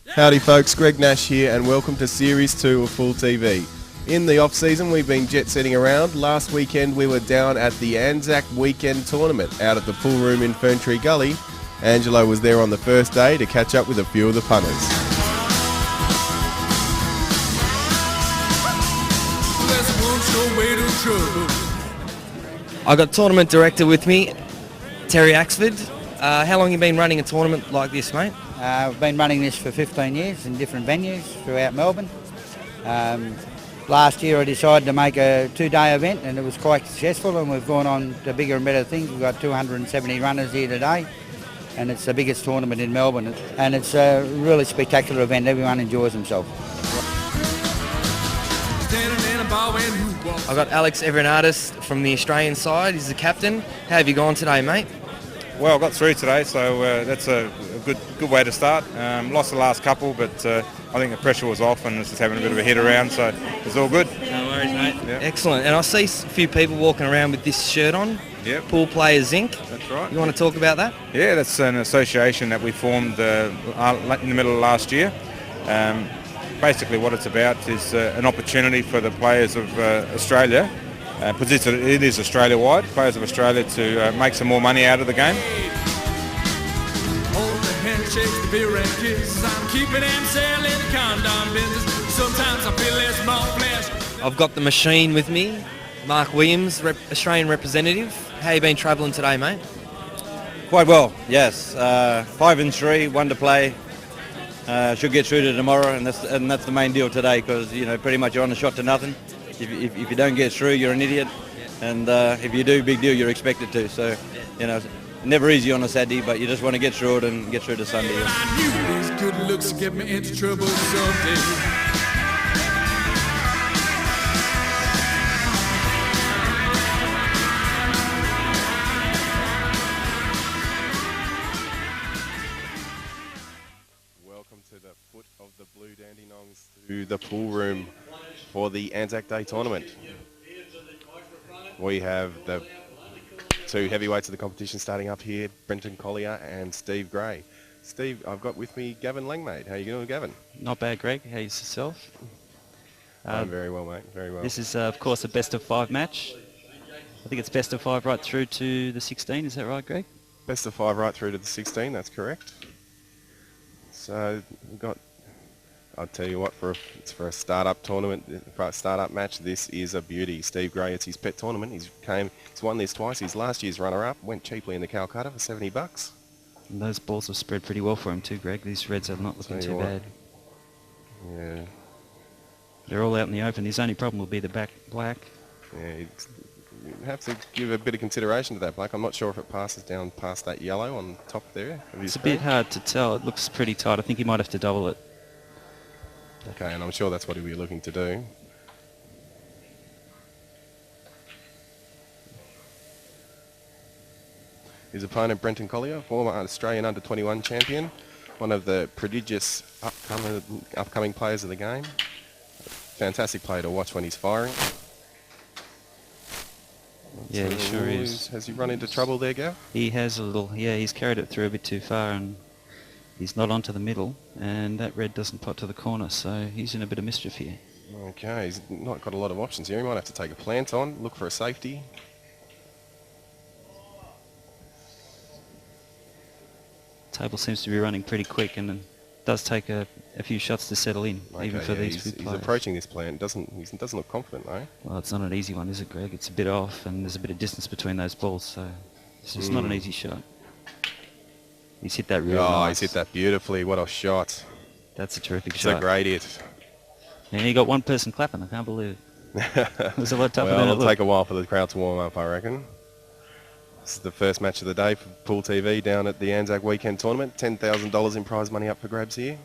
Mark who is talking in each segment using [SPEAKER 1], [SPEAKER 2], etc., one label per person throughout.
[SPEAKER 1] Howdy folks, Greg Nash here and welcome to Series 2 of Full TV. In the off-season we've been jet-setting around. Last weekend we were down at the ANZAC weekend tournament out at the pool room in Ferntree, Gully. Angelo was there on the first day to catch up with a few of the punters.
[SPEAKER 2] I got tournament director with me, Terry Axford. How long have you been running a tournament like this, mate?
[SPEAKER 3] I've been running this for 15 years in different venues throughout Melbourne. Last year I decided to make a 2-day event and it was quite successful, and we've gone on to bigger and better things. We've got 270 runners here today and it's the biggest tournament in Melbourne, and it's a really spectacular event. Everyone enjoys themselves.
[SPEAKER 2] I've got Alex Everinatis from the Australian side. He's the captain. How have you gone today, mate?
[SPEAKER 4] Well, I got through today, so that's a good way to start. Lost the last couple, but I think the pressure was off and it's just having a bit of a hit around, so it's all good.
[SPEAKER 2] No worries, mate.
[SPEAKER 4] Yeah.
[SPEAKER 2] Excellent. And I see a few people walking around with this shirt on.
[SPEAKER 4] Yep.
[SPEAKER 2] Pool Players Inc.
[SPEAKER 4] That's right.
[SPEAKER 2] You want to talk about that?
[SPEAKER 4] Yeah, that's an association that we formed in the middle of last year. Basically what it's about is an opportunity for the players of Australia, because it is Australia-wide, players of Australia to make some more money out of the game.
[SPEAKER 2] I've got the machine with me, Marc Williams, Australian representative. How you been travelling today, mate?
[SPEAKER 5] Quite well, yes. 5 and 3, 1 to play. Should get through to tomorrow, and that's the main deal today, because pretty much you're on a shot to nothing. If you don't get through, you're an idiot, and if you do, big deal, you're expected to. So, never easy on a Saturday, but you just want to get through it and get through to Sunday.
[SPEAKER 6] Good looks get me into trouble someday.
[SPEAKER 1] To the pool room for the Anzac Day tournament. We have the 2 heavyweights of the competition starting up here, Brenton Collier and Steve Gray. Steve, I've got with me Gavin Langmaid. How are you doing, Gavin?
[SPEAKER 7] Not bad, Greg. How's yourself?
[SPEAKER 1] I'm very well, mate. Very well.
[SPEAKER 7] This is, of course, a best of 5 match. I think it's best of 5 right through to the 16. Is that right, Greg?
[SPEAKER 1] Best of 5 right through to the 16. That's correct. So we've got. I'll tell you what, for a start-up tournament, for a start-up match, this is a beauty. Steve Gray, it's his pet tournament. He's won this twice. He's last year's runner-up. Went cheaply in the Calcutta for $70.
[SPEAKER 7] And those balls have spread pretty well for him too, Greg. These reds are not looking too bad.
[SPEAKER 1] Yeah.
[SPEAKER 7] They're all out in the open. His only problem will be the back black.
[SPEAKER 1] Yeah, you have to give a bit of consideration to that black. I'm not sure if it passes down past that yellow on top there.
[SPEAKER 7] It's a bit hard to tell. It looks pretty tight. I think he might have to double it.
[SPEAKER 1] Okay, and I'm sure that's what he'll be looking to do. His opponent, Brenton Collier, former Australian under-21 champion, one of the prodigious upcoming players of the game. Fantastic player to watch when he's firing.
[SPEAKER 7] Yeah, he sure is.
[SPEAKER 1] Has he run into trouble there, Gav?
[SPEAKER 7] He has a little. Yeah, he's carried it through a bit too far, and he's not onto the middle, and that red doesn't pot to the corner, so he's in a bit of mischief here.
[SPEAKER 1] Okay, he's not got a lot of options here. He might have to take a plant on, look for a safety.
[SPEAKER 7] Table seems to be running pretty quick, and it does take a few shots to settle in,
[SPEAKER 1] okay,
[SPEAKER 7] even for these
[SPEAKER 1] he's
[SPEAKER 7] players.
[SPEAKER 1] approaching this plant. He doesn't look confident, though.
[SPEAKER 7] Well, it's not an easy one, is it, Greg? It's a bit off, and there's a bit of distance between those balls, so it's just not an easy shot. He's hit that really nice.
[SPEAKER 1] He's hit that beautifully. What a shot.
[SPEAKER 7] That's a terrific shot.
[SPEAKER 1] It's a great hit.
[SPEAKER 7] And he got one person clapping. I can't believe it. It was a lot tougher than it
[SPEAKER 1] Well,
[SPEAKER 7] looked.
[SPEAKER 1] it'll take a while for the crowd to warm up, I reckon. This is the first match of the day for Pool TV down at the ANZAC weekend tournament. $10,000 in prize money up for grabs here.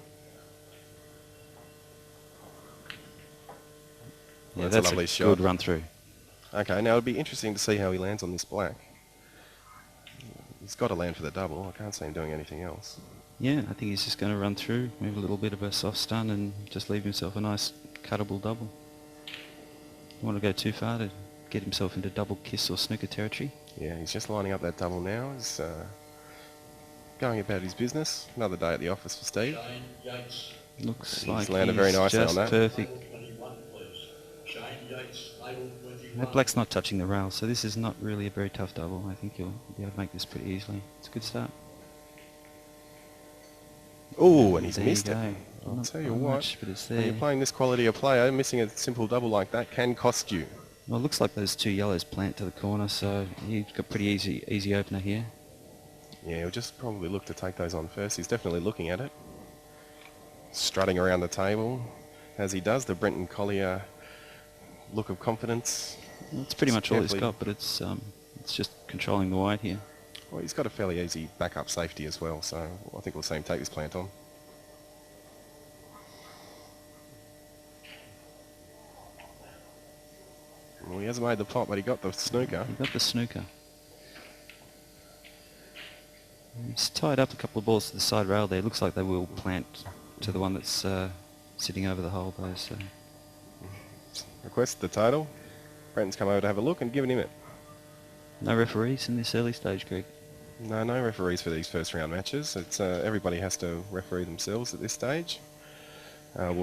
[SPEAKER 7] Yeah,
[SPEAKER 1] that's a lovely shot.
[SPEAKER 7] Good run through.
[SPEAKER 1] Okay, now it'll be interesting to see how he lands on this black. He's got to land for the double. I can't see him doing anything else.
[SPEAKER 7] Yeah, I think he's just going to run through, move a little bit of a soft stun, and just leave himself a nice cuttable double. Don't want to go too far to get himself into double kiss or snooker territory.
[SPEAKER 1] Yeah, he's just lining up that double now. going about his business. Another day at the office for Steve.
[SPEAKER 7] Looks
[SPEAKER 1] He's
[SPEAKER 7] like
[SPEAKER 1] landed
[SPEAKER 7] he's
[SPEAKER 1] very nicely
[SPEAKER 7] just
[SPEAKER 1] on that.
[SPEAKER 7] perfect. That black's not touching the rail, so this is not really a very tough double. I think you'll be able to make this pretty easily. It's a good start.
[SPEAKER 1] Oh, and he's
[SPEAKER 7] There you
[SPEAKER 1] missed it.
[SPEAKER 7] go.
[SPEAKER 1] I'll
[SPEAKER 7] Not
[SPEAKER 1] tell you
[SPEAKER 7] by
[SPEAKER 1] what,
[SPEAKER 7] much, but it's
[SPEAKER 1] when you're
[SPEAKER 7] there.
[SPEAKER 1] playing this quality of player, missing a simple double like that can cost you.
[SPEAKER 7] Well, it looks like those two yellows plant to the corner, so he's got pretty easy opener here.
[SPEAKER 1] Yeah, he'll just probably look to take those on first. He's definitely looking at it. Strutting around the table as he does. The Brenton Collier look of confidence.
[SPEAKER 7] Well, it's pretty much all he's
[SPEAKER 1] carefully-
[SPEAKER 7] got, but it's just controlling the white here.
[SPEAKER 1] Well, he's got a fairly easy backup safety as well, so I think we'll see him take this plant on. Well, he hasn't made the pot, but he got the snooker.
[SPEAKER 7] He got the snooker. He's tied up a couple of balls to the side rail there. Looks like they will plant to the one that's sitting over the hole though. So
[SPEAKER 1] Request the total. Brenton's come over to have a look and given him it.
[SPEAKER 7] no referees in this early stage, Greg.
[SPEAKER 1] No referees for these first round matches. It's everybody has to referee themselves at this stage. I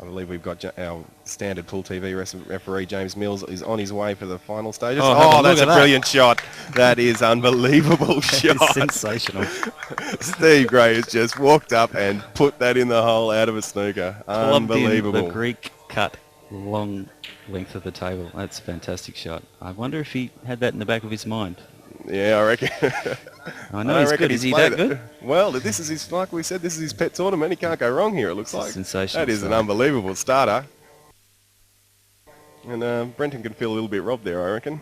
[SPEAKER 1] believe we've got our standard Pool TV referee, James Mills, is on his way for the final stages.
[SPEAKER 7] Oh, have a
[SPEAKER 1] Oh, that's
[SPEAKER 7] look
[SPEAKER 1] a
[SPEAKER 7] at that.
[SPEAKER 1] brilliant shot. That is unbelievable shot.
[SPEAKER 7] It's sensational.
[SPEAKER 1] Steve Gray has just walked up and put that in the hole out of a snooker.
[SPEAKER 7] Clubbed in
[SPEAKER 1] Unbelievable.
[SPEAKER 7] the Greek cut long length of the table. That's a fantastic shot. I wonder if he had that in the back of his mind.
[SPEAKER 1] Yeah, I reckon.
[SPEAKER 7] I know he's good. Is he that good?
[SPEAKER 1] Well, this is his, like we said, this is his pet tournament. He can't go wrong here, it looks like.
[SPEAKER 7] Sensational
[SPEAKER 1] That is an
[SPEAKER 7] start.
[SPEAKER 1] unbelievable starter. And Brenton can feel a little bit robbed there, I reckon.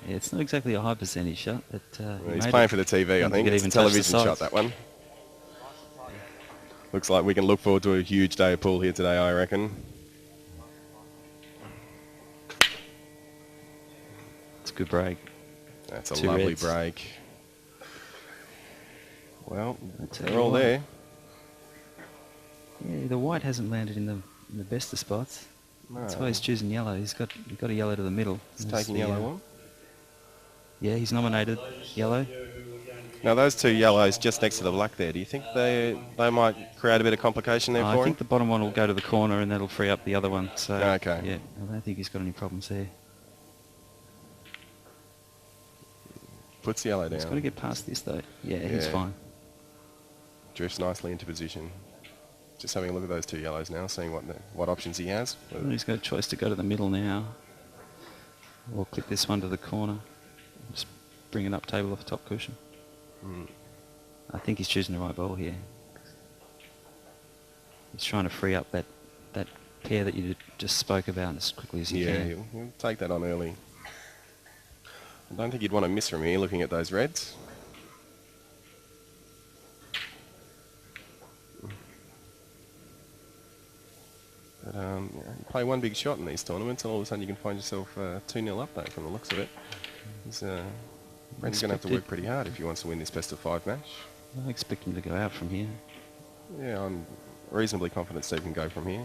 [SPEAKER 7] Yeah, it's not exactly a high percentage shot, but
[SPEAKER 1] He's playing for the TV, I think.
[SPEAKER 7] Could
[SPEAKER 1] It's a
[SPEAKER 7] even touch the
[SPEAKER 1] television shot,
[SPEAKER 7] sides.
[SPEAKER 1] that one. Looks like we can look forward to a huge day of pool here today, I reckon.
[SPEAKER 7] It's a good break.
[SPEAKER 1] That's a
[SPEAKER 7] Two
[SPEAKER 1] lovely
[SPEAKER 7] reds.
[SPEAKER 1] break. Well,
[SPEAKER 7] That's
[SPEAKER 1] they're all there.
[SPEAKER 7] Yeah, the white hasn't landed in the best of spots. That's why he's choosing yellow. He got a yellow to the middle.
[SPEAKER 1] He's
[SPEAKER 7] That's
[SPEAKER 1] taking
[SPEAKER 7] the,
[SPEAKER 1] yellow on.
[SPEAKER 7] Yeah, he's nominated yellow.
[SPEAKER 1] Now those two yellows just next to the black there, do you think they might create a bit of complication there
[SPEAKER 7] I
[SPEAKER 1] for him?
[SPEAKER 7] think the bottom one will go to the corner and that'll free up the other one. So
[SPEAKER 1] Okay.
[SPEAKER 7] yeah, I don't think he's got any problems there.
[SPEAKER 1] Puts the yellow
[SPEAKER 7] He's got to
[SPEAKER 1] down.
[SPEAKER 7] get past this though. Yeah, he's
[SPEAKER 1] Yeah.
[SPEAKER 7] fine.
[SPEAKER 1] Drifts nicely into position. Just having a look at those two yellows now, seeing what options he has.
[SPEAKER 7] Well, he's got a choice to go to the middle now, or clip this one to the corner. Just bring it up table off the top cushion. I think he's choosing the right ball here. He's trying to free up that pair that you just spoke about as quickly as he
[SPEAKER 1] Yeah,
[SPEAKER 7] can.
[SPEAKER 1] he'll take that on early. I don't think you'd want to miss from here looking at those reds. But you play one big shot in these tournaments and all of a sudden you can find yourself 2-0 up though from the looks of it. Brenton's going to have to work pretty hard if he wants to win this best of 5 match.
[SPEAKER 7] I expect him to go out from here.
[SPEAKER 1] Yeah, I'm reasonably confident Steve can go from here.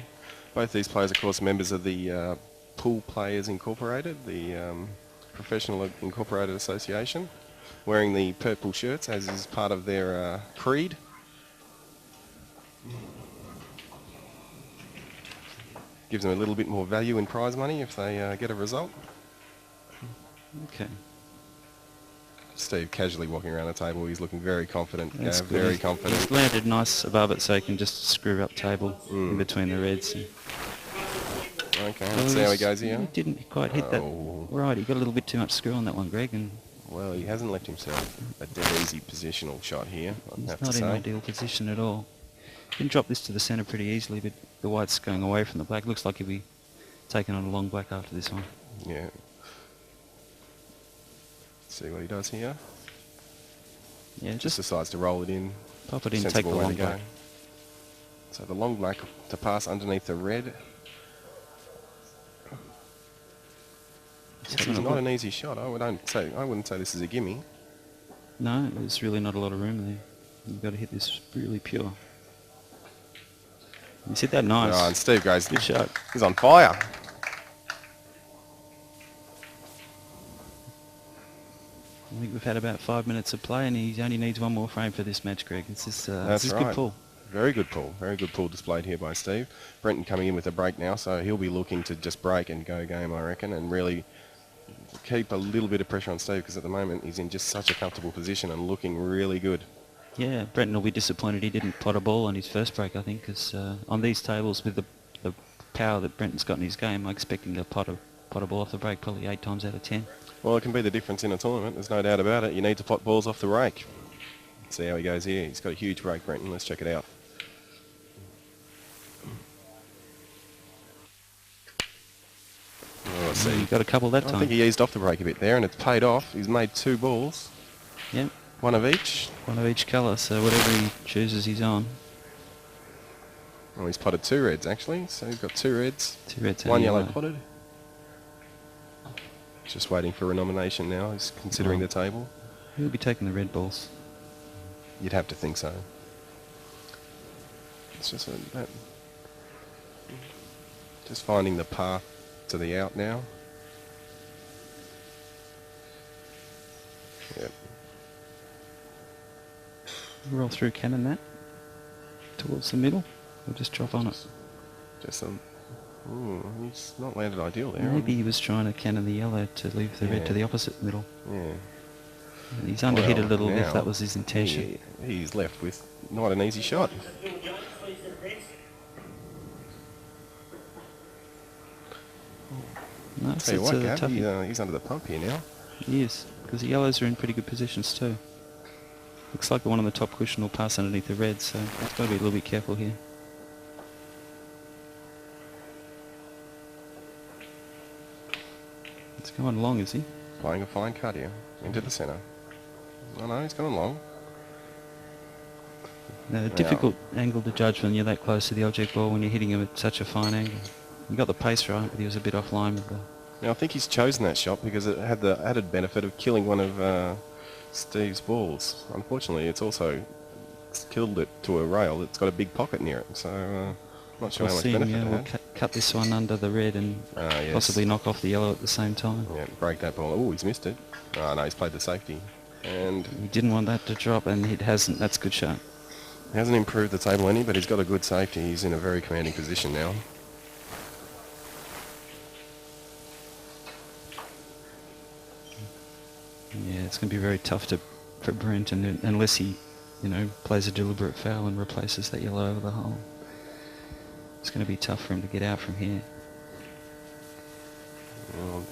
[SPEAKER 1] Both these players, of course, members of the Pool Players Incorporated, the Professional Incorporated Association, wearing the purple shirts as is part of their creed. Gives them a little bit more value in prize money if they get a result.
[SPEAKER 7] Okay.
[SPEAKER 1] Steve casually walking around the table. He's looking very confident.
[SPEAKER 7] That's good.
[SPEAKER 1] Very
[SPEAKER 7] He's
[SPEAKER 1] confident.
[SPEAKER 7] landed nice above it so he can just screw up table in between the reds.
[SPEAKER 1] Okay, let's see how he goes here.
[SPEAKER 7] He didn't quite hit that.
[SPEAKER 1] Oh.
[SPEAKER 7] Right, he got a little bit too much screw on that one, Greg, and
[SPEAKER 1] Well, he hasn't left himself a dead easy positional shot here, I'd
[SPEAKER 7] he's
[SPEAKER 1] have to
[SPEAKER 7] not in
[SPEAKER 1] say.
[SPEAKER 7] ideal position at all. He can drop this to the centre pretty easily, but the white's going away from the black. Looks like he'll be taking on a long black after this one.
[SPEAKER 1] Yeah. See what he does here.
[SPEAKER 7] Yeah,
[SPEAKER 1] Just
[SPEAKER 7] just
[SPEAKER 1] decides to roll it in.
[SPEAKER 7] pop it in, take the
[SPEAKER 1] Sensible way
[SPEAKER 7] long
[SPEAKER 1] to go.
[SPEAKER 7] black.
[SPEAKER 1] So the long black to pass underneath the red.
[SPEAKER 7] He's
[SPEAKER 1] This
[SPEAKER 7] having
[SPEAKER 1] is
[SPEAKER 7] a
[SPEAKER 1] not
[SPEAKER 7] look.
[SPEAKER 1] an easy shot. I wouldn't say this is a gimme.
[SPEAKER 7] No, there's really not a lot of room there. You've got to hit this really pure. He's hit that nice.
[SPEAKER 1] Oh, and Steve goes,
[SPEAKER 7] Good shot.
[SPEAKER 1] he's on fire.
[SPEAKER 7] I think we've had about 5 minutes of play, and he only needs one more frame for this match, Greg. It's just,
[SPEAKER 1] That's
[SPEAKER 7] it's
[SPEAKER 1] right.
[SPEAKER 7] good pull.
[SPEAKER 1] Very good pull. Very good pull displayed here by Steve. Brenton coming in with a break now, so he'll be looking to just break and go game, I reckon, and really keep a little bit of pressure on Steve, because at the moment he's in just such a comfortable position and looking really good.
[SPEAKER 7] Yeah, Brenton will be disappointed he didn't pot a ball on his first break, I think, because on these tables with the power that Brenton's got in his game, I'm expecting to pot a ball off the break probably 8 times out of 10.
[SPEAKER 1] Well, it can be the difference in a tournament. There's no doubt about it. You need to pot balls off the rake. Let's see how he goes here. He's got a huge break, Brenton. Let's check it out. Oh, I see.
[SPEAKER 7] He got a couple that time.
[SPEAKER 1] I think he eased off the break a bit there, and it's paid off. He's made 2 balls.
[SPEAKER 7] Yep.
[SPEAKER 1] One of each.
[SPEAKER 7] One of each colour, so whatever he chooses he's on.
[SPEAKER 1] Oh, he's potted 2 reds, actually. So he's got 2 reds.
[SPEAKER 7] 2 reds and
[SPEAKER 1] 1
[SPEAKER 7] a
[SPEAKER 1] yellow potted. Just waiting for a nomination now. He's considering the table.
[SPEAKER 7] He'll be taking the red balls.
[SPEAKER 1] You'd have to think so. It's just just finding the path to the out now. Yep.
[SPEAKER 7] Roll through cannon that towards the middle. We'll just drop on it.
[SPEAKER 1] Just he's not landed ideal there.
[SPEAKER 7] Maybe he was trying to cannon the yellow to leave the red to the opposite middle.
[SPEAKER 1] Yeah.
[SPEAKER 7] And he's underhit a little
[SPEAKER 1] now
[SPEAKER 7] if that was his intention.
[SPEAKER 1] He's left with not an easy shot.
[SPEAKER 7] No,
[SPEAKER 1] Tell you what, Gav, he's under the pump here now.
[SPEAKER 7] He is, because the yellows are in pretty good positions too. Looks like the one on the top cushion will pass underneath the red, so he's got to be a little bit careful here. It's going long, is he?
[SPEAKER 1] Playing a fine cut here into the centre. Oh no, he's gone long.
[SPEAKER 7] Now, a difficult angle to judge when you're that close to the object ball, when you're hitting him at such a fine angle. He got the pace right, but he was a bit offline with the...
[SPEAKER 1] Now I think he's chosen that shot because it had the added benefit of killing one of Steve's balls. Unfortunately, it's also killed it to a rail. It's got a big pocket near it, so I'm not sure how much benefit it
[SPEAKER 7] we'll
[SPEAKER 1] had.
[SPEAKER 7] cut this one under the red and possibly knock off the yellow at the same time.
[SPEAKER 1] Yeah, break that ball. Oh, he's missed it. Oh no, he's played the safety. And
[SPEAKER 7] he didn't want that to drop, and it hasn't. That's a good shot.
[SPEAKER 1] He hasn't improved the table any, but he's got a good safety. He's in a very commanding position now.
[SPEAKER 7] Yeah, it's going to be very tough for Brenton unless he, plays a deliberate foul and replaces that yellow over the hole. It's going to be tough for him to get out from here.
[SPEAKER 1] Well,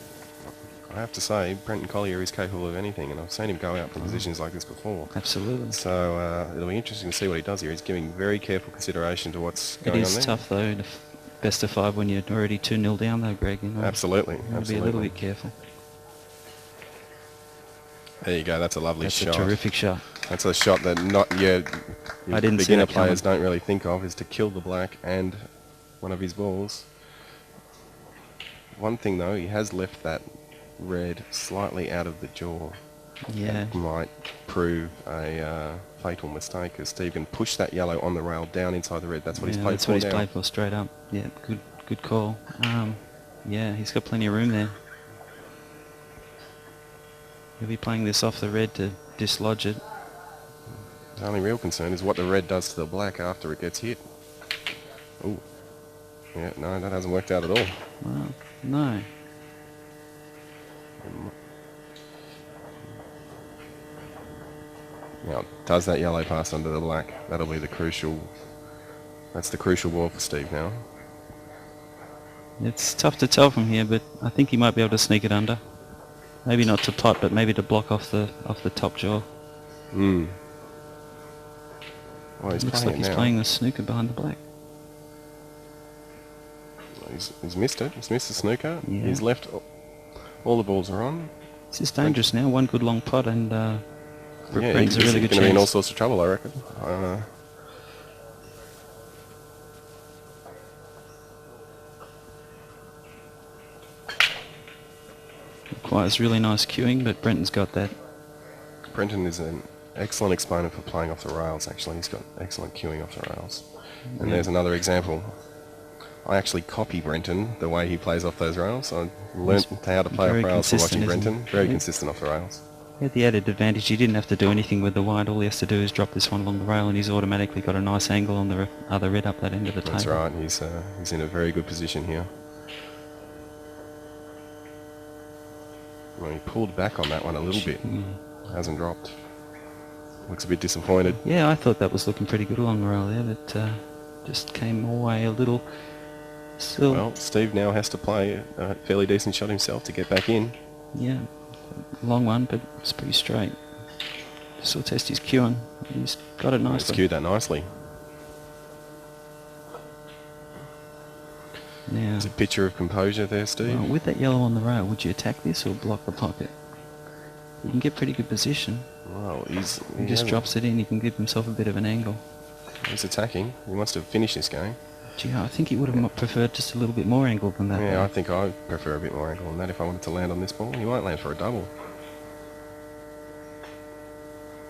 [SPEAKER 1] I have to say, Brenton Collier is capable of anything, and I've seen him go out from positions like this before.
[SPEAKER 7] Absolutely.
[SPEAKER 1] So it'll be interesting to see what he does here. He's giving very careful consideration to what's going on there.
[SPEAKER 7] It is tough, though, best of 5 when you're already 2-0 down, though, Greg.
[SPEAKER 1] Absolutely.
[SPEAKER 7] Be a little bit careful.
[SPEAKER 1] There you go. That's a lovely shot.
[SPEAKER 7] That's a terrific shot.
[SPEAKER 1] That's a shot that beginner players don't really think of, is to kill the black and one of his balls. One thing though, he has left that red slightly out of the jaw.
[SPEAKER 7] Yeah.
[SPEAKER 1] That might prove a fatal mistake, as Steve can push that yellow on the rail down inside the red. That's what he's played
[SPEAKER 7] that's
[SPEAKER 1] for.
[SPEAKER 7] That's what he's played for, straight up. Yeah, good call. Yeah, he's got plenty of room there. He'll be playing this off the red to dislodge it.
[SPEAKER 1] The only real concern is what the red does to the black after it gets hit. Oh, yeah, no, that hasn't worked out at all.
[SPEAKER 7] Well, no.
[SPEAKER 1] Now, does that yellow pass under the black? That'll be the crucial. That's the crucial ball for Steve now.
[SPEAKER 7] It's tough to tell from here, but I think he might be able to sneak it under. Maybe not to pot, but maybe to block off the top jaw.
[SPEAKER 1] Hmm. Well,
[SPEAKER 7] Looks like he's playing the snooker behind the black.
[SPEAKER 1] He's missed it. He's missed the snooker.
[SPEAKER 7] Yeah.
[SPEAKER 1] He's left. All the balls are on.
[SPEAKER 7] It's just dangerous now. One good long pot and brings a really good chance.
[SPEAKER 1] He's going to be in all sorts of trouble, I reckon.
[SPEAKER 7] Requires really nice cueing, but Brenton's got that.
[SPEAKER 1] Brenton is an excellent exponent for playing off the rails, actually. He's got excellent cueing off the rails. And there's another example. I actually copy Brenton, the way he plays off those rails. I learnt how to play off rails from watching Brenton. Very consistent off the rails.
[SPEAKER 7] He had the added advantage. He didn't have to do anything with the wide. All he has to do is drop this one along the rail, and he's automatically got a nice angle on the other red up that end of the table.
[SPEAKER 1] That's right. He's in a very good position here. Well, he pulled back on that one a little bit. Hasn't dropped. Looks a bit disappointed.
[SPEAKER 7] Yeah, I thought that was looking pretty good along the rail there, but just came away a little. Still,
[SPEAKER 1] Well, Steve now has to play a fairly decent shot himself to get back in.
[SPEAKER 7] yeah, long one, but it's pretty straight. Just will test his cueing. He's got it
[SPEAKER 1] He's
[SPEAKER 7] nicely.
[SPEAKER 1] cued that nicely.
[SPEAKER 7] Now,
[SPEAKER 1] It's a picture of composure there, Steve.
[SPEAKER 7] well, with that yellow on the rail, would you attack this or block the pocket? You can get pretty good position.
[SPEAKER 1] Well,
[SPEAKER 7] He just drops it in. He can give himself a bit of an angle.
[SPEAKER 1] He's attacking. He wants to finish this game.
[SPEAKER 7] Gee, I think he would have preferred just a little bit more angle than that.
[SPEAKER 1] Yeah, I think I prefer a bit more angle than that if I wanted to land on this ball. He won't land for a double.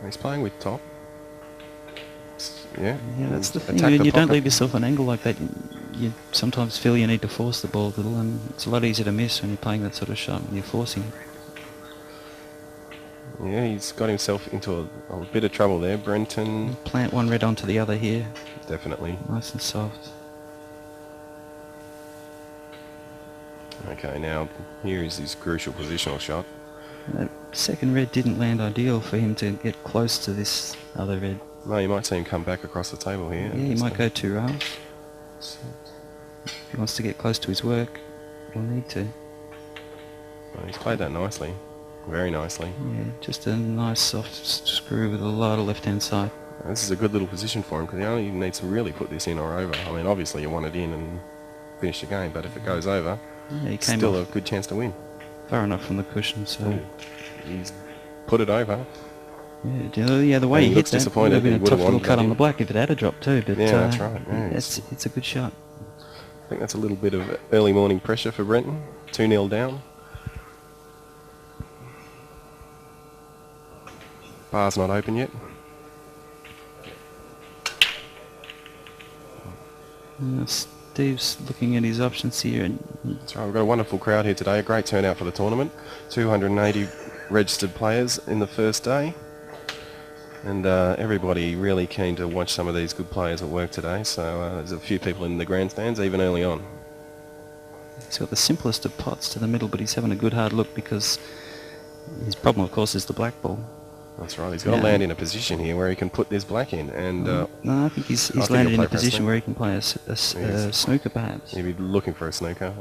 [SPEAKER 1] He's playing with top. Yeah.
[SPEAKER 7] Yeah, that's the thing.
[SPEAKER 1] Attack
[SPEAKER 7] When
[SPEAKER 1] the
[SPEAKER 7] you don't
[SPEAKER 1] pocket.
[SPEAKER 7] leave yourself an angle like that, you sometimes feel you need to force the ball a little, and it's a lot easier to miss when you're playing that sort of shot when you're forcing it.
[SPEAKER 1] Yeah, he's got himself into a bit of trouble there. Brenton,
[SPEAKER 7] Plant one red onto the other here,
[SPEAKER 1] definitely.
[SPEAKER 7] nice and soft.
[SPEAKER 1] Okay, now here is his crucial positional shot.
[SPEAKER 7] That second red didn't land ideal for him to get close to this other red.
[SPEAKER 1] No, you might see him come back across the table here.
[SPEAKER 7] Yeah, he might go 2 rails. If he wants to get close to his work, he'll need to.
[SPEAKER 1] Well, he's played that nicely. Very nicely.
[SPEAKER 7] Yeah, just a nice soft screw with a lot of left-hand side.
[SPEAKER 1] This is a good little position for him because he only needs to really put this in or over. I mean, obviously you want it in and finish the game, but if it goes over,
[SPEAKER 7] Yeah, he came
[SPEAKER 1] still
[SPEAKER 7] off
[SPEAKER 1] a good chance to win.
[SPEAKER 7] far enough from the cushion, so...
[SPEAKER 1] He's put it over.
[SPEAKER 7] Yeah, the way
[SPEAKER 1] And he
[SPEAKER 7] he hit
[SPEAKER 1] looks
[SPEAKER 7] that
[SPEAKER 1] disappointed.
[SPEAKER 7] would have been
[SPEAKER 1] He
[SPEAKER 7] a
[SPEAKER 1] would
[SPEAKER 7] tough
[SPEAKER 1] have
[SPEAKER 7] little
[SPEAKER 1] wanted
[SPEAKER 7] cut
[SPEAKER 1] that
[SPEAKER 7] on the
[SPEAKER 1] in.
[SPEAKER 7] black if it had a drop too, but
[SPEAKER 1] Yeah, that's right. Yeah,
[SPEAKER 7] it's a good shot.
[SPEAKER 1] I think that's a little bit of early morning pressure for Brenton. 2-0 down. Bar's not open yet.
[SPEAKER 7] Steve's looking at his options here, and
[SPEAKER 1] That's right, we've got a wonderful crowd here today. A great turnout for the tournament. 280 registered players in the first day. And everybody really keen to watch some of these good players at work today. So there's a few people in the grandstands, even early on.
[SPEAKER 7] he's got the simplest of pots to the middle, but he's having a good hard look because his problem, of course, is the black ball.
[SPEAKER 1] That's right, he's got to land in a position here where he can put this black in. And
[SPEAKER 7] No, I think he's
[SPEAKER 1] think
[SPEAKER 7] landed
[SPEAKER 1] he'll
[SPEAKER 7] in a
[SPEAKER 1] play for a
[SPEAKER 7] position
[SPEAKER 1] snooker.
[SPEAKER 7] where he can play a snooker, perhaps.
[SPEAKER 1] he'd be looking for a snooker.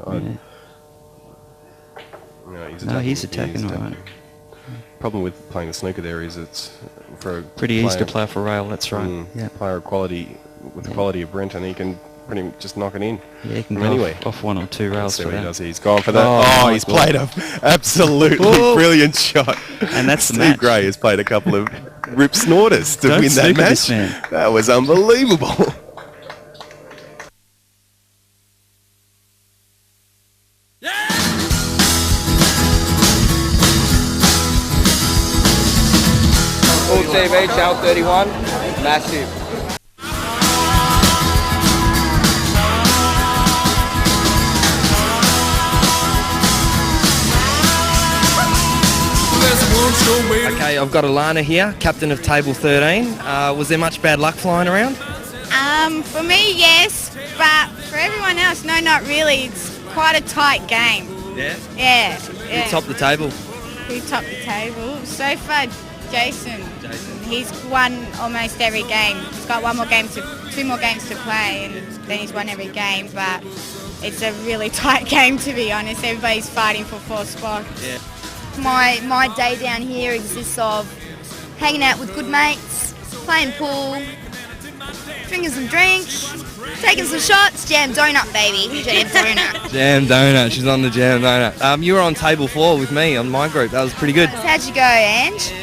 [SPEAKER 7] Yeah.
[SPEAKER 1] No,
[SPEAKER 7] He's attacking, right.
[SPEAKER 1] Problem with playing the snooker there is it's for a
[SPEAKER 7] Pretty easy to
[SPEAKER 1] player-
[SPEAKER 7] play for rail, that's right. Yeah.
[SPEAKER 1] Player of quality, with the quality of Brenton, he can pretty much just knock it in.
[SPEAKER 7] Yeah, he can
[SPEAKER 1] from
[SPEAKER 7] go
[SPEAKER 1] anywhere.
[SPEAKER 7] off 1 or 2 rails
[SPEAKER 1] Let's see
[SPEAKER 7] for
[SPEAKER 1] what he
[SPEAKER 7] that.
[SPEAKER 1] does. He's gone for that.
[SPEAKER 7] Oh,
[SPEAKER 1] He's
[SPEAKER 7] my
[SPEAKER 1] played a absolutely
[SPEAKER 7] Oh.
[SPEAKER 1] brilliant shot.
[SPEAKER 7] And that's the
[SPEAKER 1] Steve
[SPEAKER 7] match.
[SPEAKER 1] Gray has played a couple of rip snorters to
[SPEAKER 7] Don't
[SPEAKER 1] win that
[SPEAKER 7] snooker this
[SPEAKER 1] match.
[SPEAKER 7] man.
[SPEAKER 1] That was unbelievable.
[SPEAKER 8] Full TV, Channel 31, massive.
[SPEAKER 2] Okay, I've got Alana here, captain of table 13. Was there much bad luck flying around?
[SPEAKER 9] For me, yes, but for everyone else, no, not really. It's quite a tight game.
[SPEAKER 2] Yeah.
[SPEAKER 9] Yeah.
[SPEAKER 2] Who topped the table?
[SPEAKER 9] Who topped the table? So far, Jason. He's won almost every game. He's got two more games to play, and then he's won every game. But it's a really tight game, to be honest. Everybody's fighting for 4 spots.
[SPEAKER 2] Yeah.
[SPEAKER 10] My day down here exists of hanging out with good mates, playing pool, drinking some drinks, taking some shots, jam donut, baby, jam donut.
[SPEAKER 2] Jam donut. She's on the jam donut. You were on table 4 with me on my group. That was pretty good.
[SPEAKER 10] How'd you go, Ange?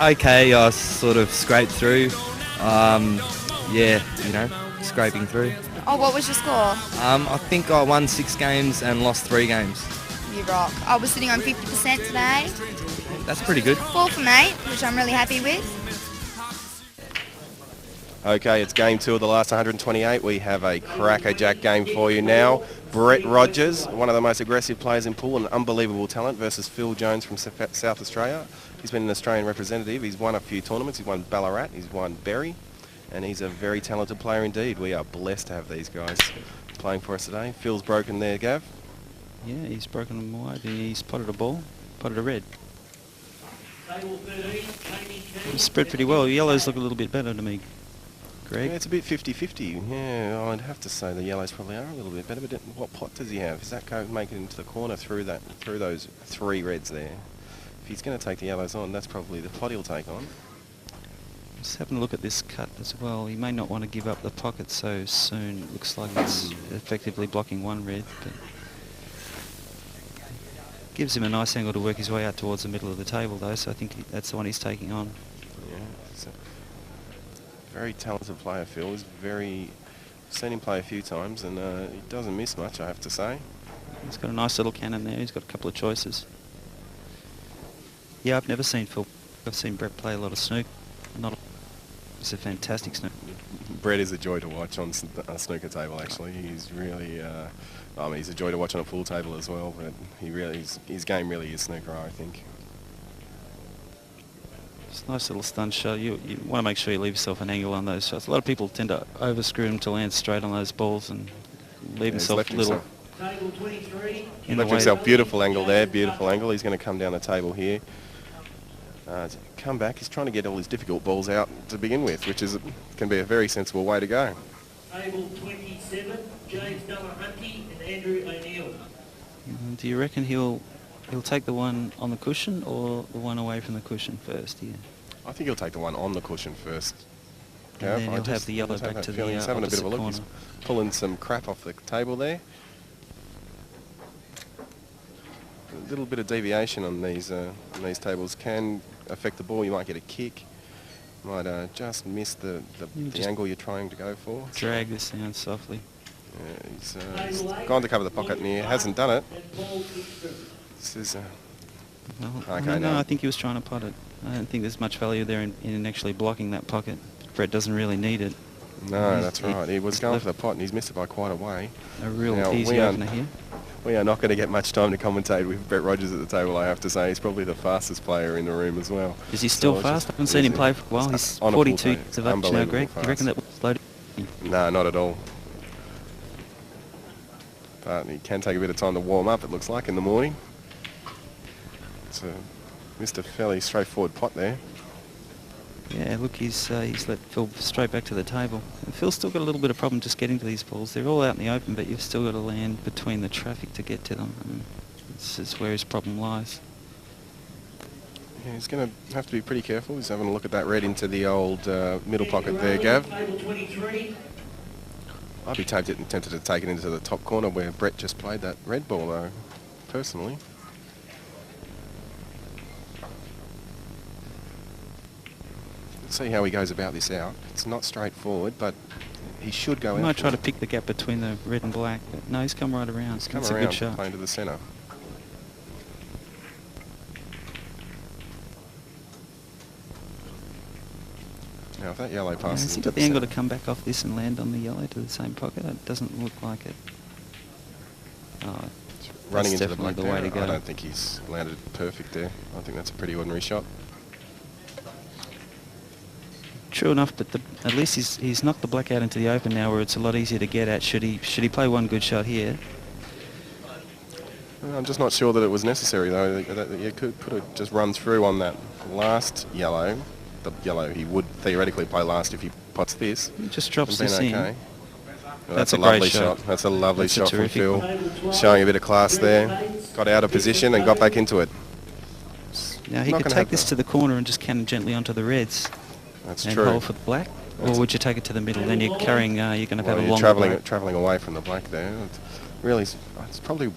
[SPEAKER 2] Okay, I sort of scraped through. Scraping through.
[SPEAKER 10] Oh, what was your score?
[SPEAKER 2] I think I won 6 games and lost 3 games.
[SPEAKER 10] You rock. I was sitting on 50% today.
[SPEAKER 2] That's pretty good.
[SPEAKER 10] 4 from 8, which I'm really happy with.
[SPEAKER 1] Okay, it's game 2 of the last 128. We have a crackerjack game for you now. Brett Rogers, one of the most aggressive players in Paull, an unbelievable talent, versus Phil Jones from South Australia. He's been an Australian representative. He's won a few tournaments. He's won Ballarat. He's won Berry. And he's a very talented player indeed. We are blessed to have these guys playing for us today. Phil's broken there, Gav.
[SPEAKER 7] Yeah, he's broken them wide. He's potted a ball, potted a red. He's spread pretty well. Yellows look a little bit better to me, Greg.
[SPEAKER 1] Yeah, it's a bit 50-50. Yeah, I'd have to say the yellows probably are a little bit better, but what pot does he have? Does that go make it into the corner through those 3 reds there? If he's going to take the yellows on, that's probably the pot he'll take on.
[SPEAKER 7] Just having a look at this cut as well. He may not want to give up the pocket so soon. It looks like it's effectively blocking 1 red, but gives him a nice angle to work his way out towards the middle of the table though, so I think that's the one he's taking on.
[SPEAKER 1] Yeah, it's a very talented player, Phil. I've seen him play a few times, and he doesn't miss much, I have to say.
[SPEAKER 7] He's got a nice little cannon there. He's got a couple of choices. Yeah, I've never seen Phil. I've seen Brett play a lot of snooker. He's a fantastic snooker.
[SPEAKER 1] Brett is a joy to watch on a snooker table, actually. He's really, he's a joy to watch on a pool table as well, but his game really is snooker, I think.
[SPEAKER 7] It's a nice little stun shot. You want to make sure you leave yourself an angle on those shots. A lot of people tend to overscrew them to land straight on those balls and leave himself a little in the way.
[SPEAKER 1] Himself beautiful angle there, beautiful angle. He's going to come down the table here. Come back. He's trying to get all his difficult balls out to begin with, which can be a very sensible way to go.
[SPEAKER 11] Table 27, James Delahanty and Andrew O'Neill.
[SPEAKER 7] Do you reckon he'll take the one on the cushion or the one away from the cushion first here?
[SPEAKER 1] I think he'll take the one on the cushion first.
[SPEAKER 7] And then he'll have the yellow back to the
[SPEAKER 1] He's having a bit of a look.
[SPEAKER 7] corner.
[SPEAKER 1] He's pulling some crap off the table there. A little bit of deviation on these tables can affect the ball. You might get a kick. Might just miss the angle you're trying to go for.
[SPEAKER 7] Drag this down softly.
[SPEAKER 1] Yeah, he's gone to cover the pocket and he hasn't done it. This is okay.
[SPEAKER 7] No, I think he was trying to pot it. I don't think there's much value there in actually blocking that pocket. Brett doesn't really need it.
[SPEAKER 1] No, that's right. He was going for the pot and he's missed it by quite a way.
[SPEAKER 7] A real easy opener here.
[SPEAKER 1] We are not going to get much time to commentate with Brett Rogers at the table, I have to say. He's probably the fastest player in the room as well.
[SPEAKER 7] Is he still fast? I haven't seen him play for a while. He's 42 years of age now, Greg. Do you reckon that will slow down?
[SPEAKER 1] No, not at all. But he can take a bit of time to warm up, it looks like, in the morning. So, missed a fairly straightforward pot there.
[SPEAKER 7] Yeah, look, he's let Phil straight back to the table. And Phil's still got a little bit of problem just getting to these balls. They're all out in the open, but you've still got to land between the traffic to get to them. And this is where his problem lies.
[SPEAKER 1] Yeah, he's going to have to be pretty careful. He's having a look at that red into the old middle pocket there, Gav. I'd be tempted to take it into the top corner where Brett just played that red ball, though, personally. See how he goes about this out. It's not straightforward, but he should go out.
[SPEAKER 7] He might try to pick the gap between the red and black, but no, he's come right around.
[SPEAKER 1] He's come
[SPEAKER 7] That's
[SPEAKER 1] around,
[SPEAKER 7] a good shot.
[SPEAKER 1] playing to the centre. Now, if that yellow passes...
[SPEAKER 7] Has he got the angle to come back off this and land on the yellow to the same pocket? It doesn't look like it. Oh,
[SPEAKER 1] running into the
[SPEAKER 7] definitely
[SPEAKER 1] black
[SPEAKER 7] the
[SPEAKER 1] there,
[SPEAKER 7] way to go.
[SPEAKER 1] I don't think he's landed perfect there. I think that's a pretty ordinary shot.
[SPEAKER 7] True enough, but at least he's knocked the black out into the open now, where it's a lot easier to get at. Should he play one good shot here?
[SPEAKER 1] I'm just not sure that it was necessary, though. You could have just run through on that last yellow. The yellow he would theoretically play last if he pots this.
[SPEAKER 7] He just drops this in.
[SPEAKER 1] Well,
[SPEAKER 7] that's
[SPEAKER 1] a lovely shot. That's a lovely shot from Phil. Showing a bit of class there. Got out of position and got back into it.
[SPEAKER 7] Now he could take this to the corner and just cannon gently onto the reds.
[SPEAKER 1] That's
[SPEAKER 7] and
[SPEAKER 1] true.
[SPEAKER 7] Hold for the black, or would you take it to the middle? Then you're carrying. You're going to have a long
[SPEAKER 1] travelling away from the black there. It's probably.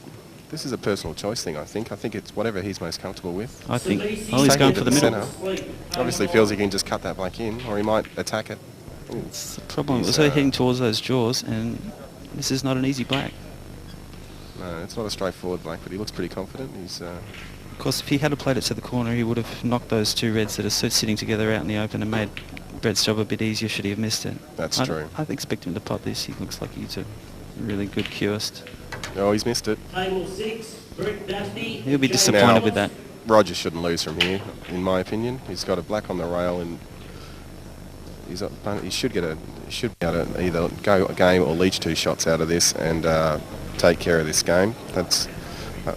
[SPEAKER 1] This is a personal choice thing. I think it's whatever he's most comfortable with.
[SPEAKER 7] I think. Oh, he's going for the middle.
[SPEAKER 1] Obviously feels he can just cut that black in, or he might attack it.
[SPEAKER 7] It's the problem. So heading towards those jaws, and this is not an easy black.
[SPEAKER 1] No, it's not a straightforward black, but he looks pretty confident. He's.
[SPEAKER 7] Of course, if he had played it to the corner, he would have knocked those two reds that are sitting together out in the open and made Brett's job a bit easier should he have missed it.
[SPEAKER 1] That's true.
[SPEAKER 7] I'd expect him to pot this. He looks like he's a really good curist.
[SPEAKER 1] Oh, he's missed it.
[SPEAKER 11] Table 6, Brett Dusty.
[SPEAKER 7] He'll be disappointed with that.
[SPEAKER 1] Roger shouldn't lose from here, in my opinion. He's got a black on the rail, and he should be able to either go a game or leach 2 shots out of this and take care of this game.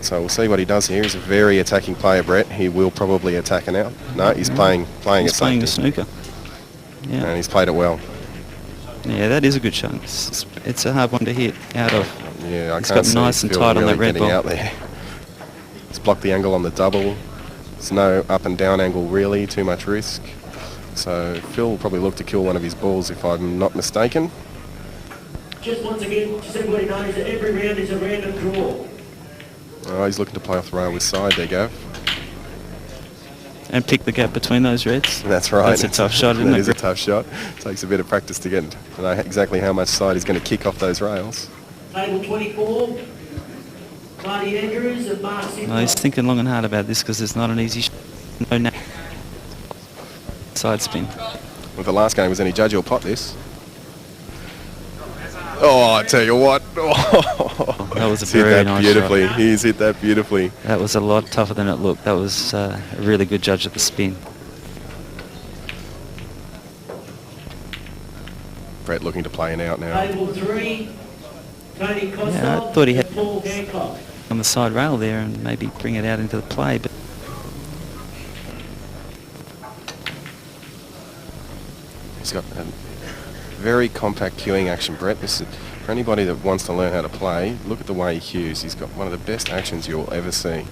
[SPEAKER 1] So we'll see what he does here. He's a very attacking player, Brett. He will probably attack it out. No, he's playing
[SPEAKER 7] He's playing the snooker. Yeah.
[SPEAKER 1] And he's played it well.
[SPEAKER 7] Yeah, that is a good shot. It's a hard one to hit out of.
[SPEAKER 1] Yeah,
[SPEAKER 7] He's got nice and tight on that red ball.
[SPEAKER 1] Out there. He's blocked the angle on the double. There's no up and down angle really, too much risk. So Phil will probably look to kill one of his balls if I'm not mistaken.
[SPEAKER 11] Just once again, just everybody knows that every round is a random draw.
[SPEAKER 1] Oh, he's looking to play off the rail with side there, Gav.
[SPEAKER 7] And pick the gap between those reds.
[SPEAKER 1] That's right.
[SPEAKER 7] That's a tough shot, isn't it?
[SPEAKER 1] That is a tough shot. Takes a bit of practice to get to know exactly how much side he's going to kick off those rails.
[SPEAKER 11] Table 24, Marty Andrews and Marc.
[SPEAKER 7] He's thinking long and hard about this because there's not an easy no side spin.
[SPEAKER 1] Well, the last game was any judge or pot this. Oh, I tell you what. Oh,
[SPEAKER 7] that was a very nice
[SPEAKER 1] beautifully.
[SPEAKER 7] shot.
[SPEAKER 1] He's hit that beautifully.
[SPEAKER 7] That was a lot tougher than it looked. That was a really good judge of the spin.
[SPEAKER 1] Brett looking to play an out now.
[SPEAKER 11] Table 3, Tony Kosov.
[SPEAKER 7] Yeah, I thought he had
[SPEAKER 11] Paul Hancock.
[SPEAKER 7] on the side rail there and maybe bring it out into the play, but
[SPEAKER 1] he's got a very compact cueing action, Brett. This is, for anybody that wants to learn how to play, look at the way he cues. He's got one of the best actions you'll ever see.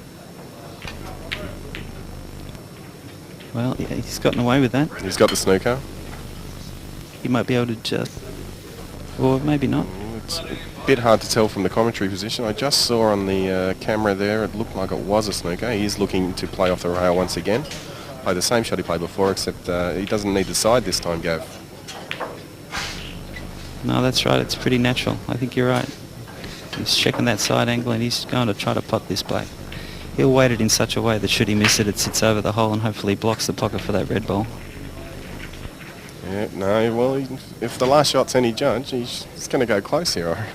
[SPEAKER 7] well, yeah, he's gotten away with that.
[SPEAKER 1] He's got the snooker.
[SPEAKER 7] He might be able to just, or maybe not.
[SPEAKER 1] It's a bit hard to tell from the commentary position. I just saw on the camera there, it looked like it was a snooker. He's looking to play off the rail once again. Play the same shot he played before, except he doesn't need the side this time, Gav.
[SPEAKER 7] No, that's right. It's pretty natural. I think you're right. He's checking that side angle and he's going to try to pot this black. He'll weight it in such a way that should he miss it, it sits over the hole and hopefully blocks the pocket for that red ball.
[SPEAKER 1] Yeah, no, well, if the last shot's any judge, he's going to go close here.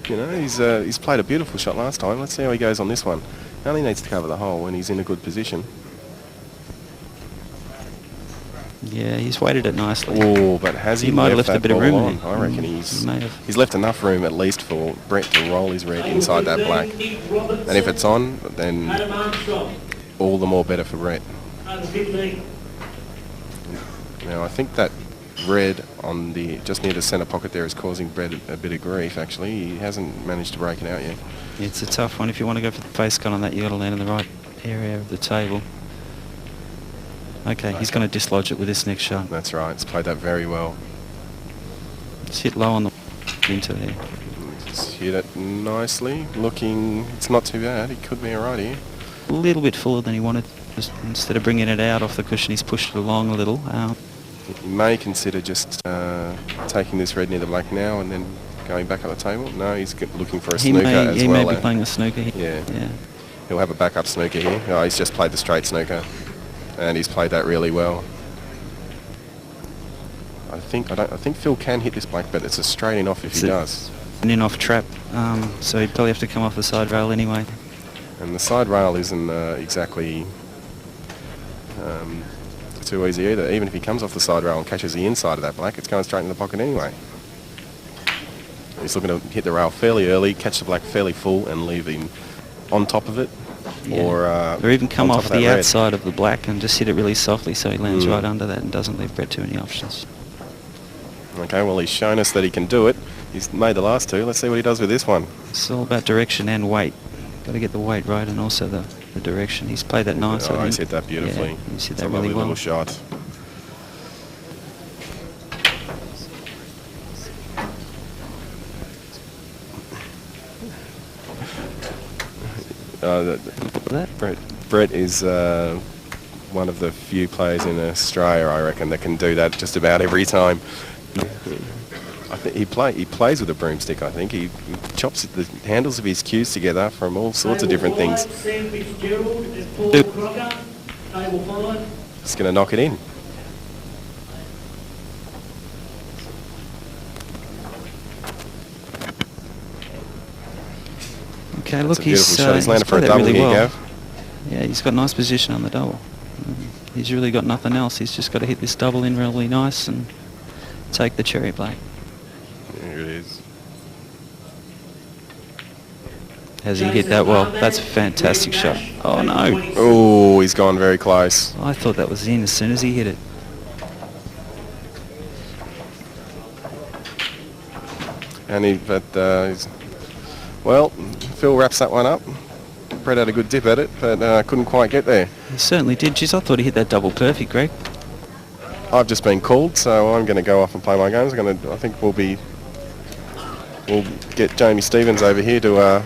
[SPEAKER 1] You know, he's played a beautiful shot last time. Let's see how he goes on this one. He only needs to cover the hole when he's in a good position.
[SPEAKER 7] Yeah, he's weighted it nicely.
[SPEAKER 1] Oh, but has he
[SPEAKER 7] might have
[SPEAKER 1] left
[SPEAKER 7] left a bit of
[SPEAKER 1] ball
[SPEAKER 7] room
[SPEAKER 1] on? I reckon he's
[SPEAKER 7] he
[SPEAKER 1] left enough room at least for Brett to roll his red inside that black. And if it's on, then all the more better for Brett. Now I think that red on the just near the centre pocket there is causing Brett a bit of grief. Actually, he hasn't managed to break it out yet.
[SPEAKER 7] It's a tough one. If you want to go for the face cut on that, you got to land in the right area of the table. Okay, he's going to dislodge it with this next shot.
[SPEAKER 1] That's right. He's played that very well.
[SPEAKER 7] It's hit low on the into there.
[SPEAKER 1] Just hit it nicely. Looking, it's not too bad. He could be alright here.
[SPEAKER 7] A little bit fuller than he wanted. Just instead of bringing it out off the cushion, he's pushed it along a little.
[SPEAKER 1] He may consider just taking this red near the black now and then going back on the table. No, he's looking for a snooker as well.
[SPEAKER 7] He may be playing a snooker here.
[SPEAKER 1] Yeah. He'll have a backup snooker here. Oh, he's just played the straight snooker. And he's played that really well. I think Phil can hit this black, but it's a straight in off if he does.
[SPEAKER 7] An in off trap, so he'd probably have to come off the side rail anyway.
[SPEAKER 1] And the side rail isn't exactly too easy either. Even if he comes off the side rail and catches the inside of that black, it's going straight in the pocket anyway. He's looking to hit the rail fairly early, catch the black fairly full, and leave him on top of it.
[SPEAKER 7] Yeah. Or even come off the outside of the black and just hit it really softly so he lands right under that and doesn't leave Brett too many options.
[SPEAKER 1] Okay, well he's shown us that he can do it. He's made the last two. Let's see what he does with this one.
[SPEAKER 7] It's all about direction and weight. Got to get the weight right and also the direction. He's played that nice.
[SPEAKER 1] Oh, he's hit that beautifully.
[SPEAKER 7] Yeah, he's hit
[SPEAKER 1] it's
[SPEAKER 7] that
[SPEAKER 1] a
[SPEAKER 7] really
[SPEAKER 1] lovely
[SPEAKER 7] well.
[SPEAKER 1] little shot. Brett is one of the few players in Australia, I reckon, that can do that just about every time. I think he plays with a broomstick. I think he chops the handles of his cues together from all sorts of different things. Just going to knock it in.
[SPEAKER 7] Okay,
[SPEAKER 1] That's
[SPEAKER 7] look,
[SPEAKER 1] a beautiful shot. He's landed for a
[SPEAKER 7] played that
[SPEAKER 1] double
[SPEAKER 7] really
[SPEAKER 1] here,
[SPEAKER 7] well.
[SPEAKER 1] Gav.
[SPEAKER 7] Yeah, he's got nice position on the double. He's really got nothing else. He's just got to hit this double in really nice and take the cherry black.
[SPEAKER 1] Here it is.
[SPEAKER 7] Has he hit that well? That's a fantastic shot. Oh no.
[SPEAKER 1] Oh, he's gone very close.
[SPEAKER 7] I thought that was in as soon as he hit it.
[SPEAKER 1] And well, Phil wraps that one up. Brett had a good dip at it, but couldn't quite get there.
[SPEAKER 7] He certainly did. Jeez, I thought he hit that double perfect, Greg.
[SPEAKER 1] I've just been called, so I'm going to go off and play my games. I think we'll get Jamie Stevens over here to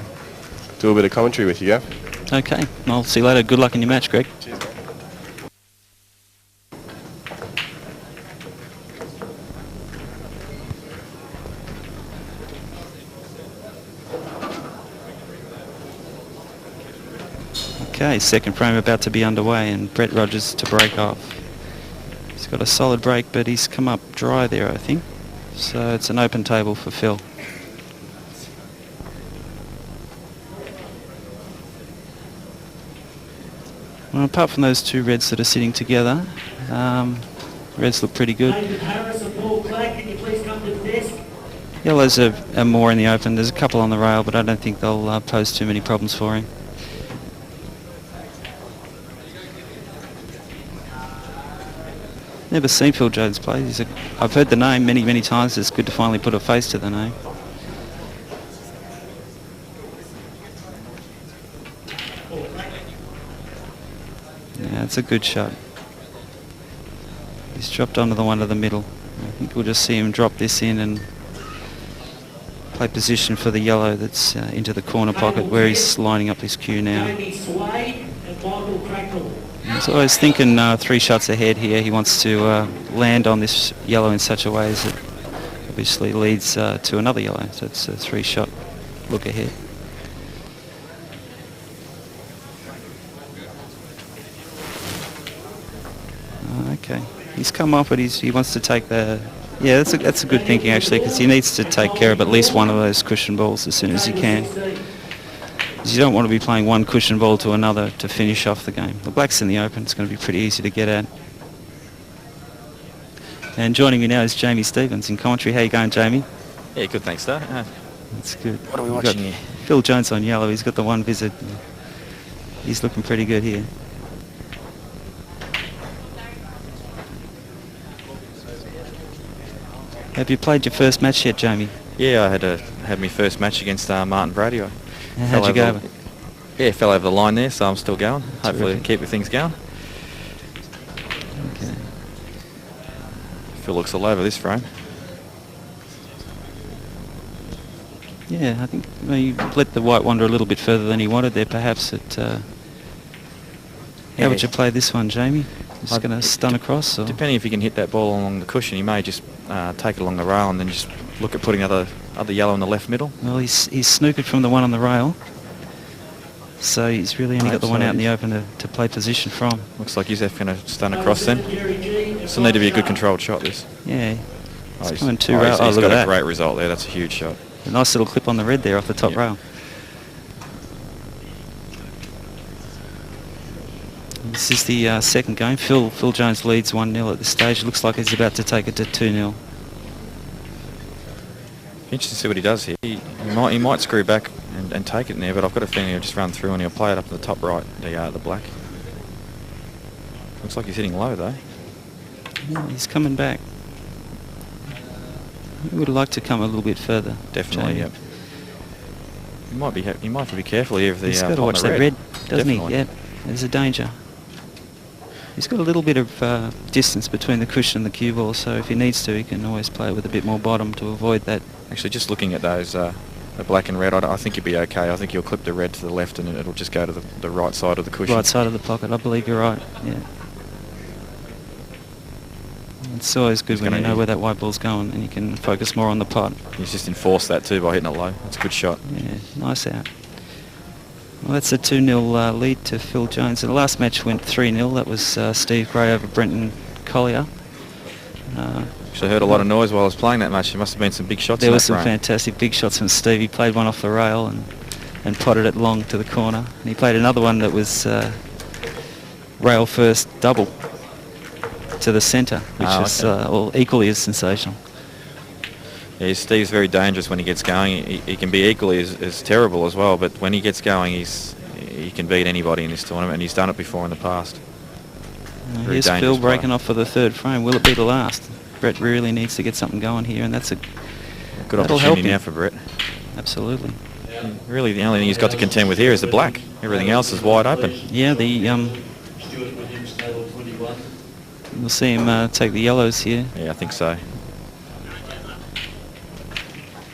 [SPEAKER 1] do a bit of commentary with you, Gav.
[SPEAKER 7] Okay, I'll see you later. Good luck in your match, Greg.
[SPEAKER 1] Cheers, mate.
[SPEAKER 7] Okay, second frame about to be underway and Brett Rogers to break off. He's got a solid break, but he's come up dry there, I think. So it's an open table for Phil. Well, apart from those two reds that are sitting together, reds look pretty good.
[SPEAKER 11] David Harris and Paull Clack, can you please come to the desk?
[SPEAKER 7] Yellows are more in the open. There's a couple on the rail, but I don't think they'll pose too many problems for him. Never seen Phil Jones play. I've heard the name many, many times. It's good to finally put a face to the name. Yeah, it's a good shot. He's dropped onto the one to the middle. I think we'll just see him drop this in and play position for the yellow that's into the corner pocket where he's lining up his cue now. So I was thinking 3 shots ahead here. He wants to land on this yellow in such a way as it obviously leads to another yellow. So it's a 3-shot look ahead. Okay, he's come off, but he wants to take the... Yeah, that's a good thinking actually, because he needs to take care of at least one of those cushion balls as soon as he can. Because you don't want to be playing one cushion ball to another to finish off the game. The black's in the open, it's going to be pretty easy to get at. And joining me now is Jamie Stevens in commentary. How you going, Jamie?
[SPEAKER 12] Yeah, good, thanks, sir.
[SPEAKER 7] That's good.
[SPEAKER 12] What are we watching here?
[SPEAKER 7] Phil Jones on yellow. He's got the one visit. He's looking pretty good here. Have you played your first match yet, Jamie?
[SPEAKER 12] Yeah, I had my first match against Martin Brady.
[SPEAKER 7] How'd you go?
[SPEAKER 12] Yeah, fell over the line there, so I'm still going. Hopefully
[SPEAKER 7] Terrific.
[SPEAKER 12] keep the things going.
[SPEAKER 7] Okay.
[SPEAKER 12] Phil looks all over this frame.
[SPEAKER 7] Yeah, I think you let the white wander a little bit further than he wanted there, perhaps. How would you play this one, Jamie? Just going to stun across? Or?
[SPEAKER 12] Depending if he can hit that ball along the cushion, he may just take it along the rail and then just look at putting other yellow in the left middle.
[SPEAKER 7] Well, he's snookered from the one on the rail, so he's really only got the one out in the open to play position from.
[SPEAKER 12] Looks like he's going to stun across then. Still need to be a good controlled shot, this.
[SPEAKER 7] Yeah.
[SPEAKER 12] He's
[SPEAKER 7] coming two rail.
[SPEAKER 12] He's
[SPEAKER 7] look
[SPEAKER 12] got
[SPEAKER 7] at
[SPEAKER 12] a
[SPEAKER 7] that.
[SPEAKER 12] great result there. That's a huge shot.
[SPEAKER 7] A nice little clip on the red there off the top rail. This is the second game. Phil Jones leads 1-0 at this stage. Looks like he's about to take it to 2-0.
[SPEAKER 12] Interesting to see what he does here. He might screw back and take it in there, but I've got a feeling he'll just run through and he'll play it up to the top right, the black. Looks like he's hitting low though.
[SPEAKER 7] Yeah, he's coming back. He would like to come a little bit further.
[SPEAKER 12] Definitely,
[SPEAKER 7] Jamie.
[SPEAKER 12] yep. He might have to be careful here if
[SPEAKER 7] He's got to watch that red, doesn't he? Yeah, there's a danger. He's got a little bit of distance between the cushion and the cue ball, so if he needs to, he can always play with a bit more bottom to avoid that.
[SPEAKER 12] Actually, just looking at those, the black and red, I think he'll be okay. I think he'll clip the red to the left and it'll just go to the right side of the cushion.
[SPEAKER 7] Right side of the pocket, I believe you're right, yeah. It's always good when you know where that white ball's going and you can focus more on the pot.
[SPEAKER 12] He's just enforced that too by hitting it low. That's a good shot.
[SPEAKER 7] Yeah, nice out. Well, that's a 2-0 lead to Phil Jones. And the last match went 3-0. That was Steve Gray over Brenton Collier.
[SPEAKER 12] Actually heard a lot of noise while I was playing that match. There must have been some big shots
[SPEAKER 7] There
[SPEAKER 12] in
[SPEAKER 7] were
[SPEAKER 12] that
[SPEAKER 7] some
[SPEAKER 12] frame.
[SPEAKER 7] fantastic big shots from Steve. He played one off the rail and and potted it long to the corner. And he played another one that was rail first double to the centre, which is equally as sensational.
[SPEAKER 12] Yeah, Steve's very dangerous when he gets going. He can be equally as terrible as well, but when he gets going, he can beat anybody in this tournament, and he's done it before in the past.
[SPEAKER 7] Here's Phil breaking off for the third frame. Will it be the last? Brett really needs to get something going here, and that's a
[SPEAKER 12] good opportunity now for Brett.
[SPEAKER 7] Absolutely.
[SPEAKER 12] Really, the only thing he's got to contend with here is the black. Everything else is wide open.
[SPEAKER 7] Yeah, we'll see him take the yellows here.
[SPEAKER 12] Yeah, I think so.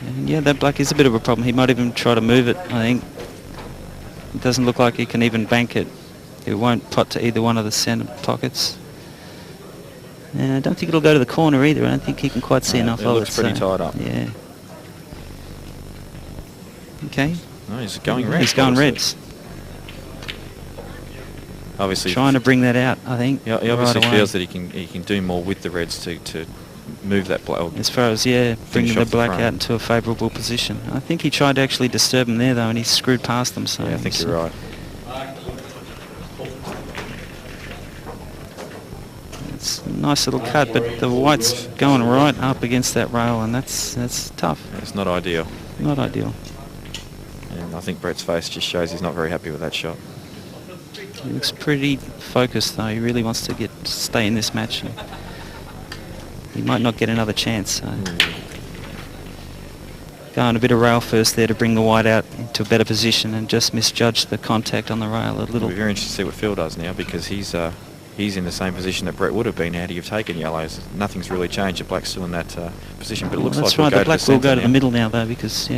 [SPEAKER 7] And yeah, that black is a bit of a problem. He might even try to move it, I think. It doesn't look like he can even bank it. It won't pot to either one of the centre pockets. And I don't think it'll go to the corner either. I don't think he can quite see enough of it.
[SPEAKER 12] It looks pretty tied up.
[SPEAKER 7] Yeah. Okay.
[SPEAKER 12] No, he's going reds.
[SPEAKER 7] He's going reds.
[SPEAKER 12] Obviously
[SPEAKER 7] trying to bring that out, I think.
[SPEAKER 12] Yeah, he obviously feels that he can do more with the reds to move that black.
[SPEAKER 7] As far as bringing the black out into a favourable position. I think he tried to actually disturb them there though, and he screwed past them. So
[SPEAKER 12] yeah, I think you're right.
[SPEAKER 7] It's a nice little cut, but the white's going right up against that rail, and that's tough.
[SPEAKER 12] It's not ideal.
[SPEAKER 7] Not ideal.
[SPEAKER 12] And I think Brett's face just shows he's not very happy with that shot.
[SPEAKER 7] He looks pretty focused though. He really wants to stay in this match. He might not get another chance. So. Going a bit of rail first there to bring the white out into a better position and just misjudge the contact on the rail a little.
[SPEAKER 12] It'll be very interesting to see what Phil does now, because he's in the same position that Brett would have been had he have taken yellows. Nothing's really changed. The black's still in that position, but it looks like
[SPEAKER 7] the black will go to the middle now though, because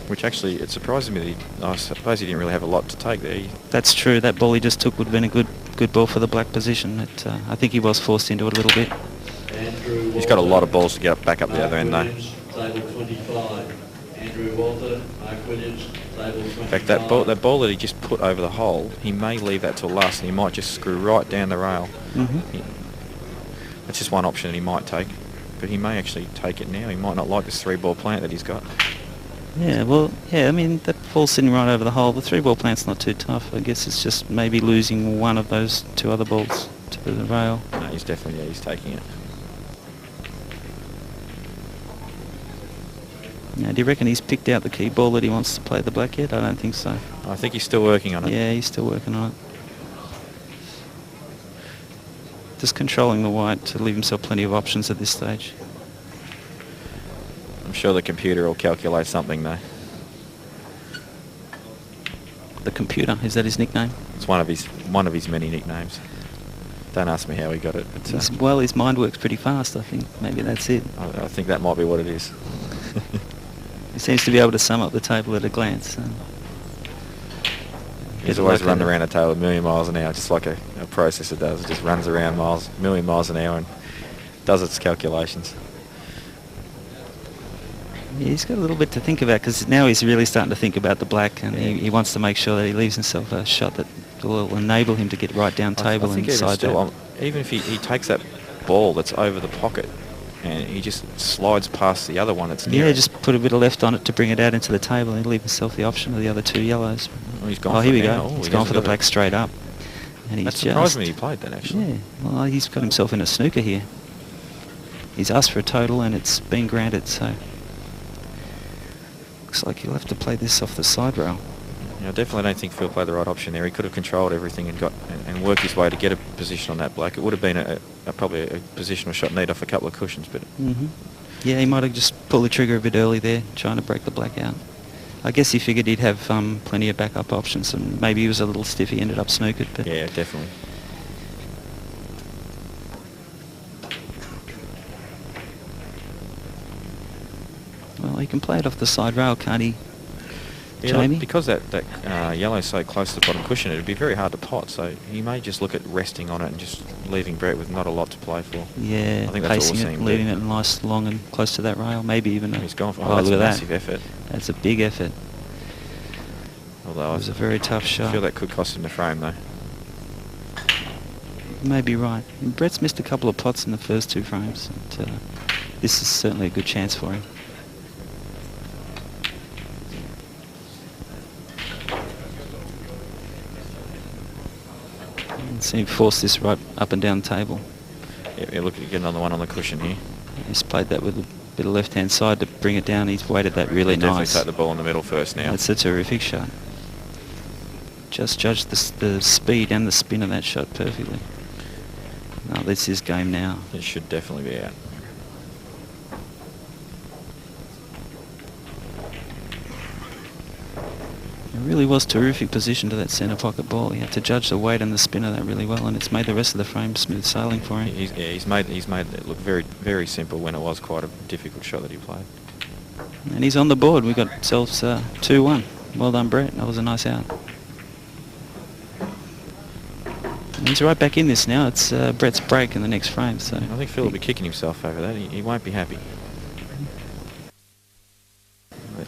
[SPEAKER 12] which actually, it surprises me that I suppose he didn't really have a lot to take there.
[SPEAKER 7] That's true. That ball he just took would have been a good ball for the black position. But I think he was forced into it a little bit.
[SPEAKER 12] He's got a lot of balls to get back up the other end though. In fact, that ball that he just put over the hole, he may leave that till last, and he might just screw right down the rail. That's just one option that he might take, but he may actually take it now. He might not like this 3-ball plant that he's got.
[SPEAKER 7] Yeah, well, I mean, that ball's sitting right over the hole. The 3-ball plant's not too tough. I guess it's just maybe losing one of those two other balls to the rail.
[SPEAKER 12] No, he's definitely, he's taking it.
[SPEAKER 7] Now, do you reckon he's picked out the key ball that he wants to play the black yet? I don't think so.
[SPEAKER 12] I think he's still working on it.
[SPEAKER 7] Yeah, he's still working on it. Just controlling the white to leave himself plenty of options at this stage.
[SPEAKER 12] I'm sure the computer will calculate something though.
[SPEAKER 7] The computer, is that his nickname?
[SPEAKER 12] It's one of his many nicknames. Don't ask me how he got it.
[SPEAKER 7] Well, his mind works pretty fast, I think. Maybe that's it.
[SPEAKER 12] I think that might be what it is.
[SPEAKER 7] He seems to be able to sum up the table at a glance.
[SPEAKER 12] He's always running around a table a million miles an hour, just like a processor does. It just runs around a million miles an hour and does its calculations.
[SPEAKER 7] Yeah, he's got a little bit to think about, because now he's really starting to think about the black, and he wants to make sure that he leaves himself a shot that will enable him to get right down table
[SPEAKER 12] I think
[SPEAKER 7] and side down.
[SPEAKER 12] Even if he takes that ball that's over the pocket and he just slides past the other one that's near it.
[SPEAKER 7] Just put a bit of left on it to bring it out into the table and leave himself the option of the other two yellows.
[SPEAKER 12] Oh, he's gone
[SPEAKER 7] here we go. He's gone for the black straight up. And
[SPEAKER 12] that surprised me he played that, actually.
[SPEAKER 7] Yeah, well, he's got himself in a snooker here. He's asked for a total and it's been granted, so looks like he'll have to play this off the side rail.
[SPEAKER 12] Yeah, I definitely don't think Phil played the right option there. He could have controlled everything and worked his way to get a position on that black. It would have been probably a positional shot need off a couple of cushions, but
[SPEAKER 7] yeah, he might have just pulled the trigger a bit early there, trying to break the black out. I guess he figured he'd have plenty of backup options, and maybe he was a little stiff. He ended up snookered. But
[SPEAKER 12] yeah, definitely.
[SPEAKER 7] Well, he can play it off the side rail, can't he?
[SPEAKER 12] Yeah, Jamie? Because that yellow's so close to the bottom cushion, it'd be very hard to pot, so he may just look at resting on it and just leaving Brett with not a lot to play for.
[SPEAKER 7] Yeah,
[SPEAKER 12] I think that's
[SPEAKER 7] pacing it, leaving it nice, long and close to that rail, maybe even
[SPEAKER 12] he's gone for
[SPEAKER 7] that's
[SPEAKER 12] a massive effort.
[SPEAKER 7] That's a big effort.
[SPEAKER 12] Although
[SPEAKER 7] it was a very tough shot.
[SPEAKER 12] I feel that could cost him the frame, though.
[SPEAKER 7] You may be right. Brett's missed a couple of pots in the first two frames, and this is certainly a good chance for him. See him force this right up and down the table.
[SPEAKER 12] Yeah, look, you get another one on the cushion here.
[SPEAKER 7] He's played that with a bit of left-hand side to bring it down. He's weighted that really
[SPEAKER 12] Definitely
[SPEAKER 7] nice.
[SPEAKER 12] take the ball in the middle first now.
[SPEAKER 7] That's a terrific shot. Just judged the speed and the spin of that shot perfectly. No, this is game now.
[SPEAKER 12] It should definitely be out.
[SPEAKER 7] It really was terrific position to that centre pocket ball. He had to judge the weight and the spin of that really well, and it's made the rest of the frame smooth sailing for him.
[SPEAKER 12] He's made it look very, very simple when it was quite a difficult shot that he played.
[SPEAKER 7] And he's on the board. We got ourselves 2-1. Well done, Brett. That was a nice out. And he's right back in this now. It's Brett's break in the next frame. So
[SPEAKER 12] I think Phil will be kicking himself over that. He won't be happy.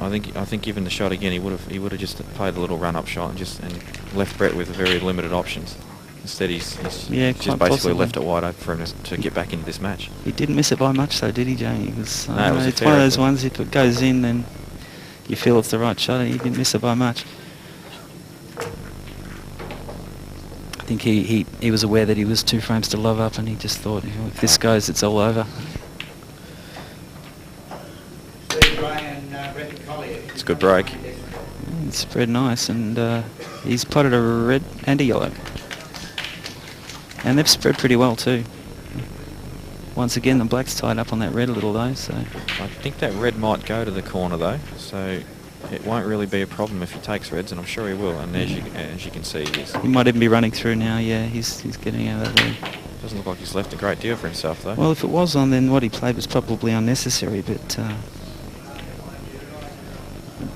[SPEAKER 12] I think given the shot again, he would have just played a little run-up shot and left Brett with very limited options. Instead, he's just basically
[SPEAKER 7] possibly
[SPEAKER 12] left it wide open for him to get back into this match.
[SPEAKER 7] He didn't miss it by much, though, did he, Jamie?
[SPEAKER 12] No, it was
[SPEAKER 7] it's one of those ones. If it goes in, then you feel it's the right shot. He didn't miss it by much. I think he was aware that he was 2 frames to love up, and he just thought, if this goes, it's all over.
[SPEAKER 12] It's a good break.
[SPEAKER 7] It's spread nice, and he's potted a red and a yellow. And they've spread pretty well too. Once again, the black's tied up on that red a little though, so...
[SPEAKER 12] I think that red might go to the corner though, so it won't really be a problem if he takes reds, and I'm sure he will, and as you can see,
[SPEAKER 7] he might even be running through now, yeah, he's getting out of there.
[SPEAKER 12] Doesn't look like he's left a great deal for himself though.
[SPEAKER 7] Well, if it was on, then what he played was probably unnecessary, but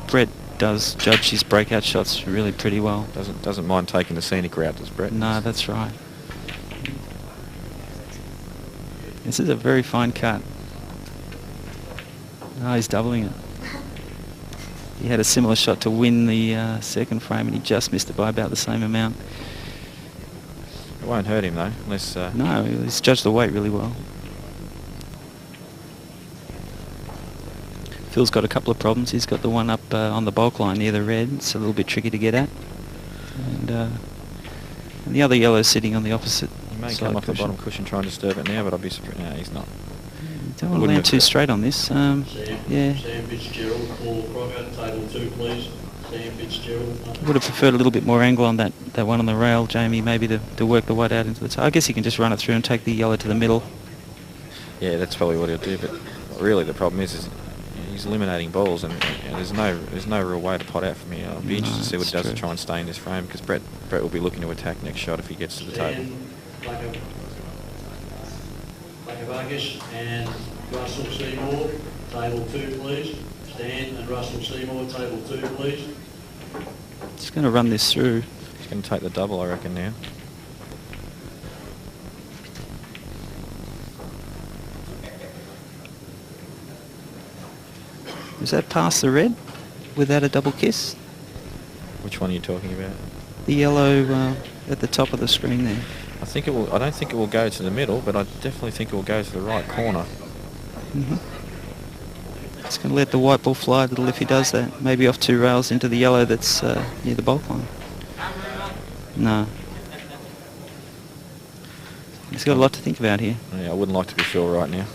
[SPEAKER 7] Brett does judge his breakout shots really pretty well.
[SPEAKER 12] Doesn't mind taking the scenic route, does Brett?
[SPEAKER 7] No, that's right. This is a very fine cut. Oh, he's doubling it. He had a similar shot to win the second frame, and he just missed it by about the same amount.
[SPEAKER 12] It won't hurt him though, unless...
[SPEAKER 7] No, he's judged the weight really well. Phil's got a couple of problems. He's got the one up on the bulk line near the red. It's a little bit tricky to get at. And the other yellow sitting on the opposite
[SPEAKER 12] He may
[SPEAKER 7] side
[SPEAKER 12] come off the
[SPEAKER 7] cushion.
[SPEAKER 12] bottom cushion trying to disturb it now, but I'll be surprised. No, he's not.
[SPEAKER 7] Don't want to land too straight on this. Yeah.
[SPEAKER 11] Sam Fitzgerald, Paul Crocker, table 2 please. Sam Fitzgerald.
[SPEAKER 7] Would have preferred a little bit more angle on that one on the rail, Jamie, maybe to work the white out into the top. I guess he can just run it through and take the yellow to the middle.
[SPEAKER 12] Yeah, that's probably what he'll do, but really the problem is he's eliminating balls, and there's no real way to pot out from here. I'll be interested to see what he does to try and stay in this frame, because Brett will be looking to attack next shot if he gets to the table.
[SPEAKER 11] Vargas and Russell Seymour, table 2 please. Stan and Russell Seymour, table 2 please.
[SPEAKER 7] Just going to run this through.
[SPEAKER 12] He's going to take the double, I reckon, now.
[SPEAKER 7] Is that past the red without a double kiss?
[SPEAKER 12] Which one are you talking about?
[SPEAKER 7] The yellow at the top of the screen there.
[SPEAKER 12] I think it will. I don't think it will go to the middle, but I definitely think it will go to the right corner.
[SPEAKER 7] It's going to let the white ball fly a little if he does that. Maybe off 2 rails into the yellow that's near the bulk line. No. He's got a lot to think about here.
[SPEAKER 12] Yeah, I wouldn't like to be Phil right now.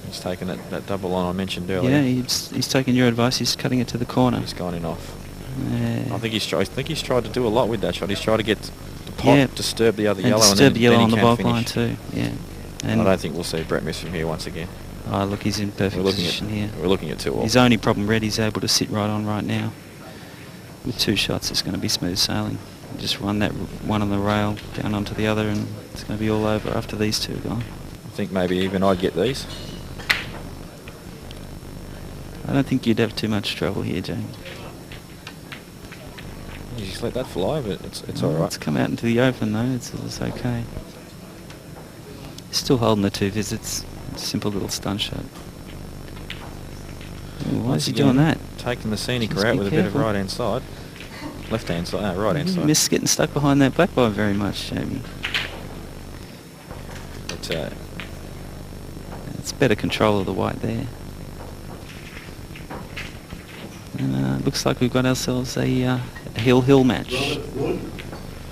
[SPEAKER 12] He's taken that double line I mentioned earlier.
[SPEAKER 7] Yeah, he's taken your advice. He's cutting it to the corner.
[SPEAKER 12] He's gone in off.
[SPEAKER 7] Yeah.
[SPEAKER 12] I think he's tried to do a lot with that shot. He's tried to get the pot, disturb the other yellow,
[SPEAKER 7] disturb the yellow
[SPEAKER 12] then
[SPEAKER 7] on the
[SPEAKER 12] he
[SPEAKER 7] bulk
[SPEAKER 12] can
[SPEAKER 7] line
[SPEAKER 12] finish.
[SPEAKER 7] too. Yeah. And
[SPEAKER 12] I don't think we'll see Brett miss from here once again.
[SPEAKER 7] Oh, look, he's in perfect position here.
[SPEAKER 12] We're looking at 2 all.
[SPEAKER 7] His only problem, red, he's able to sit right on right now. With 2 shots, it's going to be smooth sailing. Just run that one on the rail down onto the other, and it's going to be all over after these 2 are gone.
[SPEAKER 12] I think maybe even I'd get these.
[SPEAKER 7] I don't think you'd have too much trouble here, Jamie.
[SPEAKER 12] You just let that fly, but it's all right.
[SPEAKER 7] It's come out into the open though. It's okay. Still holding the 2 visits. Simple little stun shot. Ooh, why is he doing that?
[SPEAKER 12] Taking the scenic
[SPEAKER 7] Just
[SPEAKER 12] route
[SPEAKER 7] be
[SPEAKER 12] with
[SPEAKER 7] careful.
[SPEAKER 12] a bit of right-hand side. Left-hand side, no, right-hand side.
[SPEAKER 7] Missed getting stuck behind that black bar very much, Jamie.
[SPEAKER 12] But,
[SPEAKER 7] it's better control of the white there. And looks like we've got ourselves a hill match.
[SPEAKER 11] Robert Wood,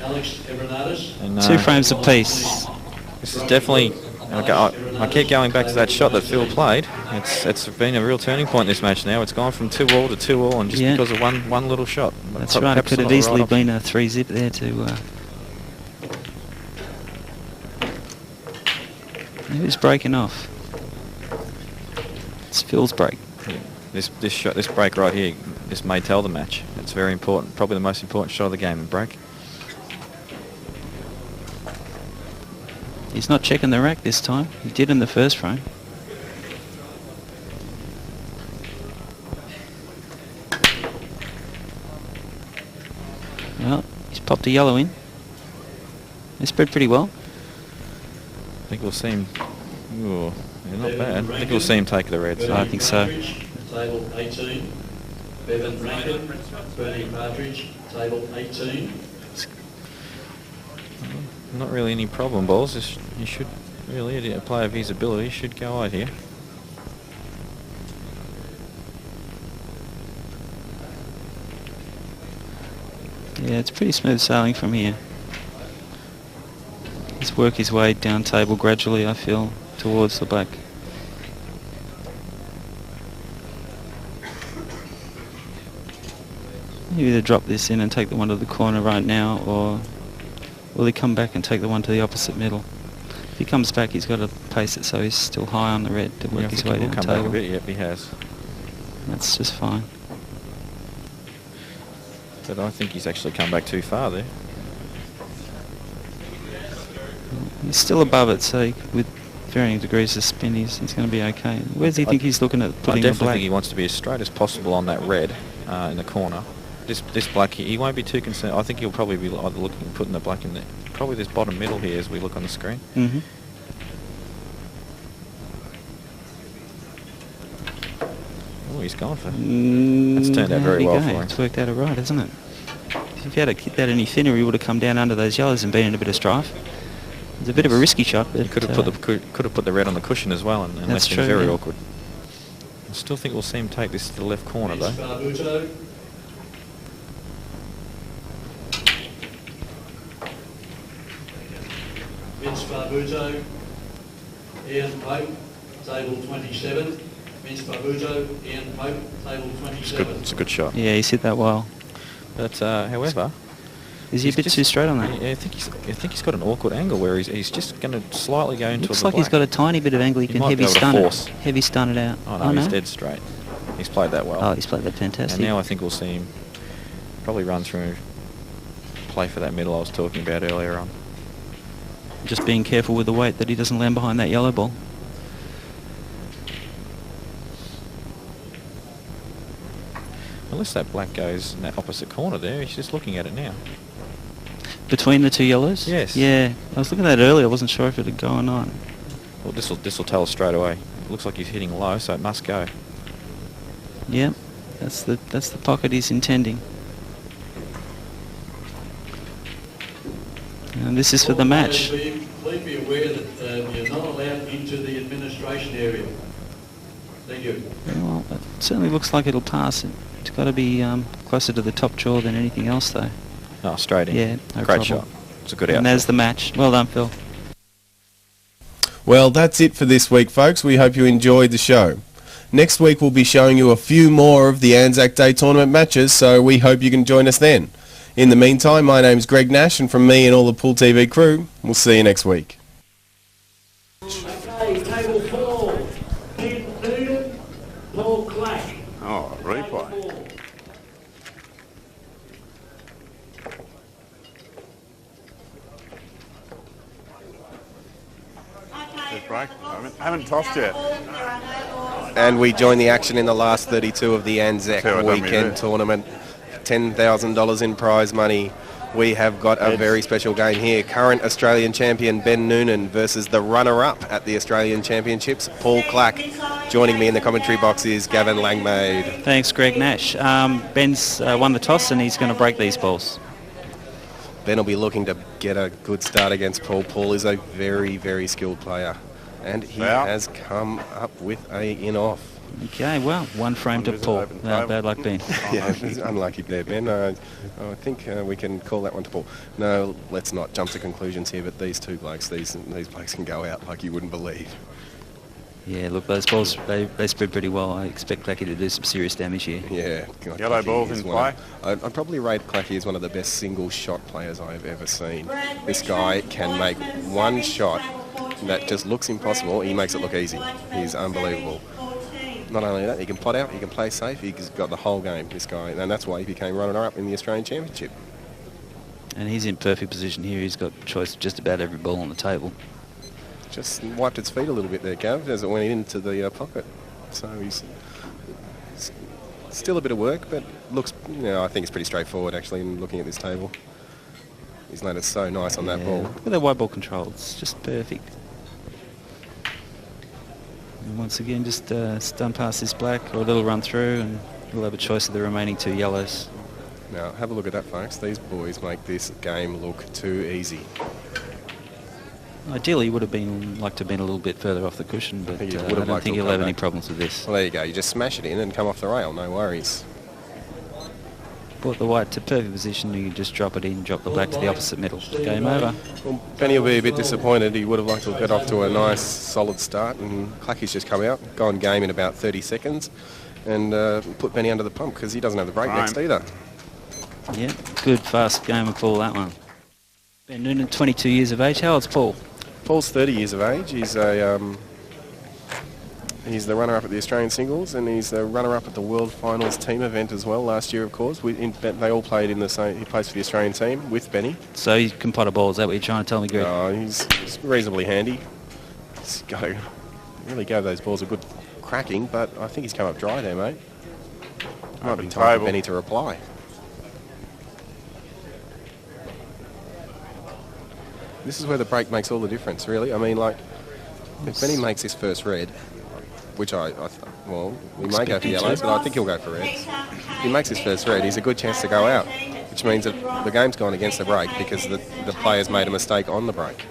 [SPEAKER 11] Alex Evernatis.
[SPEAKER 12] And,
[SPEAKER 7] 2 frames apiece.
[SPEAKER 12] This is definitely. I keep going back to that shot that Phil played. It's been a real turning point in this match now. It's gone from 2-all to 2-all, and just because of one little shot.
[SPEAKER 7] That's right. It could have easily been a 3-zip there to. Who's breaking off? It's Phil's break.
[SPEAKER 12] Yeah. This break right here, this may tell the match. It's very important. Probably the most important shot of the game, the break.
[SPEAKER 7] He's not checking the rack this time. He did in the first frame. Well, he's popped a yellow in. They spread pretty well.
[SPEAKER 12] I think we'll see him. Ooh, yeah, not bad. I think we'll see him take the reds.
[SPEAKER 7] I think so.
[SPEAKER 11] Table 18. Bevan Rankin, Bernie Partridge, table 18.
[SPEAKER 12] Not really any problem, balls. You should really, a player of his ability should go out here.
[SPEAKER 7] Yeah, it's pretty smooth sailing from here. He's worked his way down table gradually, I feel, towards the black. You either drop this in and take the one to the corner right now, or will he come back and take the one to the opposite middle? If he comes back, he's got to pace it so he's still high on the red to work his way down the table.
[SPEAKER 12] Back a bit. Yep, he has.
[SPEAKER 7] That's just fine.
[SPEAKER 12] But I think he's actually come back too far there.
[SPEAKER 7] He's still above it, so with varying degrees of spin, he's going to be okay. Where does he think he's looking at putting the black?
[SPEAKER 12] I definitely think he wants to be as straight as possible on that red in the corner. This black, he won't be too concerned. I think he'll probably be either looking at putting the black in there. Probably this bottom middle here as we look on the screen.
[SPEAKER 7] Mm-hmm.
[SPEAKER 12] Oh, he's gone for. It's turned out very well for him.
[SPEAKER 7] It's worked out all right, hasn't it? If he had kicked that any thinner, he would have come down under those yellows and been in a bit of strife. It's a bit of a risky shot, but
[SPEAKER 12] could have put the red on the cushion as well, and left him very awkward. I still think we'll see him take this to the left corner though.
[SPEAKER 11] Vince Barbuto, Ian Pope, table 27. Vince Barbuto, Ian Pope, table 27.
[SPEAKER 12] It's a good shot.
[SPEAKER 7] Yeah, he's hit that well.
[SPEAKER 12] But however,
[SPEAKER 7] is he a bit too straight on that?
[SPEAKER 12] Yeah, I think he's got an awkward angle where he's just going to slightly go into.
[SPEAKER 7] Looks like he's got a tiny bit of angle. He can heavy stun it out.
[SPEAKER 12] Oh no, he's dead straight. He's played that well.
[SPEAKER 7] Oh, he's played that fantastic.
[SPEAKER 12] And now I think we'll see him probably run through, play for that middle I was talking about earlier on.
[SPEAKER 7] Just being careful with the weight that he doesn't land behind that yellow ball.
[SPEAKER 12] Unless that black goes in that opposite corner there, he's just looking at it now.
[SPEAKER 7] Between the two yellows?
[SPEAKER 12] Yes.
[SPEAKER 7] Yeah, I was looking at it earlier. I wasn't sure if it had gone on.
[SPEAKER 12] Well, this will tell us straight away. It looks like he's hitting low, so it must go.
[SPEAKER 7] Yeah, that's the pocket he's intending. And this is for the match.
[SPEAKER 11] Please be aware that you're not allowed into the administration area. Thank you.
[SPEAKER 7] Well, it certainly looks like it'll pass. It's got to be closer to the top jaw than anything else, though.
[SPEAKER 12] Oh, straight in.
[SPEAKER 7] Yeah, no
[SPEAKER 12] Great
[SPEAKER 7] trouble.
[SPEAKER 12] shot. It's a good outfit.
[SPEAKER 7] And there's the match. Well done, Phil.
[SPEAKER 1] Well, that's it for this week, folks. We hope you enjoyed the show. Next week we'll be showing you a few more of the Anzac Day tournament matches, so we hope you can join us then. In the meantime, my name's Greg Nash, and from me and all the Paull TV crew, we'll see you next week.
[SPEAKER 11] Okay, table 4. Nunan, Paull, Clack.
[SPEAKER 13] Oh, replay. Just break. I haven't tossed yet.
[SPEAKER 1] And we join the action in the last 32 of the ANZAC weekend tournament. $10,000 in prize money. We have got a very special game here. Current Australian champion Ben Nunan versus the runner-up at the Australian Championships, Paull Clack. Joining me in the commentary box is Gavin Langmaid.
[SPEAKER 7] Thanks, Greg Nash. Ben's won the toss and he's going to break these balls.
[SPEAKER 1] Ben will be looking to get a good start against Paull. Paull is a very, very skilled player. And he has come up with a in-off.
[SPEAKER 7] Okay, well, one frame to Paull. No, bad luck, Ben.
[SPEAKER 1] Yeah, it's unlucky there, Ben. I think we can call that one to Paull. No, let's not jump to conclusions here, but these two blokes, these blokes can go out like you wouldn't believe.
[SPEAKER 7] Yeah, look, those balls, they spread pretty well. I expect Clacky to do some serious damage here.
[SPEAKER 1] Yeah.
[SPEAKER 13] Yellow balls in play.
[SPEAKER 1] I'd probably rate Clacky as one of the best single shot players I've ever seen. This guy can make one shot that just looks impossible. He makes it look easy. He's unbelievable. Not only that, he can plot out, he can play safe, he's got the whole game, this guy, and that's why he became runner-up in the Australian Championship.
[SPEAKER 7] And he's in perfect position here. He's got choice of just about every ball on the table.
[SPEAKER 1] Just wiped its feet a little bit there, Gav, as it went into the pocket. So he's still a bit of work, but looks, I think it's pretty straightforward actually in looking at this table. He's landed so nice on that ball.
[SPEAKER 7] Look at that white ball control, it's just perfect. And once again, just stun past this black, or a little run through, and we'll have a choice of the remaining two yellows.
[SPEAKER 1] Now, have a look at that, folks. These boys make this game look too easy.
[SPEAKER 7] Ideally, he would have liked to have been a little bit further off the cushion, but I don't think he'll have any problems with this.
[SPEAKER 1] Well, there you go. You just smash it in and come off the rail. No worries.
[SPEAKER 7] Brought the white to perfect position. You just drop it in, drop the black to the opposite middle. Game over.
[SPEAKER 1] Well, Benny will be a bit disappointed. He would have liked to get off to a nice, solid start, and Clacky's just come out, gone game in about 30 seconds, and put Benny under the pump because he doesn't have the break next either.
[SPEAKER 7] Yeah, good fast game of Paull, that one. Ben Nunan, 22 years of age. How old's Paull?
[SPEAKER 1] Paull's 30 years of age. He's the runner-up at the Australian singles, and he's the runner-up at the World Finals team event as well last year, of course. They all played in the same. He plays for the Australian team with Benny.
[SPEAKER 7] So he can pot a ball. Is that what you're trying to tell me, Greg?
[SPEAKER 1] He's reasonably handy. Really gave those balls a good cracking, but I think he's come up dry there, mate. Might be time for Benny to reply. This is where the break makes all the difference, really. I mean, like, if Benny makes his first red, which we may go for yellows, but I think he'll go for reds. If he makes his first red, he's a good chance to go out, which means that the game's gone against the break because the players made a mistake on the break.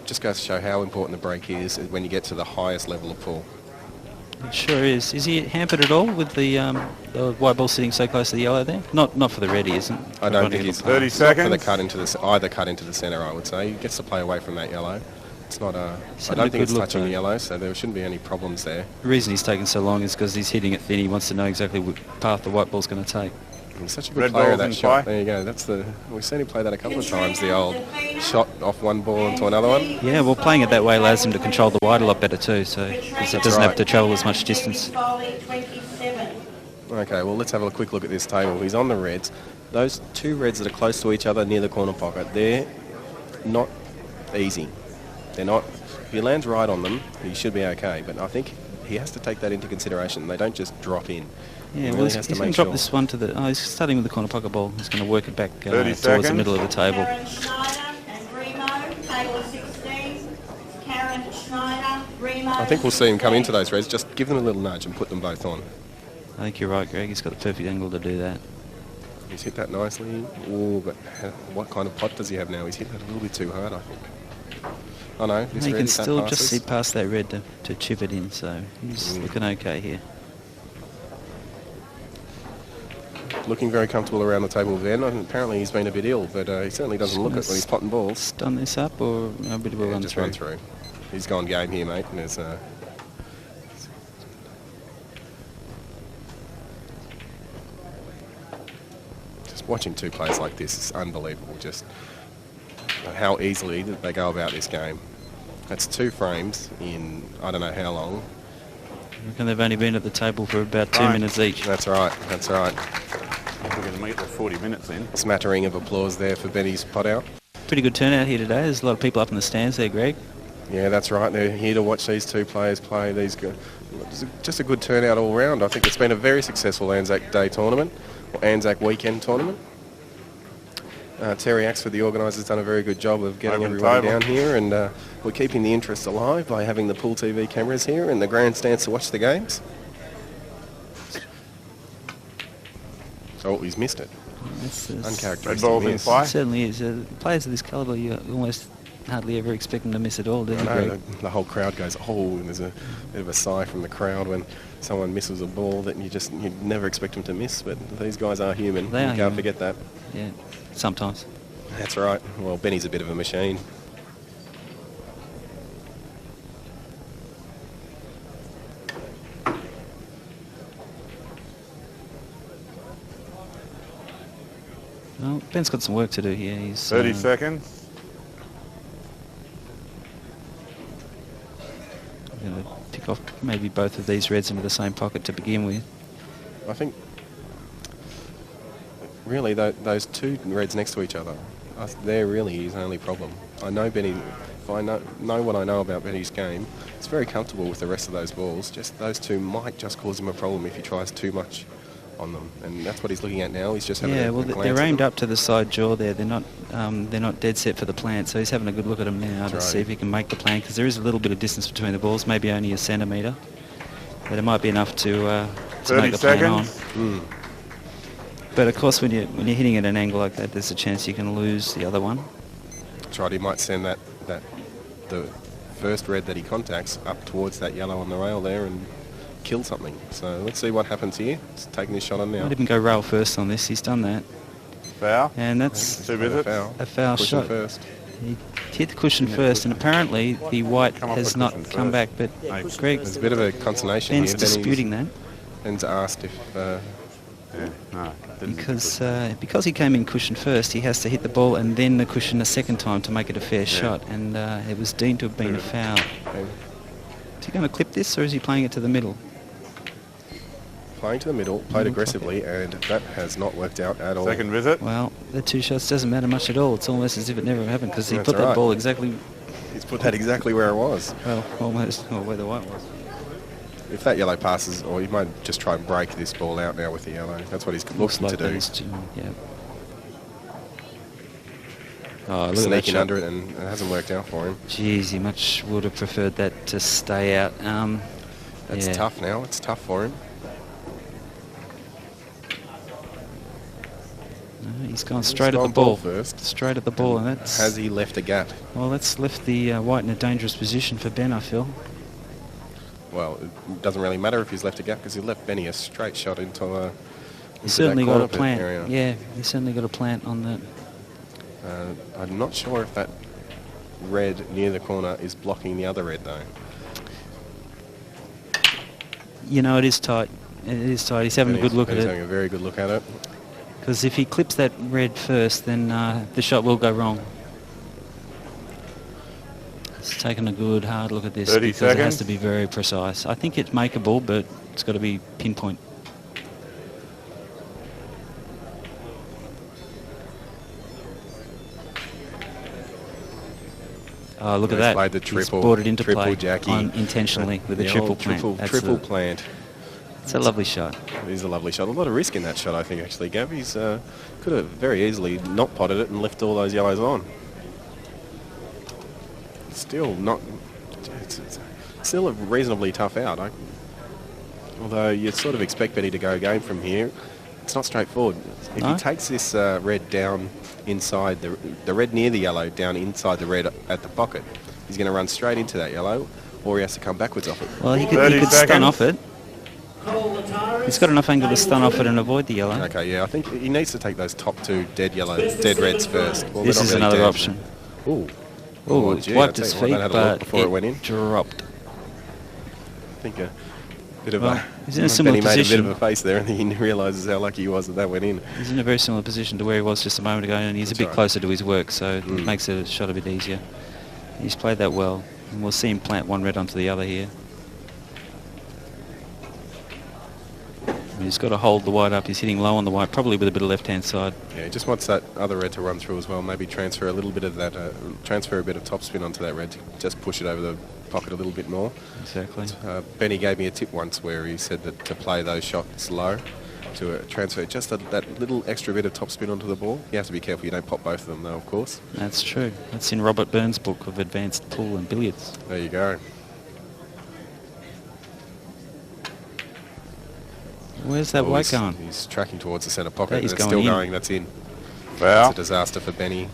[SPEAKER 1] Just goes to show how important the break is when you get to the highest level of Paull.
[SPEAKER 7] It sure is. Is he hampered at all with the white ball sitting so close to the yellow there? Not for the red, he isn't.
[SPEAKER 1] I don't think he's
[SPEAKER 13] 30 seconds.
[SPEAKER 1] For the cut into either cut into the centre, I would say. He gets to play away from that yellow. It's not I don't think it's touching the yellow, so there shouldn't be any problems there.
[SPEAKER 7] The reason he's taken so long is because he's hitting it thin. He wants to know exactly what path the white ball's going to take.
[SPEAKER 1] He's such a good player of that shot. There you go. We've seen him play that a couple of times, the old shot off one ball into another one.
[SPEAKER 7] Yeah, well, playing it that way allows him to control the white a lot better too, so he doesn't have to travel as much distance.
[SPEAKER 1] Okay, well, let's have a quick look at this table. He's on the reds. Those two reds that are close to each other near the corner pocket, they're not easy. They're not. If he lands right on them, he should be okay, but I think he has to take that into consideration. They don't just drop in.
[SPEAKER 7] Yeah, well, he's going to drop this one to the... Oh, he's starting with the corner pocket ball. He's going to work it back towards the middle of the table.
[SPEAKER 1] I think we'll see him come into those reds. Just give them a little nudge and put them both on.
[SPEAKER 7] I think you're right, Greg. He's got the perfect angle to do that.
[SPEAKER 1] He's hit that nicely. Oh, but what kind of pot does he have now? He's hit that a little bit too hard, I think. Oh, no.
[SPEAKER 7] He can still just see past that red to chip it in, so he's looking okay here.
[SPEAKER 1] Looking very comfortable around the table then. Apparently he's been a bit ill, but he certainly doesn't look it when he's potting balls.
[SPEAKER 7] Stun this up, or a bit of a run through?
[SPEAKER 1] Run through. He's gone game here, mate. And there's, just watching two players like this is unbelievable. Just how easily they go about this game. That's 2 frames in I don't know how long.
[SPEAKER 7] I reckon they've only been at the table for about 2 minutes each.
[SPEAKER 1] That's right. That's right.
[SPEAKER 13] We're going to make the 40 minutes in.
[SPEAKER 1] Smattering of applause there for Benny's pot out.
[SPEAKER 7] Pretty good turnout here today. There's a lot of people up in the stands there, Greg.
[SPEAKER 1] Yeah, that's right. They're here to watch these two players play. Just a good turnout all round. I think it's been a very successful ANZAC Day tournament, or ANZAC weekend tournament. Terry Axford, the organiser, has done a very good job of getting everybody down here, and we're keeping the interest alive by having the Paull TV cameras here and the grandstands to watch the games. Oh, he's missed it. Uncharacteristic miss.
[SPEAKER 7] It certainly is. Players of this calibre, you almost hardly ever expect them to miss at all, do you,
[SPEAKER 1] No,
[SPEAKER 7] Greg?
[SPEAKER 1] the whole crowd goes, oh, and there's a bit of a sigh from the crowd when someone misses a ball that you never expect them to miss, but these guys are human.
[SPEAKER 7] They
[SPEAKER 1] You
[SPEAKER 7] are
[SPEAKER 1] can't
[SPEAKER 7] human.
[SPEAKER 1] forget that.
[SPEAKER 7] Yeah, sometimes.
[SPEAKER 1] That's right. Well, Benny's a bit of a machine.
[SPEAKER 7] Well, Ben's got some work to do here. He's
[SPEAKER 13] 30 seconds.
[SPEAKER 7] going to pick off maybe both of these reds into the same pocket to begin with.
[SPEAKER 1] I think, really, those two reds next to each other, they're really his only problem. I know Benny, if I know what I know about Benny's game, he's very comfortable with the rest of those balls. Just those two might just cause him a problem if he tries too much on them, and that's what he's looking at now. He's just having a glance
[SPEAKER 7] they're
[SPEAKER 1] at
[SPEAKER 7] aimed
[SPEAKER 1] them.
[SPEAKER 7] up to the side jaw there. They're not dead set for the plant, so he's having a good look at them now to see if he can make the plant, because there is a little bit of distance between the balls, maybe only a centimetre, but it might be enough to make the plant on. But of course, when you're hitting at an angle like that, there's a chance you can lose the other one.
[SPEAKER 1] That's right. He might send the first red that he contacts up towards that yellow on the rail there and kill something. So let's see what happens here. He's taking his shot on now.
[SPEAKER 7] Might even go rail first on this. He's done that.
[SPEAKER 13] Foul.
[SPEAKER 7] And that's
[SPEAKER 1] a
[SPEAKER 7] foul
[SPEAKER 1] Cushion
[SPEAKER 7] shot.
[SPEAKER 1] First.
[SPEAKER 7] He hit the cushion first, and apparently the white has not come back. But Greg,
[SPEAKER 1] there's a bit of a consternation
[SPEAKER 7] Ben's
[SPEAKER 1] here.
[SPEAKER 7] disputing that.
[SPEAKER 1] Ben's asked if...
[SPEAKER 7] because he came in cushion first, he has to hit the ball and then the cushion a second time to make it a fair shot, and it was deemed to have been a foul. Is he going to clip this, or is he playing it to the middle?
[SPEAKER 1] Playing to the middle, played aggressively, and that has not worked out at all.
[SPEAKER 13] Second visit.
[SPEAKER 7] Well, the two shots doesn't matter much at all. It's almost as if it never happened, because he
[SPEAKER 1] That's
[SPEAKER 7] put that
[SPEAKER 1] right.
[SPEAKER 7] ball exactly...
[SPEAKER 1] He's put that exactly where it was.
[SPEAKER 7] Well, almost where the white was.
[SPEAKER 1] If that yellow passes, or he might just try and break this ball out now with the yellow. That's what he's looking to do.
[SPEAKER 7] Yeah. Oh, look at that
[SPEAKER 1] Sneaking
[SPEAKER 7] shot.
[SPEAKER 1] under it, and it hasn't worked out for him.
[SPEAKER 7] Geez, he much would have preferred that to stay out.
[SPEAKER 1] That's
[SPEAKER 7] yeah.
[SPEAKER 1] tough now. It's tough for him.
[SPEAKER 7] No, he's gone straight at the ball first. Straight at the ball, and that's...
[SPEAKER 1] Has he left a gap?
[SPEAKER 7] Well, that's left the white in a dangerous position for Ben, I feel.
[SPEAKER 1] Well, it doesn't really matter if he's left a gap, because he left Benny a straight shot into
[SPEAKER 7] He's certainly got a
[SPEAKER 1] pit
[SPEAKER 7] plant.
[SPEAKER 1] area.
[SPEAKER 7] Yeah, he's certainly got a plant on that.
[SPEAKER 1] I'm not sure if that red near the corner is blocking the other red, though.
[SPEAKER 7] You know, it is tight. It is tight. He's having a good look at
[SPEAKER 1] He's
[SPEAKER 7] it.
[SPEAKER 1] having a very good look at it.
[SPEAKER 7] Because if he clips that red first, then the shot will go wrong. He's taken a good hard look at this
[SPEAKER 13] 30
[SPEAKER 7] because it has
[SPEAKER 13] seconds.
[SPEAKER 7] to be very precise. I think it's makeable, but it's got to be pinpoint. Oh, look at
[SPEAKER 1] He's
[SPEAKER 7] that.
[SPEAKER 1] played the
[SPEAKER 7] He's
[SPEAKER 1] triple,
[SPEAKER 7] brought it into
[SPEAKER 1] triple
[SPEAKER 7] play
[SPEAKER 1] Jackie.
[SPEAKER 7] intentionally with a
[SPEAKER 1] The
[SPEAKER 7] triple
[SPEAKER 1] old
[SPEAKER 7] plant. That's
[SPEAKER 1] triple
[SPEAKER 7] the-
[SPEAKER 1] plant.
[SPEAKER 7] It's a lovely shot.
[SPEAKER 1] It is a lovely shot. A lot of risk in that shot, I think, actually. Gabby's could have very easily not potted it and left all those yellows on. Still not... It's still a reasonably tough out. Although you sort of expect Benny to go game from here, it's not straightforward. If
[SPEAKER 7] No?
[SPEAKER 1] he takes this red down inside, the red near the yellow down inside the red at the pocket, he's going to run straight into that yellow, or he has to come backwards off it.
[SPEAKER 7] Well, he could stun off it. He's got enough angle to stun off it and avoid the yellow.
[SPEAKER 1] Okay, yeah, I think he needs to take those top two dead reds first. Well,
[SPEAKER 7] This
[SPEAKER 1] they're
[SPEAKER 7] is
[SPEAKER 1] not really
[SPEAKER 7] another
[SPEAKER 1] dead.
[SPEAKER 7] option.
[SPEAKER 1] Ooh.
[SPEAKER 7] Oh,
[SPEAKER 1] gee,
[SPEAKER 7] wiped
[SPEAKER 1] I
[SPEAKER 7] his
[SPEAKER 1] tell you
[SPEAKER 7] feet,
[SPEAKER 1] what, that had a look
[SPEAKER 7] but
[SPEAKER 1] before it went in.
[SPEAKER 7] dropped.
[SPEAKER 1] I think a bit of
[SPEAKER 7] Well, he's in a similar
[SPEAKER 1] Benny made a bit
[SPEAKER 7] position.
[SPEAKER 1] of a face there, and he realises how lucky he was that went in.
[SPEAKER 7] He's in a very similar position to where he was just a moment ago, and he's
[SPEAKER 1] That's
[SPEAKER 7] a bit
[SPEAKER 1] right.
[SPEAKER 7] closer to his work, so it makes the shot a bit easier. He's played that well, and we'll see him plant one red onto the other here. He's got to hold the white up. He's hitting low on the white, probably with a bit of left-hand side.
[SPEAKER 1] Yeah, he just wants that other red to run through as well. Maybe transfer a little bit of that, transfer a bit of topspin onto that red to just push it over the pocket a little bit more.
[SPEAKER 7] Exactly.
[SPEAKER 1] Benny gave me a tip once where he said that to play those shots low, to transfer just that little extra bit of topspin onto the ball. You have to be careful you don't pop both of them though, of course.
[SPEAKER 7] That's true. That's in Robert Burns' book of advanced pool and billiards.
[SPEAKER 1] There you go.
[SPEAKER 7] Where's that white going?
[SPEAKER 1] He's tracking towards the centre pocket.
[SPEAKER 7] That is
[SPEAKER 1] It's
[SPEAKER 7] going
[SPEAKER 1] still
[SPEAKER 7] in.
[SPEAKER 1] going. That's in.
[SPEAKER 13] Foul.
[SPEAKER 1] It's a disaster for Benny.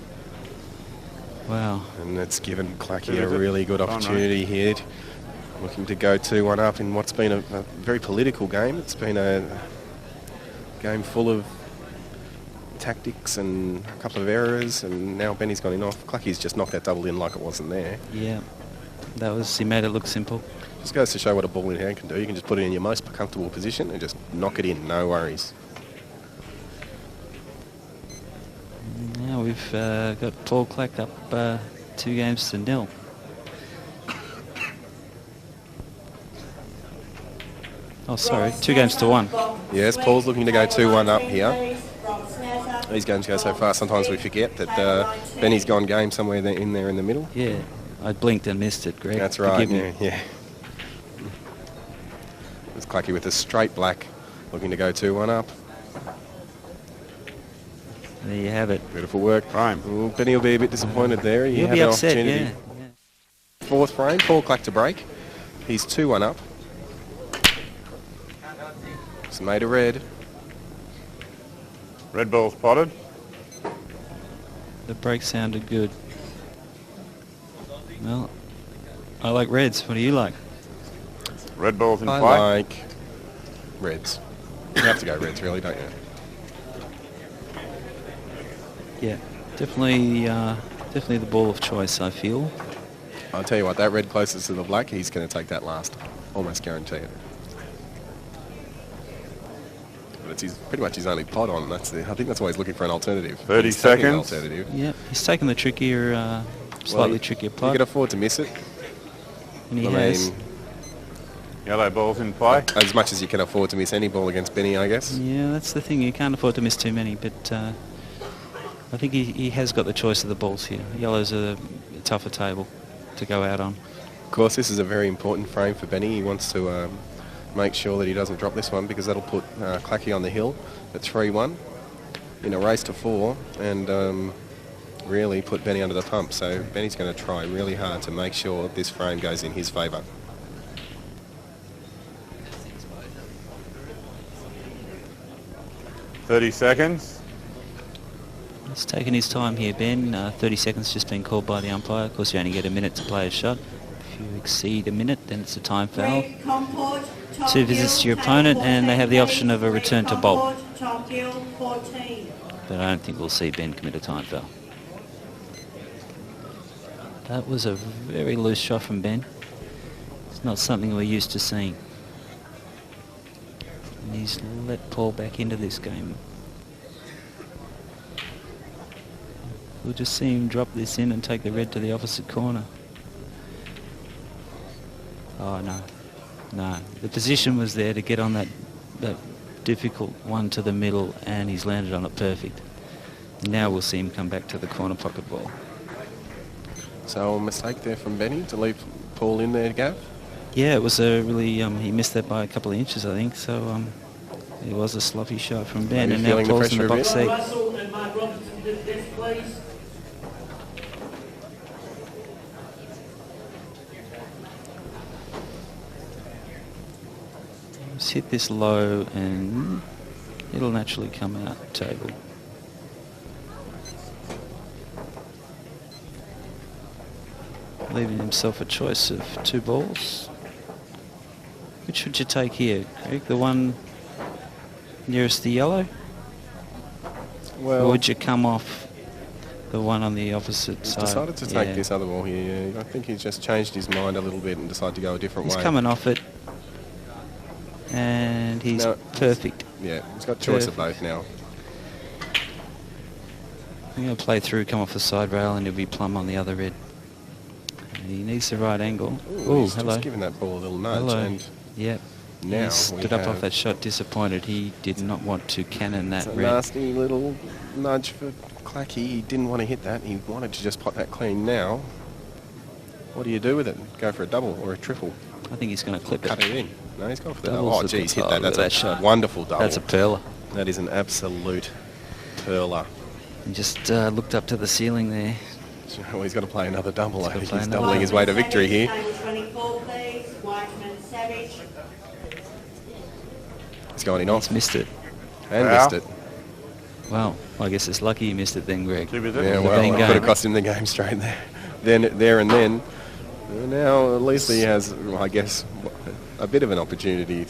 [SPEAKER 7] Wow.
[SPEAKER 1] And it's given Clacky a really good opportunity here. Looking to go 2-1 up in what's been a very political game. It's been a game full of tactics and a couple of errors, and now Benny's gone in off. Clacky's just knocked that double in like it wasn't there.
[SPEAKER 7] Yeah. He made it look simple.
[SPEAKER 1] Just goes to show what a ball in hand can do. You can just put it in your most comfortable position and just knock it in, no worries.
[SPEAKER 7] Now we've got Paull Clack up 2-0. Oh, sorry, 2-1.
[SPEAKER 1] Yes, Paul's looking to go 2-1 up here. These games go so fast, sometimes we forget that Benny's gone game somewhere in there in the middle.
[SPEAKER 7] Yeah, I blinked and missed it, Greg.
[SPEAKER 1] That's right, yeah. It's Clacky with a straight black, looking to go 2-1 up.
[SPEAKER 7] There you have it.
[SPEAKER 1] Beautiful work.
[SPEAKER 13] Frame.
[SPEAKER 1] Ooh, Benny will be a bit disappointed there.
[SPEAKER 7] He'll be upset, yeah.
[SPEAKER 1] Fourth frame, Paull Clack to break. He's 2-1 up. It's made a red.
[SPEAKER 13] Red ball spotted.
[SPEAKER 7] The break sounded good. Well, I like reds. What do you like?
[SPEAKER 13] Red ball's in play.
[SPEAKER 1] I like reds. You have to go reds, really, don't you?
[SPEAKER 7] Yeah, definitely the ball of choice, I feel.
[SPEAKER 1] I'll tell you what, that red closest to the black, he's going to take that last. Almost guarantee it. But it's pretty much his only pot on. I think that's why he's looking for an alternative.
[SPEAKER 13] 30 seconds.
[SPEAKER 7] Yeah, he's taken the trickier, slightly trickier pot.
[SPEAKER 1] You can afford to miss it.
[SPEAKER 7] And he has.
[SPEAKER 13] Yellow ball's in play.
[SPEAKER 1] As much as you can afford to miss any ball against Benny, I guess.
[SPEAKER 7] Yeah, that's the thing. You can't afford to miss too many, but I think he has got the choice of the balls here. Yellow's a tougher table to go out on.
[SPEAKER 1] Of course, this is a very important frame for Benny. He wants to make sure that he doesn't drop this one, because that'll put Clacky on the hill at 3-1 in a race to 4 and really put Benny under the pump. So Benny's going to try really hard to make sure this frame goes in his favour.
[SPEAKER 13] $30 seconds.
[SPEAKER 7] He's taken his time here, Ben. 30 seconds just been called by the umpire. Of course, you only get a minute to play a shot. If you exceed a minute, then it's a time foul. 2 visits to your opponent, and they have the option of a return to bolt. But I don't think we'll see Ben commit a time foul. That was a very loose shot from Ben. It's not something we're used to seeing. And he's let Paull back into this game. We'll just see him drop this in and take the red to the opposite corner. Oh, no. No. The position was there to get on that difficult one to the middle, and he's landed on it perfect. And now we'll see him come back to the corner pocket ball.
[SPEAKER 1] So a mistake there from Benny to leave Paull in there, Gav?
[SPEAKER 7] Yeah, it was a really, he missed that by a couple of inches, I think. So it was a sloppy shot from Ben, and now Paul's in the box seat.
[SPEAKER 11] Russell and Marc Robertson, yes, please.
[SPEAKER 7] Just hit this low and it'll naturally come out table. Leaving himself a choice of 2 balls. Which would you take here, Craig? The one nearest the yellow?
[SPEAKER 1] Well,
[SPEAKER 7] or would you come off the one on the opposite side?
[SPEAKER 1] He's decided to take this other ball here. I think he's just changed his mind a little bit and decided to go a different way.
[SPEAKER 7] He's coming off it. And he's perfect.
[SPEAKER 1] Yeah, he's got choice of both now.
[SPEAKER 7] I'm going to play through, come off the side rail, and he'll be plumb on the other red. And he needs the right angle.
[SPEAKER 1] Oh, hello. Just giving that ball a little nudge.
[SPEAKER 7] Hello.
[SPEAKER 1] And
[SPEAKER 7] yep.
[SPEAKER 1] Now
[SPEAKER 7] he stood up off that shot disappointed. He did not want to cannon that red.
[SPEAKER 1] Nasty little nudge for Clacky. He didn't want to hit that. He wanted to just pot that clean now. What do you do with it? Go for a double or a triple?
[SPEAKER 7] I think he's going to clip it.
[SPEAKER 1] Cut it in. No, he's gone for the
[SPEAKER 7] double.
[SPEAKER 1] Oh, geez, hit that. That's a
[SPEAKER 7] shot.
[SPEAKER 1] Wonderful double.
[SPEAKER 7] That's a pearler.
[SPEAKER 1] That is an absolute pearler.
[SPEAKER 7] He just looked up to the ceiling there.
[SPEAKER 1] Well, he's got to play another double. I think he's doubling his way to victory here. He's going in off.
[SPEAKER 7] He's missed it.
[SPEAKER 1] And missed it.
[SPEAKER 7] Well, I guess it's lucky he missed it then, Greg.
[SPEAKER 1] Yeah, well, it could have cost him the game straight there and then. Now, at least he has, well, I guess, a bit of an opportunity.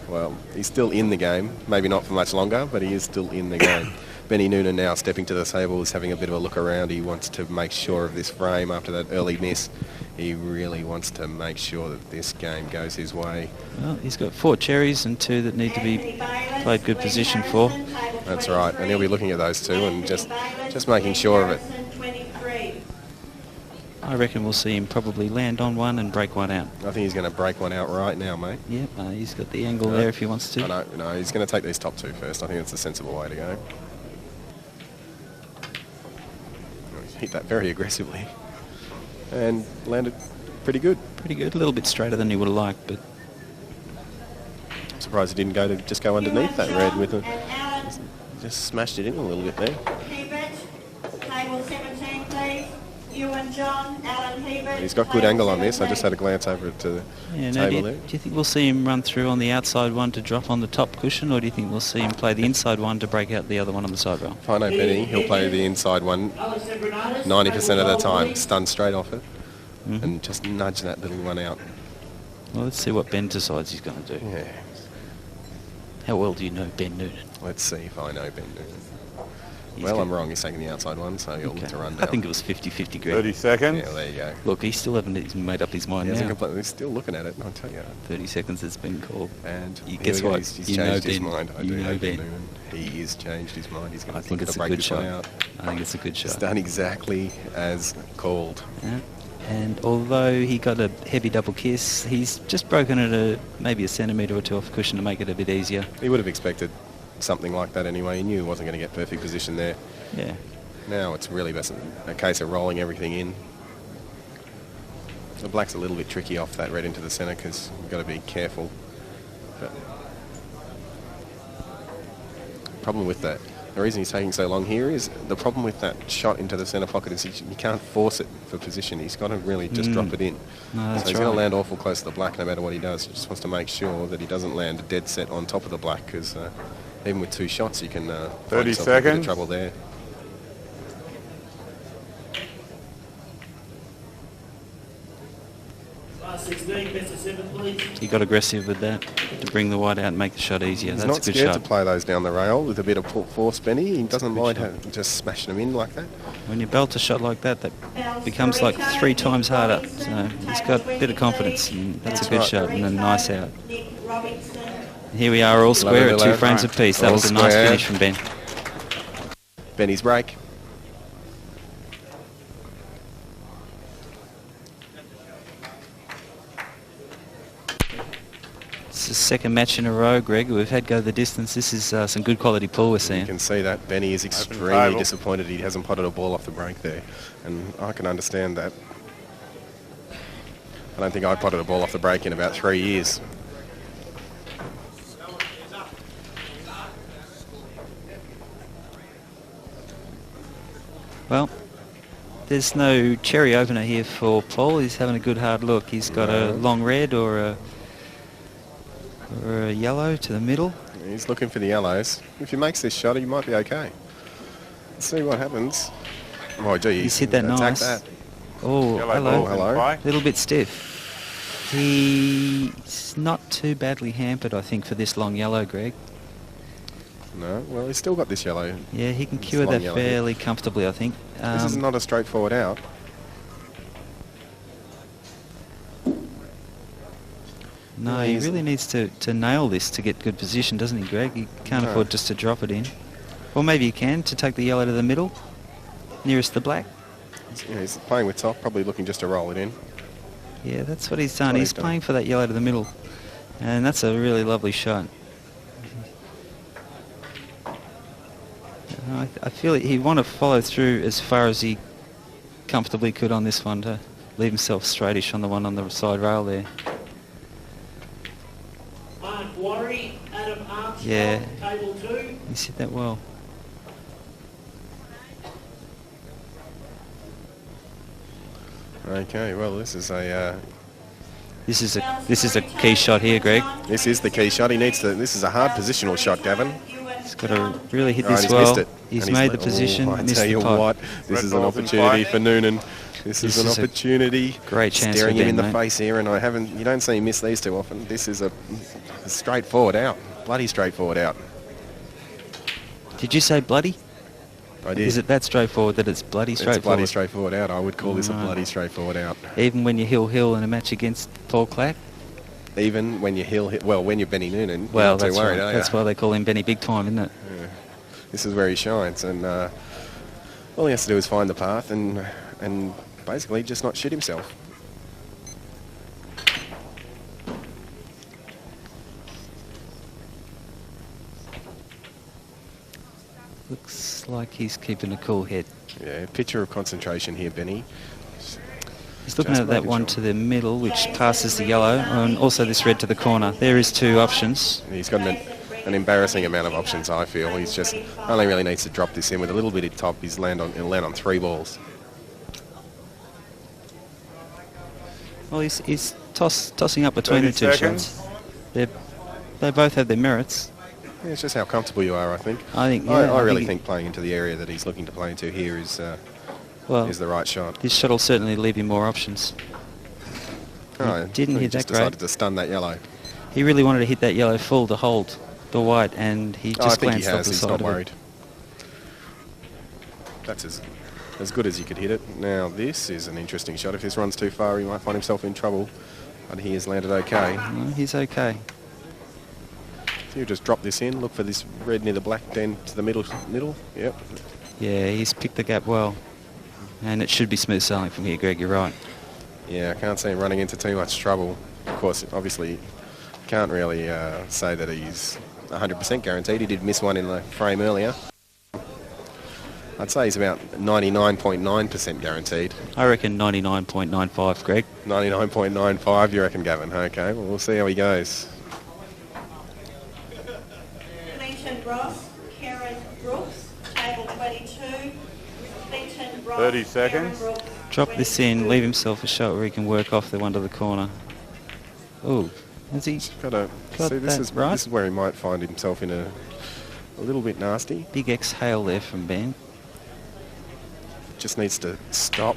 [SPEAKER 1] Well, he's still in the game. Maybe not for much longer, but he is still in the game. Benny Nunan now stepping to the table, is having a bit of a look around. He wants to make sure of this frame after that early miss. He really wants to make sure that this game goes his way.
[SPEAKER 7] Well, he's got 4 cherries and 2 that need to be played good position for.
[SPEAKER 1] That's right, and he'll be looking at those 2 and just making sure of it.
[SPEAKER 7] I reckon we'll see him probably land on one and break one out.
[SPEAKER 1] I think he's going to break one out right now, mate.
[SPEAKER 7] Yep, he's got the angle there if he wants to.
[SPEAKER 1] No, he's going to take these top 2 first. I think it's the sensible way to go. Hit that very aggressively and landed pretty good.
[SPEAKER 7] Pretty good, a little bit straighter than he would have liked, but...
[SPEAKER 1] I'm surprised he didn't just go underneath that red with it. Just smashed it in a little bit there.
[SPEAKER 14] Table 17, please. Ewan John, Alan Hebert.
[SPEAKER 1] He's got good angle on this. I just had a glance over to the table there.
[SPEAKER 7] Do you think we'll see him run through on the outside one to drop on the top cushion, or do you think we'll see him play the inside one to break out the other one on the side rail?
[SPEAKER 1] If I know Benny, he'll play the inside one 90% of the time, stun straight off it, and just nudge that little one out.
[SPEAKER 7] Well, let's see what Ben decides he's going to do.
[SPEAKER 1] Yeah.
[SPEAKER 7] How well do you know Ben Nunan?
[SPEAKER 1] Let's see if I know Ben Nunan. Well, I'm wrong. He's taking the outside one, so he'll look to run down.
[SPEAKER 7] I think it was 50-50, Greg.
[SPEAKER 13] 30 seconds.
[SPEAKER 1] Yeah, well, there you go.
[SPEAKER 7] Look, he still hasn't made up his mind now.
[SPEAKER 1] He's still looking at it, I'll tell you.
[SPEAKER 7] 30 seconds has been called.
[SPEAKER 1] And
[SPEAKER 7] guess what?
[SPEAKER 1] He's changed his mind. I
[SPEAKER 7] You
[SPEAKER 1] do
[SPEAKER 7] know Ben.
[SPEAKER 1] He has changed his mind. He's going to
[SPEAKER 7] think it's a good shot. I think it's a good shot.
[SPEAKER 1] It's done exactly as called.
[SPEAKER 7] Yeah. And although he got a heavy double kiss, he's just broken it maybe a centimetre or 2 off the cushion to make it a bit easier.
[SPEAKER 1] He would have expected something like that anyway. He knew he wasn't going to get perfect position there.
[SPEAKER 7] Yeah.
[SPEAKER 1] Now it's really a case of rolling everything in. The black's a little bit tricky off that red into the centre because you've got to be careful. But problem with that, the reason he's taking so long here is the problem with that shot into the centre pocket is you can't force it for position. He's got to really just drop it in.
[SPEAKER 7] No,
[SPEAKER 1] so he's going to land awful close to the black no matter what he does. He just wants to make sure that he doesn't land dead set on top of the black because even with 2 shots you can
[SPEAKER 13] 30
[SPEAKER 1] yourself in a bit of
[SPEAKER 13] seconds.
[SPEAKER 1] trouble there.
[SPEAKER 7] He got aggressive with that to bring the white out and make the shot easier.
[SPEAKER 1] He's
[SPEAKER 7] That's
[SPEAKER 1] not
[SPEAKER 7] a good
[SPEAKER 1] scared
[SPEAKER 7] shot.
[SPEAKER 1] to play those down the rail with a bit of force, Benny. He doesn't mind just smashing them in like that.
[SPEAKER 7] When you belt a shot like that, that becomes like 3 times harder. So he's got a bit of confidence, and that's a good shot and a nice out. Here we are all square at 2 frames apiece. That was a nice finish from Ben.
[SPEAKER 1] Benny's break.
[SPEAKER 7] It's the second match in a row, Greg. We've had go the distance. This is some good quality pull we're seeing.
[SPEAKER 1] You can see that Benny is extremely disappointed he hasn't potted a ball off the break there. And I can understand that. I don't think I potted a ball off the break in about 3 years.
[SPEAKER 7] Well, there's no cherry opener here for Paull. He's having a good hard look. He's got a long red or a yellow to the middle.
[SPEAKER 1] He's looking for the yellows. If he makes this shot, he might be okay. Let's see what happens. Oh, gee,
[SPEAKER 7] he's hit that nice.
[SPEAKER 1] That.
[SPEAKER 7] Oh, hello.
[SPEAKER 1] Oh, hello.
[SPEAKER 7] A little bit stiff. He's not too badly hampered, I think, for this long yellow, Greg.
[SPEAKER 1] No, well, he's still got this yellow.
[SPEAKER 7] Yeah, he can cure that fairly comfortably, I think.
[SPEAKER 1] This is not a straightforward out.
[SPEAKER 7] No, he really needs to nail this to get good position, doesn't he, Greg? He can't afford just to drop it in. Or maybe he can, to take the yellow to the middle, nearest the black.
[SPEAKER 1] Yeah, he's playing with top, probably looking just to roll it in.
[SPEAKER 7] Yeah, that's what he's done. He's playing for that yellow to the middle. And that's a really lovely shot. I feel he want to follow through as far as he comfortably could on this one to leave himself straightish on the one on the side rail there. Yeah, he's hit that well.
[SPEAKER 1] Okay, well, this is a
[SPEAKER 7] key shot here, Greg.
[SPEAKER 1] This is the key shot. He needs to. This is a hard positional shot, Gavin.
[SPEAKER 7] He's got to really hit
[SPEAKER 1] Right,
[SPEAKER 7] this
[SPEAKER 1] he's
[SPEAKER 7] well.
[SPEAKER 1] missed it.
[SPEAKER 7] He's
[SPEAKER 1] And
[SPEAKER 7] made the
[SPEAKER 1] oh,
[SPEAKER 7] position,
[SPEAKER 1] I
[SPEAKER 7] missed
[SPEAKER 1] tell
[SPEAKER 7] the
[SPEAKER 1] you
[SPEAKER 7] pot.
[SPEAKER 1] what, this
[SPEAKER 13] Red
[SPEAKER 1] is an
[SPEAKER 13] balls in
[SPEAKER 1] opportunity
[SPEAKER 13] play.
[SPEAKER 1] for Nunan. This is
[SPEAKER 7] This
[SPEAKER 1] an
[SPEAKER 7] is a
[SPEAKER 1] opportunity.
[SPEAKER 7] great chance
[SPEAKER 1] Staring
[SPEAKER 7] for
[SPEAKER 1] him in
[SPEAKER 7] Ben,
[SPEAKER 1] the
[SPEAKER 7] mate.
[SPEAKER 1] face here, and you don't see him miss these too often. This is a straightforward out. Bloody straightforward out.
[SPEAKER 7] Did you say bloody?
[SPEAKER 1] I did.
[SPEAKER 7] Is it that straightforward that it's bloody straightforward?
[SPEAKER 1] It's a bloody straightforward out. I would call this a bloody straightforward out.
[SPEAKER 7] Even when you hill in a match against Paul Clack?
[SPEAKER 1] Even when you when you're Benny Nunan,
[SPEAKER 7] Well,
[SPEAKER 1] you're not
[SPEAKER 7] that's
[SPEAKER 1] too worried,
[SPEAKER 7] right.
[SPEAKER 1] are
[SPEAKER 7] That's
[SPEAKER 1] you?
[SPEAKER 7] why they call him Benny Big Time, isn't it?
[SPEAKER 1] Yeah. This is where he shines, and all he has to do is find the path and basically just not shit himself.
[SPEAKER 7] Looks like he's keeping a cool head.
[SPEAKER 1] Yeah, picture of concentration here, Benny.
[SPEAKER 7] He's looking
[SPEAKER 1] Just
[SPEAKER 7] at that
[SPEAKER 1] making
[SPEAKER 7] one
[SPEAKER 1] sure.
[SPEAKER 7] to the middle, which passes the yellow, and also this red to the corner. There is two options.
[SPEAKER 1] He's got an embarrassing amount of options, I feel. He's just only really needs to drop this in with a little bit of top. He'll land on 3 balls.
[SPEAKER 7] Well, he's tossing up between the
[SPEAKER 13] 30
[SPEAKER 7] two
[SPEAKER 13] seconds.
[SPEAKER 7] shots. They both have their merits.
[SPEAKER 1] Yeah, it's just how comfortable you are, I think.
[SPEAKER 7] I think. Yeah,
[SPEAKER 1] I really
[SPEAKER 7] think
[SPEAKER 1] think playing into the area that he's looking to play into here is the right shot.
[SPEAKER 7] This shot will certainly leave him more options.
[SPEAKER 1] Oh,
[SPEAKER 7] Didn't
[SPEAKER 1] he
[SPEAKER 7] hit
[SPEAKER 1] just
[SPEAKER 7] that
[SPEAKER 1] decided
[SPEAKER 7] great.
[SPEAKER 1] to stun that yellow.
[SPEAKER 7] He really wanted to hit that yellow full to hold the white, and he
[SPEAKER 1] I
[SPEAKER 7] just
[SPEAKER 1] think he
[SPEAKER 7] glanced off
[SPEAKER 1] has.
[SPEAKER 7] the
[SPEAKER 1] He's
[SPEAKER 7] side
[SPEAKER 1] not
[SPEAKER 7] of
[SPEAKER 1] worried.
[SPEAKER 7] it.
[SPEAKER 1] That's as good as you could hit it. Now this is an interesting shot. If this runs too far, he might find himself in trouble. But he has landed okay.
[SPEAKER 7] No, he's okay.
[SPEAKER 1] So you just drop this in, look for this red near the black, then to the middle. Yep.
[SPEAKER 7] Yeah, he's picked the gap well. And it should be smooth sailing from here, Greg, you're right.
[SPEAKER 1] Yeah, I can't see him running into too much trouble. Of course, obviously, can't really say that he's 100% guaranteed. He did miss one in the frame earlier. I'd say he's about 99.9% guaranteed.
[SPEAKER 7] I reckon 99.95, Greg.
[SPEAKER 1] 99.95, you reckon, Gavin? Okay, well, we'll see how he goes.
[SPEAKER 14] Clinton Ross, Karen Brooks, table 22. Clinton Ross,
[SPEAKER 13] 30 seconds.
[SPEAKER 14] Karen Brooks,
[SPEAKER 7] Drop this in, leave himself a shot where he can work off the one to the corner. Oh, has he
[SPEAKER 1] Got see, this
[SPEAKER 7] that
[SPEAKER 1] is
[SPEAKER 7] right?
[SPEAKER 1] this is where he might find himself in a little bit nasty.
[SPEAKER 7] Big exhale there from Ben.
[SPEAKER 1] Just needs to stop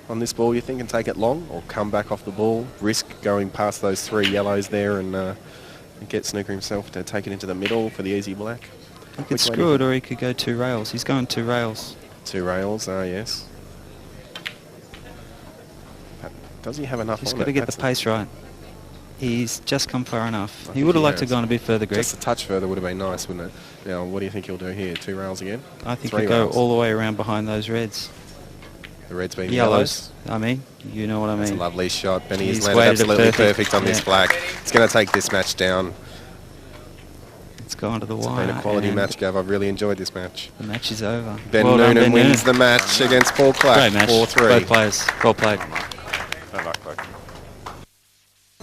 [SPEAKER 1] on this ball, you think, and take it long, or come back off the ball, risk going past those 3 yellows there and get Snooker himself to take it into the middle for the easy black.
[SPEAKER 7] He could screw it, or he could go 2 rails. He's going 2 rails.
[SPEAKER 1] 2 rails, yes. But does he have enough
[SPEAKER 7] He's
[SPEAKER 1] on
[SPEAKER 7] got to
[SPEAKER 1] it?
[SPEAKER 7] get the
[SPEAKER 1] That's
[SPEAKER 7] pace right. He's just come far enough.
[SPEAKER 1] I
[SPEAKER 7] He
[SPEAKER 1] think
[SPEAKER 7] would have
[SPEAKER 1] he
[SPEAKER 7] liked to
[SPEAKER 1] has.
[SPEAKER 7] have gone a bit further, Greg.
[SPEAKER 1] Just a touch further would have been nice, wouldn't it? Now, what do you think he'll do here? 2 rails again?
[SPEAKER 7] I think
[SPEAKER 1] 3
[SPEAKER 7] he'll go
[SPEAKER 1] rails?
[SPEAKER 7] all the way around behind those reds.
[SPEAKER 1] The reds being
[SPEAKER 7] Yellows. I mean, you know what I mean.
[SPEAKER 1] It's a lovely shot. Benny has
[SPEAKER 7] He's
[SPEAKER 1] landed
[SPEAKER 7] weighted it
[SPEAKER 1] absolutely
[SPEAKER 7] perfect.
[SPEAKER 1] perfect on this
[SPEAKER 7] Yeah.
[SPEAKER 1] black. It's going to take this match down.
[SPEAKER 7] It's gone to the
[SPEAKER 1] It's
[SPEAKER 7] wire.
[SPEAKER 1] been a quality
[SPEAKER 7] and
[SPEAKER 1] match, Gav. I've really enjoyed this match.
[SPEAKER 7] The match is over.
[SPEAKER 1] Ben
[SPEAKER 7] Well done,
[SPEAKER 1] Nunan
[SPEAKER 7] Ben
[SPEAKER 1] wins
[SPEAKER 7] Nunan.
[SPEAKER 1] the match against Paul Clack.
[SPEAKER 7] Great match.
[SPEAKER 1] 4-3.
[SPEAKER 7] Both players. Well played.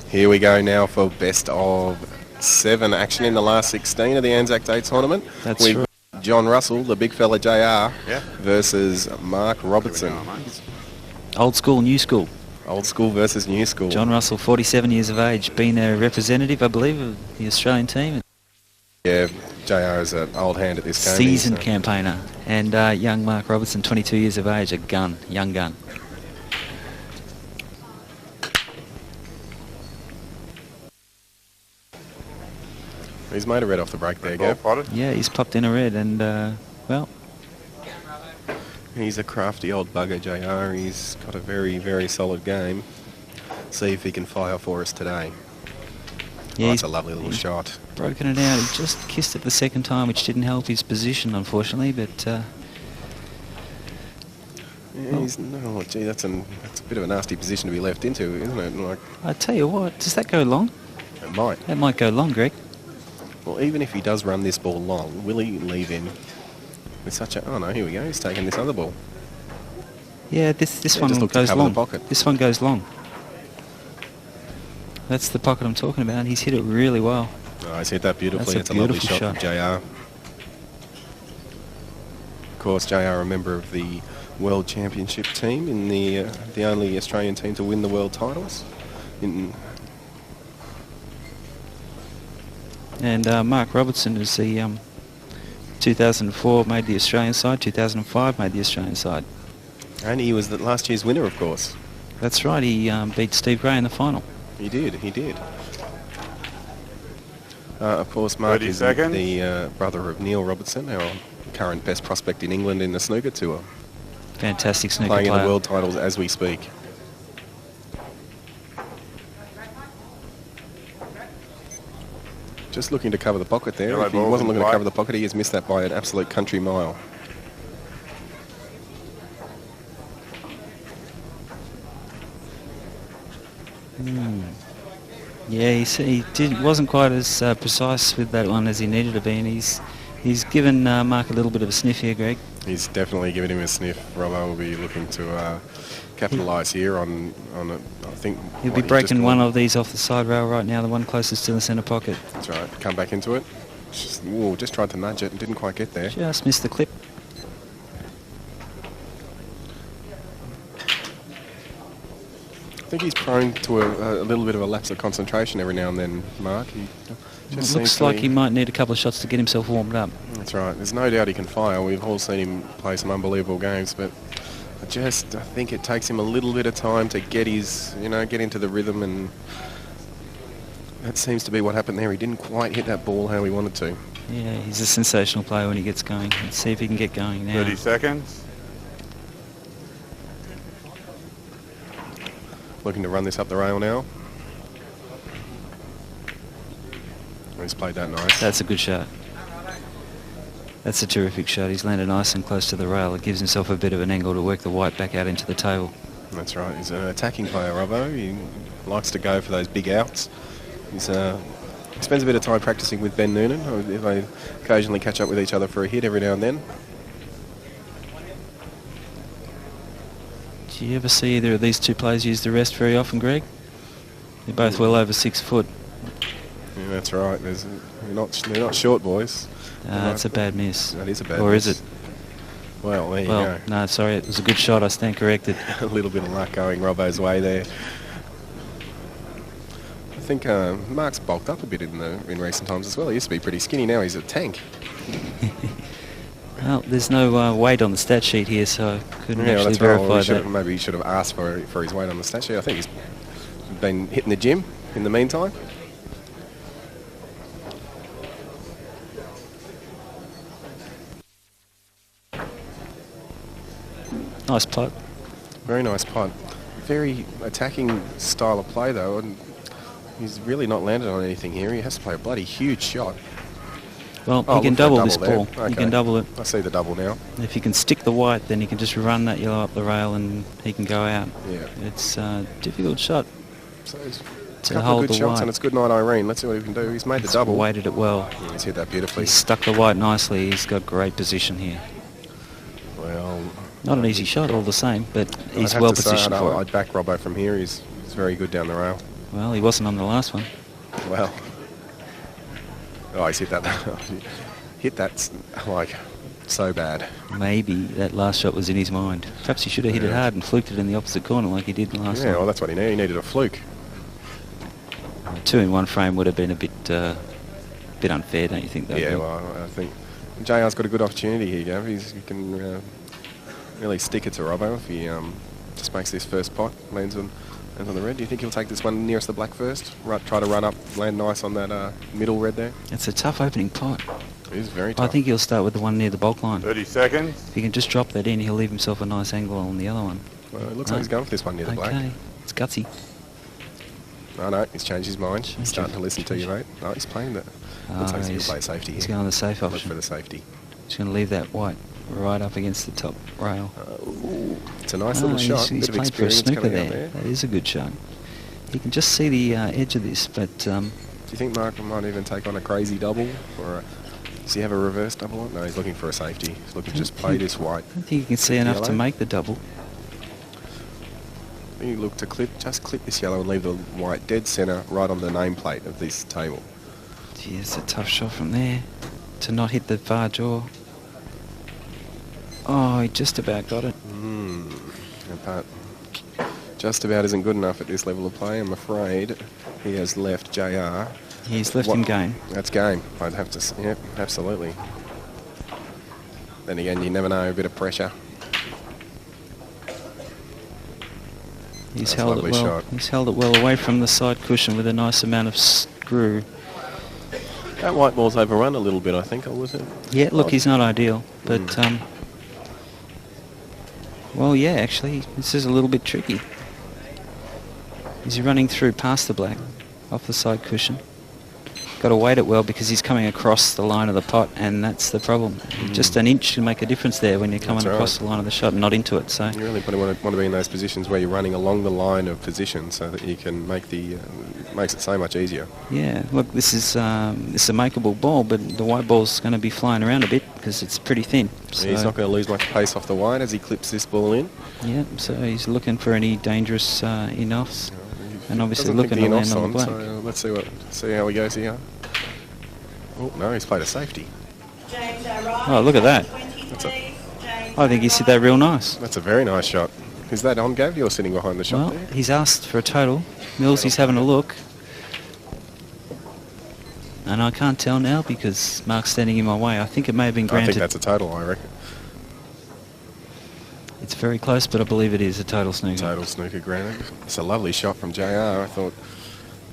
[SPEAKER 1] Here we go now for best of 7 action in the last 16 of the ANZAC Day tournament.
[SPEAKER 7] That's
[SPEAKER 1] We've
[SPEAKER 7] right.
[SPEAKER 1] got John Russell, the big fella JR,
[SPEAKER 13] Yeah.
[SPEAKER 1] versus Marc Robertson.
[SPEAKER 7] Old school, new school.
[SPEAKER 1] Old school versus new school.
[SPEAKER 7] John Russell, 47 years of age, been a representative, I believe, of the Australian team.
[SPEAKER 1] Yeah, JR is an old hand at this game.
[SPEAKER 7] Seasoned
[SPEAKER 1] He's,
[SPEAKER 7] campaigner. And young Marc Robertson, 22 years of age, a gun, young gun.
[SPEAKER 1] He's made a red off the break there,
[SPEAKER 13] Ball
[SPEAKER 1] Gav.
[SPEAKER 13] potted.
[SPEAKER 7] Yeah, he's popped in a red, and, well,
[SPEAKER 1] He's a crafty old bugger, JR. He's got a very, very solid game. See if he can fire for us today.
[SPEAKER 7] yeah,
[SPEAKER 1] Oh,
[SPEAKER 7] he's
[SPEAKER 1] that's a lovely little shot.
[SPEAKER 7] broken it out. He just kissed it the second time, which didn't help his position, unfortunately, but
[SPEAKER 1] Yeah, oh, gee, that's a bit of a nasty position to be left into, isn't it? Like,
[SPEAKER 7] I tell you what, does that go long?
[SPEAKER 1] it might.
[SPEAKER 7] That might go long, Greg.
[SPEAKER 1] Well, even if he does run this ball long, will he leave him with such a... Oh, no, here we go. He's taking this other ball.
[SPEAKER 7] Yeah, this
[SPEAKER 1] Yeah,
[SPEAKER 7] one
[SPEAKER 1] just look to
[SPEAKER 7] goes
[SPEAKER 1] cover the
[SPEAKER 7] long.
[SPEAKER 1] pocket.
[SPEAKER 7] This one goes long. That's the pocket I'm talking about. He's hit it really well.
[SPEAKER 1] Oh, he's hit that beautifully.
[SPEAKER 7] That's a
[SPEAKER 1] It's a lovely
[SPEAKER 7] beautiful
[SPEAKER 1] shot from JR. Of course, JR, a member of the World Championship team, in the only Australian team to win the world titles.
[SPEAKER 7] And Marc Robertson is the 2004 made the Australian side, 2005 made the Australian side.
[SPEAKER 1] And he was the last year's winner, of course.
[SPEAKER 7] That's right, he beat Steve Gray in the final.
[SPEAKER 1] He did. Of course, Marc is the brother of Neil Robertson, our current best prospect in England in the snooker tour.
[SPEAKER 7] Fantastic snooker
[SPEAKER 1] player. Playing in the world titles as we speak. Just looking to cover the pocket there. If he wasn't looking to cover the pocket, he has missed that by an absolute country mile.
[SPEAKER 7] Yeah, he wasn't quite as precise with that one as he needed to be, and he's given Marc a little bit of a sniff here, Greg.
[SPEAKER 1] He's definitely given him a sniff. Robbo will be looking to capitalise here on I think...
[SPEAKER 7] He'll be breaking one of these off the side rail right now, the one closest to the centre pocket.
[SPEAKER 1] That's right, come back into it. Just tried to nudge it and didn't quite get there.
[SPEAKER 7] Just missed the clip.
[SPEAKER 1] I think he's prone to a little bit of a lapse of concentration every now and then, Marc. He just
[SPEAKER 7] looks like he might need a couple of shots to get himself warmed up.
[SPEAKER 1] That's right. There's no doubt he can fire. We've all seen him play some unbelievable games, but I think it takes him a little bit of time to get get into the rhythm, and that seems to be what happened there. He didn't quite hit that ball how he wanted to.
[SPEAKER 7] Yeah, he's a sensational player when he gets going. Let's see if he can get going now.
[SPEAKER 13] 30 seconds.
[SPEAKER 1] Looking to run this up the rail now. He's played that nice.
[SPEAKER 7] That's a good shot. That's a terrific shot. He's landed nice and close to the rail. It gives himself a bit of an angle to work the white back out into the table.
[SPEAKER 1] That's right. He's an attacking player, Robbo. He likes to go for those big outs. He spends a bit of time practicing with Ben Nunan. They occasionally catch up with each other for a hit every now and then.
[SPEAKER 7] Do you ever see either of these two players use the rest very often, Greg? They're both well over 6 foot.
[SPEAKER 1] Yeah, that's right. They're not short boys.
[SPEAKER 7] That's a bad miss.
[SPEAKER 1] That is a bad miss.
[SPEAKER 7] Or is it?
[SPEAKER 1] Well, there you go.
[SPEAKER 7] No, sorry, it was a good shot. I stand corrected.
[SPEAKER 1] A little bit of luck going Robbo's way there. I think Marc's bulked up a bit in recent times as well. He used to be pretty skinny. Now he's a tank.
[SPEAKER 7] Well, there's no weight on the stat sheet here, so I couldn't actually verify that.
[SPEAKER 1] Maybe he should have asked for his weight on the stat sheet. I think he's been hitting the gym in the meantime.
[SPEAKER 7] Nice putt.
[SPEAKER 1] Very nice putt. Very attacking style of play, though, and he's really not landed on anything here. He has to play a bloody huge shot.
[SPEAKER 7] Well, he can double this ball.
[SPEAKER 1] Okay.
[SPEAKER 7] He can double it.
[SPEAKER 1] I see the double now.
[SPEAKER 7] If he can stick the white, then he can just run that yellow up the rail and he can go out.
[SPEAKER 1] Yeah.
[SPEAKER 7] It's a difficult shot.
[SPEAKER 1] So it's
[SPEAKER 7] to
[SPEAKER 1] a couple
[SPEAKER 7] hold
[SPEAKER 1] of good
[SPEAKER 7] the
[SPEAKER 1] shots,
[SPEAKER 7] white.
[SPEAKER 1] and it's good night, Irene. Let's see what he can do. He's made the double.
[SPEAKER 7] Weighted it well.
[SPEAKER 1] Yeah, he's hit that beautifully.
[SPEAKER 7] He's stuck the white nicely. He's got great position here.
[SPEAKER 1] Well,
[SPEAKER 7] not an easy shot all the same, but he's well positioned for it.
[SPEAKER 1] I'd back Robbo from here. He's very good down the rail.
[SPEAKER 7] Well, he wasn't on the last one.
[SPEAKER 1] Well, he's hit that. Hit that like so bad.
[SPEAKER 7] Maybe that last shot was in his mind. Perhaps he should have hit it hard and fluked it in the opposite corner like he did last time.
[SPEAKER 1] Yeah, well, that's what he needed. He needed a fluke.
[SPEAKER 7] 2 in 1 frame would have been a bit unfair, don't you think? Though,
[SPEAKER 1] Yeah,
[SPEAKER 7] Bill?
[SPEAKER 1] well, I think JR's got a good opportunity here, Gav. He can really stick it to Robbo if he just makes this first pot, lands on the red. Do you think he'll take this one nearest the black first? Try to run up, land nice on that middle red there?
[SPEAKER 7] It's a tough opening pot.
[SPEAKER 1] It is very tough.
[SPEAKER 7] I think he'll start with the one near the bulk line.
[SPEAKER 13] 30 seconds.
[SPEAKER 7] If he can just drop that in, he'll leave himself a nice angle on the other one.
[SPEAKER 1] Well, it looks like he's going for this one near the black.
[SPEAKER 7] Okay, it's gutsy.
[SPEAKER 1] No, he's changed his mind. He's starting to listen to you, mate. No, he's playing that. Looks like he's going to play safety here.
[SPEAKER 7] He's going the safe option.
[SPEAKER 1] Look for the safety.
[SPEAKER 7] He's going to leave that white right up against the top rail.
[SPEAKER 1] It's a nice little shot.
[SPEAKER 7] He's
[SPEAKER 1] bit of
[SPEAKER 7] played for a
[SPEAKER 1] experience
[SPEAKER 7] snooker
[SPEAKER 1] coming out
[SPEAKER 7] there.
[SPEAKER 1] there.
[SPEAKER 7] That is a good shot. You can just see the edge of this, but...
[SPEAKER 1] Do you think Marc might even take on a crazy double? Or does he have a reverse double? No, he's looking for a safety. He's looking to just play this white.
[SPEAKER 7] I don't think you can see enough to make the double.
[SPEAKER 1] You look to clip this yellow and leave the white dead centre right on the nameplate of this table.
[SPEAKER 7] Gee, it's a tough shot from there to not hit the far jaw. Oh, he just about got it.
[SPEAKER 1] But just about isn't good enough at this level of play. I'm afraid he has left JR.
[SPEAKER 7] He's left him game.
[SPEAKER 1] That's game. I'd have to. Yep, absolutely. Then again, you never know. A bit of pressure.
[SPEAKER 7] He's
[SPEAKER 1] That's
[SPEAKER 7] held it
[SPEAKER 1] lovely
[SPEAKER 7] well.
[SPEAKER 1] shot.
[SPEAKER 7] He's held it well away from the side cushion with a nice amount of screw.
[SPEAKER 1] That white ball's overrun a little bit, I think, or was it?
[SPEAKER 7] Yeah, look, he's not ideal, but well, yeah, actually, this is a little bit tricky. He's running through past the black, off the side cushion. Got to weight it well because he's coming across the line of the pot, and that's the problem. Just an inch can make a difference there when you're coming across the line of the shot and not into it. So
[SPEAKER 1] you really want to be in those positions where you're running along the line of position, so that you can make the makes it so much easier.
[SPEAKER 7] yeah, look, this is a makeable ball, but the white ball's going to be flying around a bit because it's pretty thin. So
[SPEAKER 1] He's not going to lose much pace off the white as he clips this ball in.
[SPEAKER 7] yeah, so he's looking for any dangerous in-offs, and obviously
[SPEAKER 1] Doesn't
[SPEAKER 7] looking
[SPEAKER 1] think
[SPEAKER 7] to
[SPEAKER 1] the
[SPEAKER 7] land
[SPEAKER 1] in-off's
[SPEAKER 7] on the black.
[SPEAKER 1] So let's see how he goes here. Oh no, he's played a safety.
[SPEAKER 14] James O'Reilly.
[SPEAKER 7] Oh, look at that.
[SPEAKER 14] 20
[SPEAKER 1] That's a-
[SPEAKER 14] please. James
[SPEAKER 7] I think he hit that real nice.
[SPEAKER 1] That's a very nice shot. Is that on, Gav? You're sitting behind the shot
[SPEAKER 7] Well,
[SPEAKER 1] there.
[SPEAKER 7] he's asked for a total. Mills, he's having a look. And I can't tell now because Mark's standing in my way. I think it may have been
[SPEAKER 1] I
[SPEAKER 7] granted.
[SPEAKER 1] think that's a total, I reckon.
[SPEAKER 7] It's very close, but I believe it is a total snooker.
[SPEAKER 1] Total snooker granted. It's a lovely shot from JR. I thought,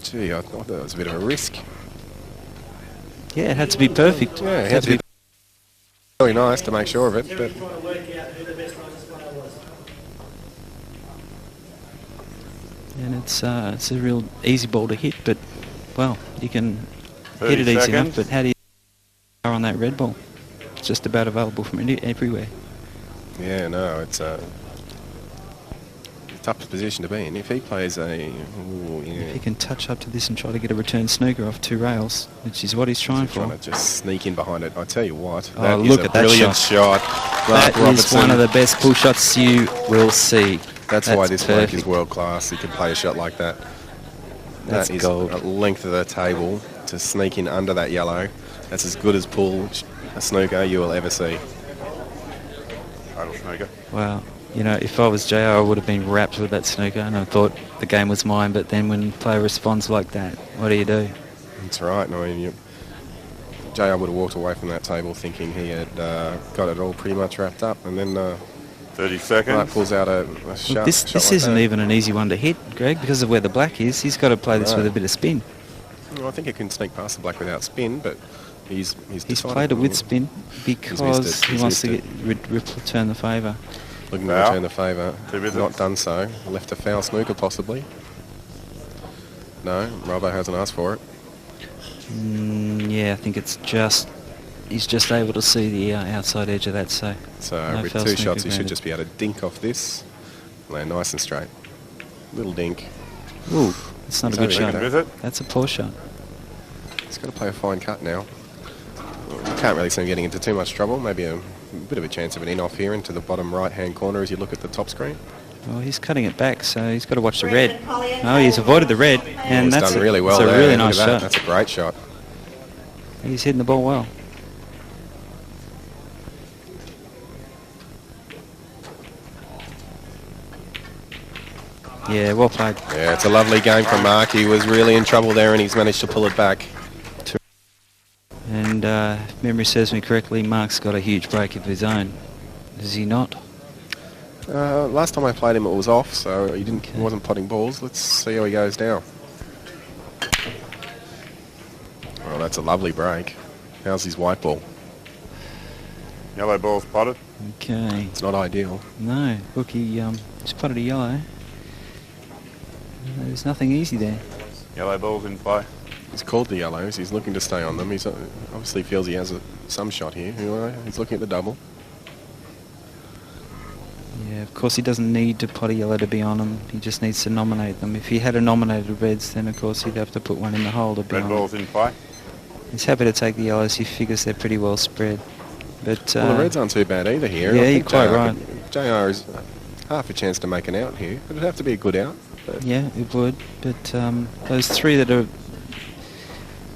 [SPEAKER 1] gee, I thought that was a bit of a risk.
[SPEAKER 7] Yeah, it had to be perfect.
[SPEAKER 1] Yeah,
[SPEAKER 7] It had to be.
[SPEAKER 1] Really nice to make sure of it, but
[SPEAKER 7] And it's a real easy ball to hit, but, well, you can
[SPEAKER 13] 30
[SPEAKER 7] hit it easy enough,
[SPEAKER 13] seconds.
[SPEAKER 7] but how do you on that red ball? It's just about available from everywhere.
[SPEAKER 1] yeah, no, it's a tough position to be in. If he plays
[SPEAKER 7] If he
[SPEAKER 1] yeah,
[SPEAKER 7] can touch up to this and try to get a return snooker off 2 rails, which is what he's trying for.
[SPEAKER 1] trying to just sneak in behind it. I tell you what,
[SPEAKER 7] Oh,
[SPEAKER 1] that is
[SPEAKER 7] look
[SPEAKER 1] a
[SPEAKER 7] at that
[SPEAKER 1] brilliant
[SPEAKER 7] shot.
[SPEAKER 1] Marc
[SPEAKER 7] That is
[SPEAKER 1] Robertson.
[SPEAKER 7] one of the best pull shots you will see.
[SPEAKER 1] That's why this bloke is
[SPEAKER 7] perfect.
[SPEAKER 1] world class. He can play a shot like that.
[SPEAKER 7] That's
[SPEAKER 1] That is
[SPEAKER 7] gold.
[SPEAKER 1] a length of the table to sneak in under that yellow. That's as good as pull a snooker you will ever see.
[SPEAKER 13] Total snooker.
[SPEAKER 7] Wow. You know, if I was JR, I would have been wrapped with that snooker and I thought the game was mine, but then when the player responds like that, what do you do?
[SPEAKER 1] That's right. I mean, JR would have walked away from that table thinking he had got it all pretty much wrapped up, and then
[SPEAKER 13] 30
[SPEAKER 1] Marc
[SPEAKER 13] seconds.
[SPEAKER 1] pulls out a
[SPEAKER 7] Look,
[SPEAKER 1] shot.
[SPEAKER 7] this
[SPEAKER 1] like
[SPEAKER 7] isn't
[SPEAKER 1] that.
[SPEAKER 7] even an easy one to hit, Greg, because of where the black is. He's got to play this
[SPEAKER 1] No.
[SPEAKER 7] with a bit of spin.
[SPEAKER 1] Well, I think he can sneak past the black without spin, but he's decided-
[SPEAKER 7] played it with spin because he
[SPEAKER 1] He's
[SPEAKER 7] wants to
[SPEAKER 1] missed
[SPEAKER 7] get return the favour.
[SPEAKER 1] Looking to
[SPEAKER 13] Foul.
[SPEAKER 1] return the favour.
[SPEAKER 13] Two visits.
[SPEAKER 1] Not done so. Left a foul snooker possibly. No, Robbo hasn't asked for it.
[SPEAKER 7] Yeah, I think it's just he's just able to see the outside edge of that. So no
[SPEAKER 1] With
[SPEAKER 7] foul
[SPEAKER 1] 2
[SPEAKER 7] snooker
[SPEAKER 1] shots, he should
[SPEAKER 7] granted.
[SPEAKER 1] just be able to dink off this. Land nice and straight. Little dink.
[SPEAKER 7] Ooh, it's not a good
[SPEAKER 1] He's
[SPEAKER 7] shot.
[SPEAKER 1] over
[SPEAKER 13] Visit.
[SPEAKER 7] That's a poor shot.
[SPEAKER 1] He's got to play a fine cut now. I can't really see him getting into too much trouble. Maybe a bit of a chance of an in-off here into the bottom right-hand corner as you look at the top screen.
[SPEAKER 7] Well, he's cutting it back, so he's got to watch the
[SPEAKER 14] Brenton,
[SPEAKER 7] red.
[SPEAKER 14] Collier,
[SPEAKER 7] Oh, he's avoided the red,
[SPEAKER 1] He's
[SPEAKER 7] and that's
[SPEAKER 1] done really well
[SPEAKER 7] that's a
[SPEAKER 1] there.
[SPEAKER 7] really
[SPEAKER 1] Look
[SPEAKER 7] nice
[SPEAKER 1] at that.
[SPEAKER 7] shot.
[SPEAKER 1] That's a great shot.
[SPEAKER 7] He's hitting the ball well. Yeah, well played.
[SPEAKER 1] Yeah, it's a lovely game from Marc. He was really in trouble there and he's managed to pull it back.
[SPEAKER 7] And if memory serves me correctly, Mark's got a huge break of his own. Does he not?
[SPEAKER 1] Last time I played him it was off, so he wasn't potting balls. Let's see how he goes now. Well, that's a lovely break. How's his white ball?
[SPEAKER 13] Yellow ball spotted.
[SPEAKER 7] Okay.
[SPEAKER 1] It's not ideal.
[SPEAKER 7] No, look, he's spotted a yellow. There's nothing easy there.
[SPEAKER 13] Yellow ball's in play.
[SPEAKER 1] He's called the yellows. He's looking to stay on them. He's obviously feels he has some shot here. He's looking at the double.
[SPEAKER 7] Yeah, of course he doesn't need to pot a yellow to be on them. He just needs to nominate them. If he had a nominated reds, then of course he'd have to put one in the hole to be
[SPEAKER 13] Red
[SPEAKER 7] on.
[SPEAKER 13] ball's in play.
[SPEAKER 7] He's happy to take the yellows. He figures they're pretty well spread. But
[SPEAKER 1] Well, the reds aren't too bad either here.
[SPEAKER 7] Yeah,
[SPEAKER 1] I
[SPEAKER 7] you're
[SPEAKER 1] think
[SPEAKER 7] quite right.
[SPEAKER 1] JR is half a chance to make an out here. It'd have to be a good out. But
[SPEAKER 7] Yeah, it would. But those three that are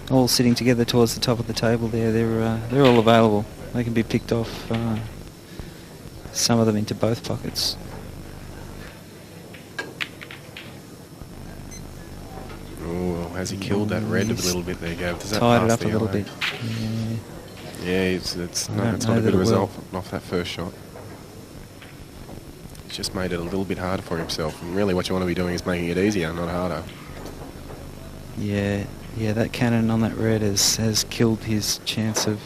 [SPEAKER 7] all sitting together towards the top of the table there, they're all available. They can be picked off. Some of them into both pockets.
[SPEAKER 1] has he killed that red a little bit there, Gav? Does that
[SPEAKER 7] tied it
[SPEAKER 1] pass
[SPEAKER 7] up
[SPEAKER 1] the
[SPEAKER 7] a little
[SPEAKER 1] yellow?
[SPEAKER 7] bit. Yeah.
[SPEAKER 1] Yeah, it's
[SPEAKER 7] I
[SPEAKER 1] not
[SPEAKER 7] don't
[SPEAKER 1] a
[SPEAKER 7] know
[SPEAKER 1] good
[SPEAKER 7] that it
[SPEAKER 1] result off that first shot. He's just made it a little bit harder for himself. And really what you want to be doing is making it easier, not harder.
[SPEAKER 7] Yeah, that cannon on that red has killed his chance of...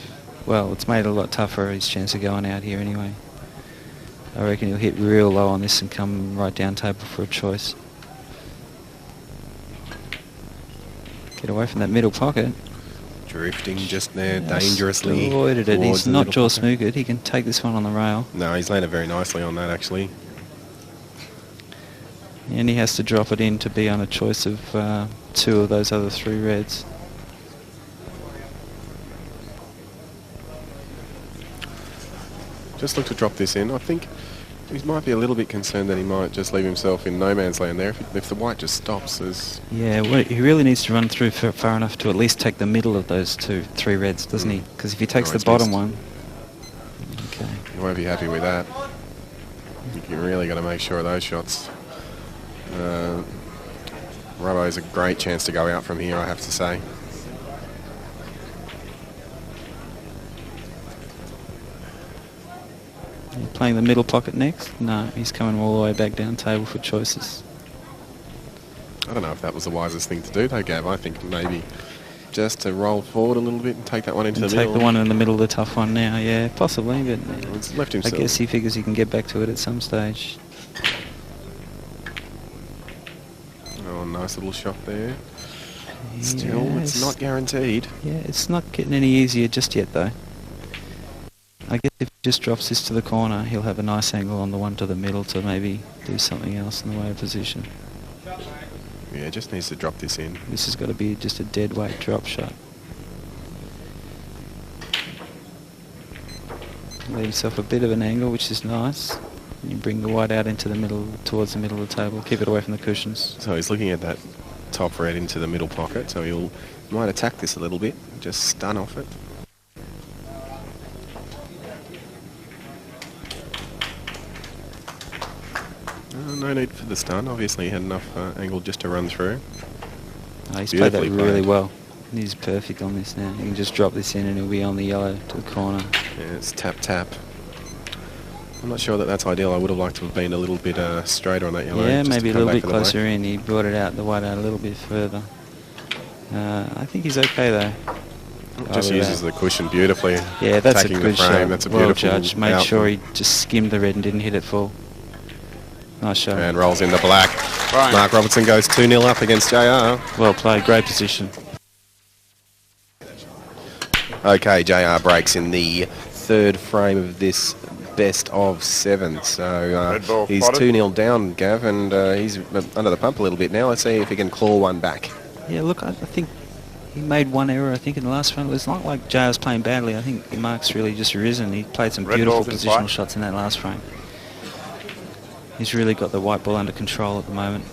[SPEAKER 7] Well, it's made it a lot tougher, his chance of going out here anyway. I reckon he'll hit real low on this and come right down table for a choice. Get away from that middle pocket.
[SPEAKER 1] Drifting just there, dangerously.
[SPEAKER 7] Avoided it. He's not jaw
[SPEAKER 1] pocket.
[SPEAKER 7] snookered. He can take this one on the rail.
[SPEAKER 1] No, he's landed very nicely on that, actually.
[SPEAKER 7] And he has to drop it in to be on a choice of 2 of those other 3 reds.
[SPEAKER 1] Just look to drop this in. I think he might be a little bit concerned that he might just leave himself in no man's land there. If the white just stops, there's...
[SPEAKER 7] Yeah, well, he really needs to run through far enough to at least take the middle of those 3 reds, doesn't he? Because if he takes the bottom one... Okay.
[SPEAKER 1] You won't be happy with that. You really got to make sure of those shots. Robbo's a great chance to go out from here, I have to say.
[SPEAKER 7] Playing the middle pocket next? No, he's coming all the way back down table for choices.
[SPEAKER 1] I don't know if that was the wisest thing to do though, Gav. I think maybe just to roll forward a little bit and take that one into the middle.
[SPEAKER 7] Take the one in the middle, the tough one now, yeah, possibly, but
[SPEAKER 1] it's left himself.
[SPEAKER 7] I guess he figures he can get back to it at some stage.
[SPEAKER 1] Oh, nice little shot there. Still, it's not guaranteed.
[SPEAKER 7] Yeah, it's not getting any easier just yet though. I guess if he just drops this to the corner, he'll have a nice angle on the one to the middle to maybe do something else in the way of position.
[SPEAKER 1] Yeah, just needs to drop this in.
[SPEAKER 7] This has got to be just a dead weight drop shot. Leave himself a bit of an angle, which is nice. And you bring the white out into the middle, towards the middle of the table. Keep it away from the cushions.
[SPEAKER 1] So he's looking at that top red into the middle pocket, so he might attack this a little bit, just stun off it. No need for the stun. Obviously he had enough angle just to run through.
[SPEAKER 7] Oh, he's played that really well. He's perfect on this now. You can just drop this in and he'll be on the yellow to the corner.
[SPEAKER 1] Yeah, it's tap tap. I'm not sure that that's ideal. I would have liked to have been a little bit straighter on that yellow.
[SPEAKER 7] Yeah, maybe a little bit closer in. He brought it out, the white out a little bit further. I think he's okay though.
[SPEAKER 1] Just uses the cushion beautifully.
[SPEAKER 7] Yeah, that's a
[SPEAKER 1] Attacking
[SPEAKER 7] good
[SPEAKER 1] the frame.
[SPEAKER 7] shot.
[SPEAKER 1] That's a
[SPEAKER 7] well
[SPEAKER 1] beautiful
[SPEAKER 7] judged. Made
[SPEAKER 1] output.
[SPEAKER 7] sure he just skimmed the red and didn't hit it full. Nice shot.
[SPEAKER 1] And rolls in the black. Marc Robertson goes 2-0 up against JR.
[SPEAKER 7] Well played, great position.
[SPEAKER 1] Okay, JR breaks in the 3rd frame of this best of 7. So he's 2-0 down, Gav, and he's under the pump a little bit now. Let's see if he can claw one back.
[SPEAKER 7] Yeah, look, I think he made one error, I think, in the last round. It's not like JR's playing badly. I think Marc's really just risen. He played some beautiful positional shots in that last frame. He's really got the white ball under control at the moment.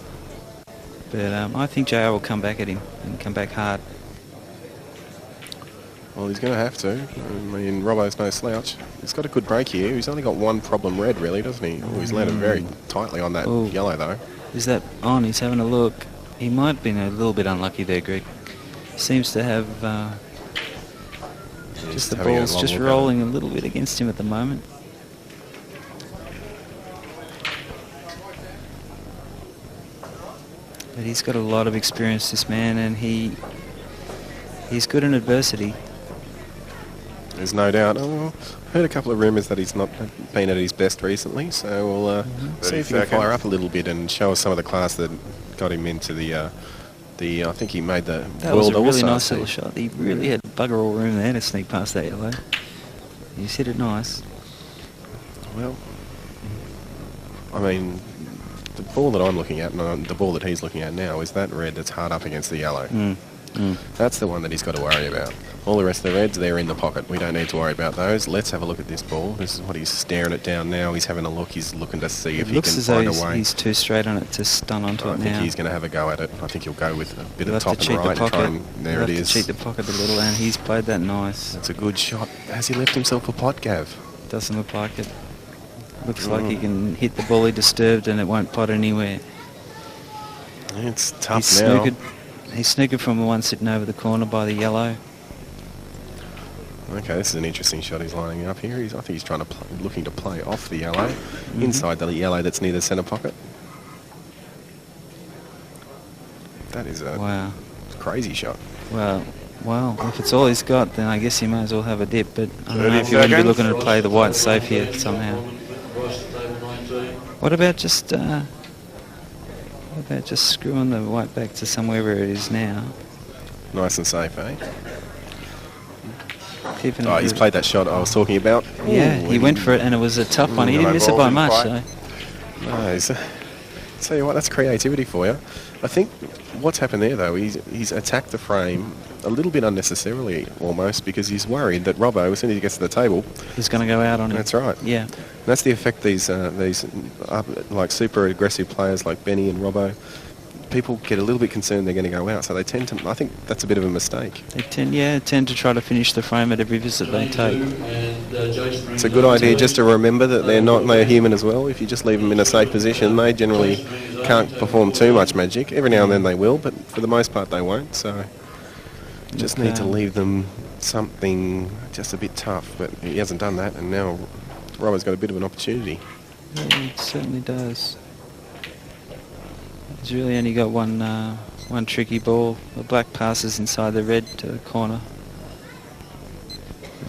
[SPEAKER 7] But I think JR will come back at him and come back hard.
[SPEAKER 1] Well, he's going to have to. I mean, Robbo's no slouch. He's got a good break here. He's only got one problem red, really, doesn't he? Oh, he's landed very tightly on that yellow, though.
[SPEAKER 7] Is that on? He's having a look. He might have been a little bit unlucky there, Greg. Seems to have just the ball's just rolling a little bit against him at the moment. But he's got a lot of experience, this man, and he's good in adversity.
[SPEAKER 1] There's no doubt. Oh, I've heard a couple of rumours that he's not been at his best recently, so we'll see if he can fire up a little bit and show us some of the class that got him into the I think he made the
[SPEAKER 7] that
[SPEAKER 1] world
[SPEAKER 7] was a really
[SPEAKER 1] also.
[SPEAKER 7] nice little shot. He really had bugger all room there to sneak past that yellow. He's hit it nice.
[SPEAKER 1] Well, I mean, the ball that I'm looking at, and the ball that he's looking at now, is that red that's hard up against the yellow. That's the one that he's got to worry about. All the rest of the reds, they're in the pocket. We don't need to worry about those. Let's have a look at this ball. This is what he's staring it down now. He's having a look. He's looking to see if he can find a way.
[SPEAKER 7] He's too straight on it to stun onto it now.
[SPEAKER 1] I think he's going to have a go at it. I think he'll go with a bit of top and right and try and there it is.
[SPEAKER 7] Cheat the pocket a little, and he's played that nice.
[SPEAKER 1] That's a good shot. Has he left himself a pot, Gav?
[SPEAKER 7] Doesn't look like it. Looks like he can hit the ball disturbed and it won't pot anywhere.
[SPEAKER 1] It's tough
[SPEAKER 7] he's
[SPEAKER 1] now.
[SPEAKER 7] Snookered. He's snookered from the one sitting over the corner by the yellow.
[SPEAKER 1] Okay, this is an interesting shot he's lining up here. I think he's trying to looking to play off the yellow, inside the yellow that's near the centre pocket. That is a crazy shot.
[SPEAKER 7] Well, if it's all he's got, then I guess he might as well have a dip. But I don't know if he wouldn't be looking to play the white safe here somehow. What about just screwing the white back to somewhere where it is now?
[SPEAKER 1] Nice and safe, eh?
[SPEAKER 7] Keeping
[SPEAKER 1] Oh, he's played that shot I was talking about.
[SPEAKER 7] Yeah, he went for it, and it was a tough one. He didn't miss it by much, so.
[SPEAKER 1] No, tell you what, that's creativity for you. I think what's happened there, though, he's attacked the frame a little bit unnecessarily, almost, because he's worried that Robbo, as soon as he gets to the table,
[SPEAKER 7] he's going to go out on him.
[SPEAKER 1] That's right.
[SPEAKER 7] Yeah.
[SPEAKER 1] That's the effect these like super aggressive players like Benny and Robbo. People get a little bit concerned they're going to go out, so they tend to. I think that's a bit of a mistake.
[SPEAKER 7] They tend to try to finish the frame at every visit they take.
[SPEAKER 1] It's a good idea just to remember that they're human as well. If you just leave them in a safe position, they generally can't perform too much magic. Every now and then they will, but for the most part they won't. So you just need to leave them something just a bit tough. But he hasn't done that, and now Robbo's got a bit of an opportunity.
[SPEAKER 7] Yeah, he certainly does. He's really only got one tricky ball. The black passes inside the red to the corner.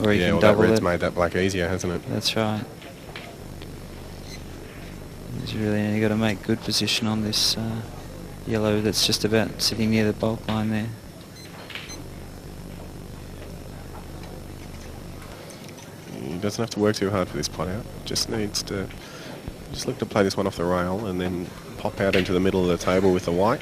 [SPEAKER 7] Or he can double
[SPEAKER 1] that red's
[SPEAKER 7] it.
[SPEAKER 1] made that black easier, hasn't it?
[SPEAKER 7] That's right. He's really only got to make good position on this yellow that's just about sitting near the bulk line there.
[SPEAKER 1] He doesn't have to work too hard for this pot out. Just needs to look to play this one off the rail and then pop out into the middle of the table with the white.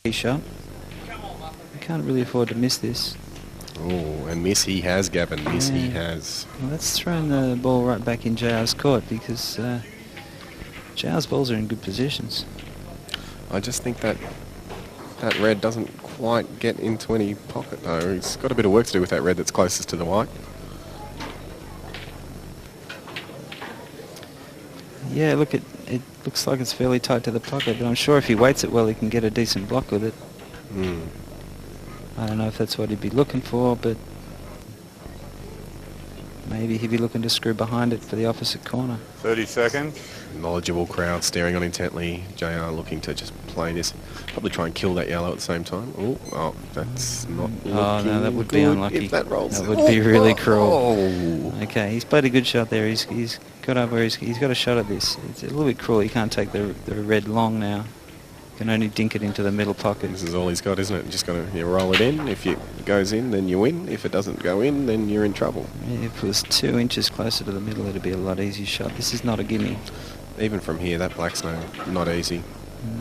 [SPEAKER 7] Shot. You can't really afford to miss this.
[SPEAKER 1] Oh, and miss he has, Gavin. Miss he has.
[SPEAKER 7] Well, that's thrown the ball right back in JR's court because JR's balls are in good positions.
[SPEAKER 1] I just think that red doesn't quite get into any pocket though. He's got a bit of work to do with that red that's closest to the white.
[SPEAKER 7] Yeah, look, it looks like it's fairly tight to the pocket, but I'm sure if he waits it well, he can get a decent block with it. I don't know if that's what he'd be looking for, but maybe he'd be looking to screw behind it for the opposite corner.
[SPEAKER 13] 30 seconds.
[SPEAKER 1] Knowledgeable crowd staring on intently. JR looking to just play this. Probably try and kill that yellow at the same time. Oh, that's not looking
[SPEAKER 7] no, that would be
[SPEAKER 1] good
[SPEAKER 7] unlucky.
[SPEAKER 1] if that rolls.
[SPEAKER 7] That would be really cruel.
[SPEAKER 1] Oh.
[SPEAKER 7] Okay, he's played a good shot there. He's got up where he's got a shot at this. It's a little bit cruel. He can't take the red long now. He can only dink it into the middle pocket.
[SPEAKER 1] This is all he's got, isn't it? You just got to roll it in. If it goes in, then you win. If it doesn't go in, then you're in trouble.
[SPEAKER 7] Yeah, if it was 2 inches closer to the middle, it'd be a lot easier shot. This is not a gimme.
[SPEAKER 1] Even from here, that black's not easy.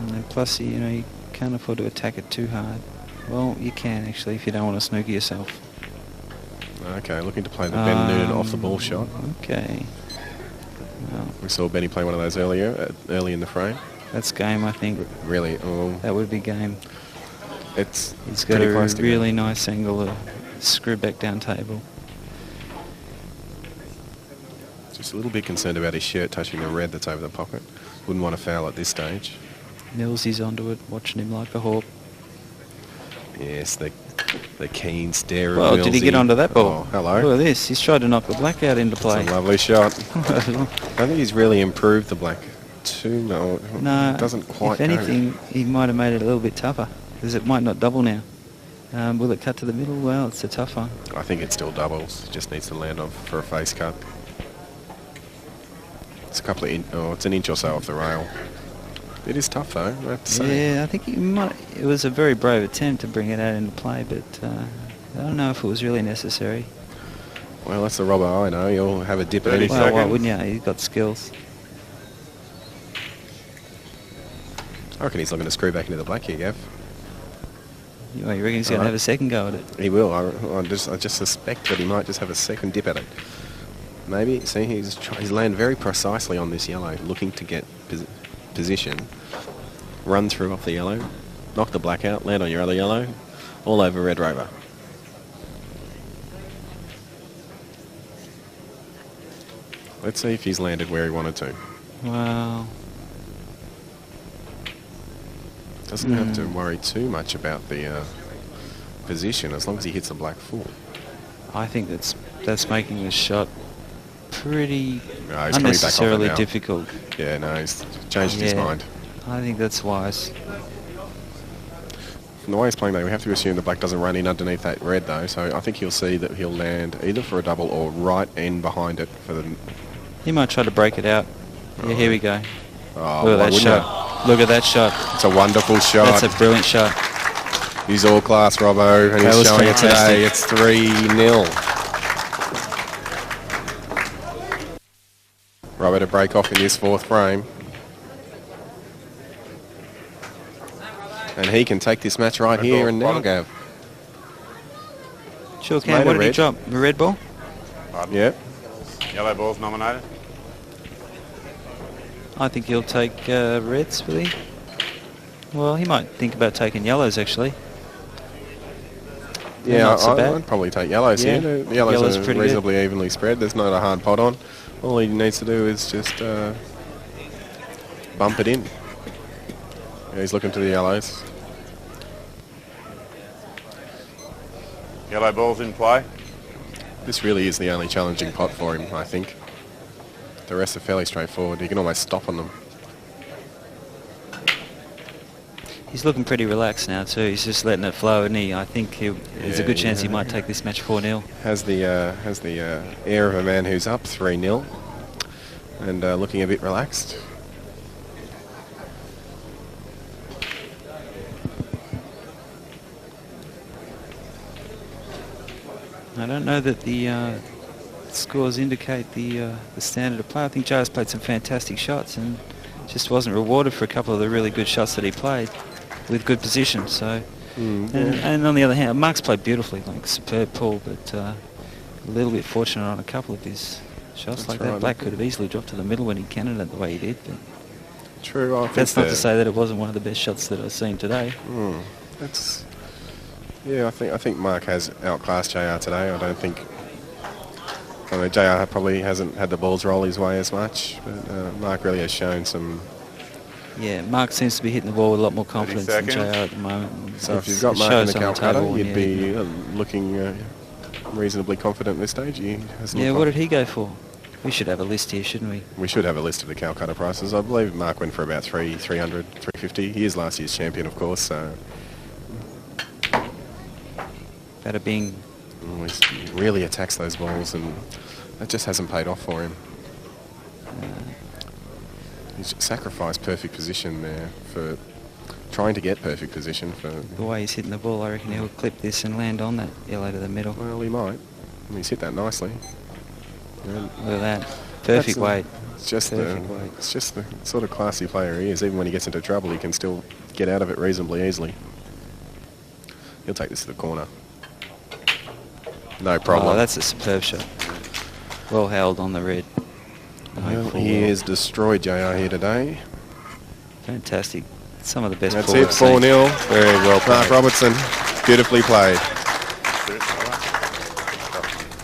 [SPEAKER 7] And plus, you can't afford to attack it too hard. Well, you can actually if you don't want to snooker yourself.
[SPEAKER 1] Okay, looking to play the Ben Nunan off the ball shot.
[SPEAKER 7] Okay. Well,
[SPEAKER 1] we saw Benny play one of those early in the frame.
[SPEAKER 7] That's game, I think.
[SPEAKER 1] Really? Oh.
[SPEAKER 7] That would be game.
[SPEAKER 1] He's
[SPEAKER 7] got a really nice angle to screw back down table.
[SPEAKER 1] Just a little bit concerned about his shirt touching the red that's over the pocket. Wouldn't want to foul at this stage.
[SPEAKER 7] Millsy's onto it, watching him like a hawk.
[SPEAKER 1] Yes, the keen stare of
[SPEAKER 7] Well,
[SPEAKER 1] Millsy.
[SPEAKER 7] did he get onto that ball?
[SPEAKER 1] Oh, hello.
[SPEAKER 7] Look at this. He's tried to knock the black out into play.
[SPEAKER 1] It's a lovely shot. I think he's really improved the black too. No, it doesn't quite
[SPEAKER 7] if anything, he might have made it a little bit tougher because it might not double now. Will it cut to the middle? Well, it's a tough one.
[SPEAKER 1] I think it still doubles. It just needs to land off for a face cut. It's a couple of it's an inch or so off the rail. It is tough though, I have to say.
[SPEAKER 7] Yeah, I think it was a very brave attempt to bring it out into play, but I don't know if it was really necessary.
[SPEAKER 1] Well, that's the robber I know. You'll have a dip at anything.
[SPEAKER 7] Well, why wouldn't you? He's got skills.
[SPEAKER 1] I reckon he's looking to screw back into the black here, Gav.
[SPEAKER 7] You reckon he's going to have a second go at it?
[SPEAKER 1] He will. I just suspect that he might just have a second dip at it. Maybe. See, he's landed very precisely on this yellow, looking to get position. Run through off the yellow, knock the black out, land on your other yellow, all over Red Rover. Let's see if he's landed where he wanted to.
[SPEAKER 7] Well,
[SPEAKER 1] Doesn't have to worry too much about the position as long as he hits a black full.
[SPEAKER 7] I think that's making the shot pretty
[SPEAKER 1] No, he's
[SPEAKER 7] unnecessarily
[SPEAKER 1] coming back off it now.
[SPEAKER 7] difficult.
[SPEAKER 1] Yeah, no, he's changed his mind.
[SPEAKER 7] I think that's wise.
[SPEAKER 1] From the way he's playing though, we have to assume the black doesn't run in underneath that red though, so I think he'll see that he'll land either for a double or right in behind it for the...
[SPEAKER 7] He might try to break it out. Yeah, here we go.
[SPEAKER 1] Oh,
[SPEAKER 7] Look at
[SPEAKER 1] why
[SPEAKER 7] that
[SPEAKER 1] wouldn't
[SPEAKER 7] shot. Look at that shot.
[SPEAKER 1] It's a wonderful shot.
[SPEAKER 7] That's a brilliant shot.
[SPEAKER 1] He's all class, Robbo, and
[SPEAKER 7] That
[SPEAKER 1] he's
[SPEAKER 7] was
[SPEAKER 1] showing
[SPEAKER 7] fantastic.
[SPEAKER 1] it today. It's 3-0. Robbo to break off in this fourth frame. And he can take this match right here and now, Gav.
[SPEAKER 7] Sure
[SPEAKER 1] It's
[SPEAKER 7] can.
[SPEAKER 1] made
[SPEAKER 7] What
[SPEAKER 1] a
[SPEAKER 7] did he
[SPEAKER 1] red.
[SPEAKER 7] drop? The red ball?
[SPEAKER 1] Yep.
[SPEAKER 13] Yellow ball's nominated.
[SPEAKER 7] I think he'll take reds, will he? Well, he might think about taking yellows, actually. They're
[SPEAKER 1] Yeah,
[SPEAKER 7] not so bad.
[SPEAKER 1] I'd probably take yellows
[SPEAKER 7] Yeah.
[SPEAKER 1] here. The yellows
[SPEAKER 7] Yellow's
[SPEAKER 1] are
[SPEAKER 7] pretty
[SPEAKER 1] reasonably evenly spread. There's not a hard pot on. All he needs to do is just bump it in. Yeah, he's looking to the yellows.
[SPEAKER 13] Yellow ball's in play.
[SPEAKER 1] This really is the only challenging pot for him, I think. The rest are fairly straightforward. You can almost stop on them.
[SPEAKER 7] He's looking pretty relaxed now too. He's just letting it flow, and I think there's a good chance he might take this match 4-0.
[SPEAKER 1] Has the air of a man who's up 3-0 and looking a bit relaxed.
[SPEAKER 7] I don't know that the scores indicate the standard of play. I think Joe's played some fantastic shots and just wasn't rewarded for a couple of the really good shots that he played with good position. So, and on the other hand, Marc's played beautifully, like superb Paull, but a little bit fortunate on a couple of his shots.
[SPEAKER 1] That's
[SPEAKER 7] like
[SPEAKER 1] right.
[SPEAKER 7] that. Black could have easily dropped to the middle when he cannoned it the way he did. But
[SPEAKER 1] True. I think
[SPEAKER 7] that's not to say that it wasn't one of the best shots that I've seen today.
[SPEAKER 1] That's. Yeah, I think Marc has outclassed JR today. I don't think. I mean, JR probably hasn't had the balls roll his way as much, but Marc really has shown some.
[SPEAKER 7] Yeah, Marc seems to be hitting the ball with a lot more confidence than JR
[SPEAKER 13] seconds.
[SPEAKER 7] at the moment.
[SPEAKER 1] So if you've got
[SPEAKER 7] It
[SPEAKER 1] Marc in
[SPEAKER 7] shows
[SPEAKER 1] the
[SPEAKER 7] on
[SPEAKER 1] Calcutta,
[SPEAKER 7] table,
[SPEAKER 1] you'd
[SPEAKER 7] yeah.
[SPEAKER 1] be looking reasonably confident at this stage. He hasn't
[SPEAKER 7] Yeah,
[SPEAKER 1] looked
[SPEAKER 7] what
[SPEAKER 1] like-
[SPEAKER 7] did he go for? We should have a list here, shouldn't we?
[SPEAKER 1] We should have a list of the Calcutta prices. I believe Marc went for about 300, 350. He is last year's champion, of course, so...
[SPEAKER 7] Bada bing.
[SPEAKER 1] He really attacks those balls, and that just hasn't paid off for him. He's sacrificed perfect position there for trying to get perfect position for...
[SPEAKER 7] The way he's hitting the ball, I reckon he'll clip this and land on that yellow to the middle.
[SPEAKER 1] Well, he might. He's hit that nicely.
[SPEAKER 7] Look at that. Perfect weight.
[SPEAKER 1] It's just
[SPEAKER 7] Perfect weight.
[SPEAKER 1] It's just the sort of classy player he is. Even when he gets into trouble, he can still get out of it reasonably easily. He'll take this to the corner. No problem.
[SPEAKER 7] Oh, that's a superb shot. Well held on the red.
[SPEAKER 1] Well, he has destroyed JR here today.
[SPEAKER 7] Fantastic. Some of the best
[SPEAKER 1] That's
[SPEAKER 7] ball
[SPEAKER 1] it,
[SPEAKER 7] I've seen.
[SPEAKER 1] 4-0.
[SPEAKER 7] Very well played.
[SPEAKER 1] Marc Robertson, beautifully played.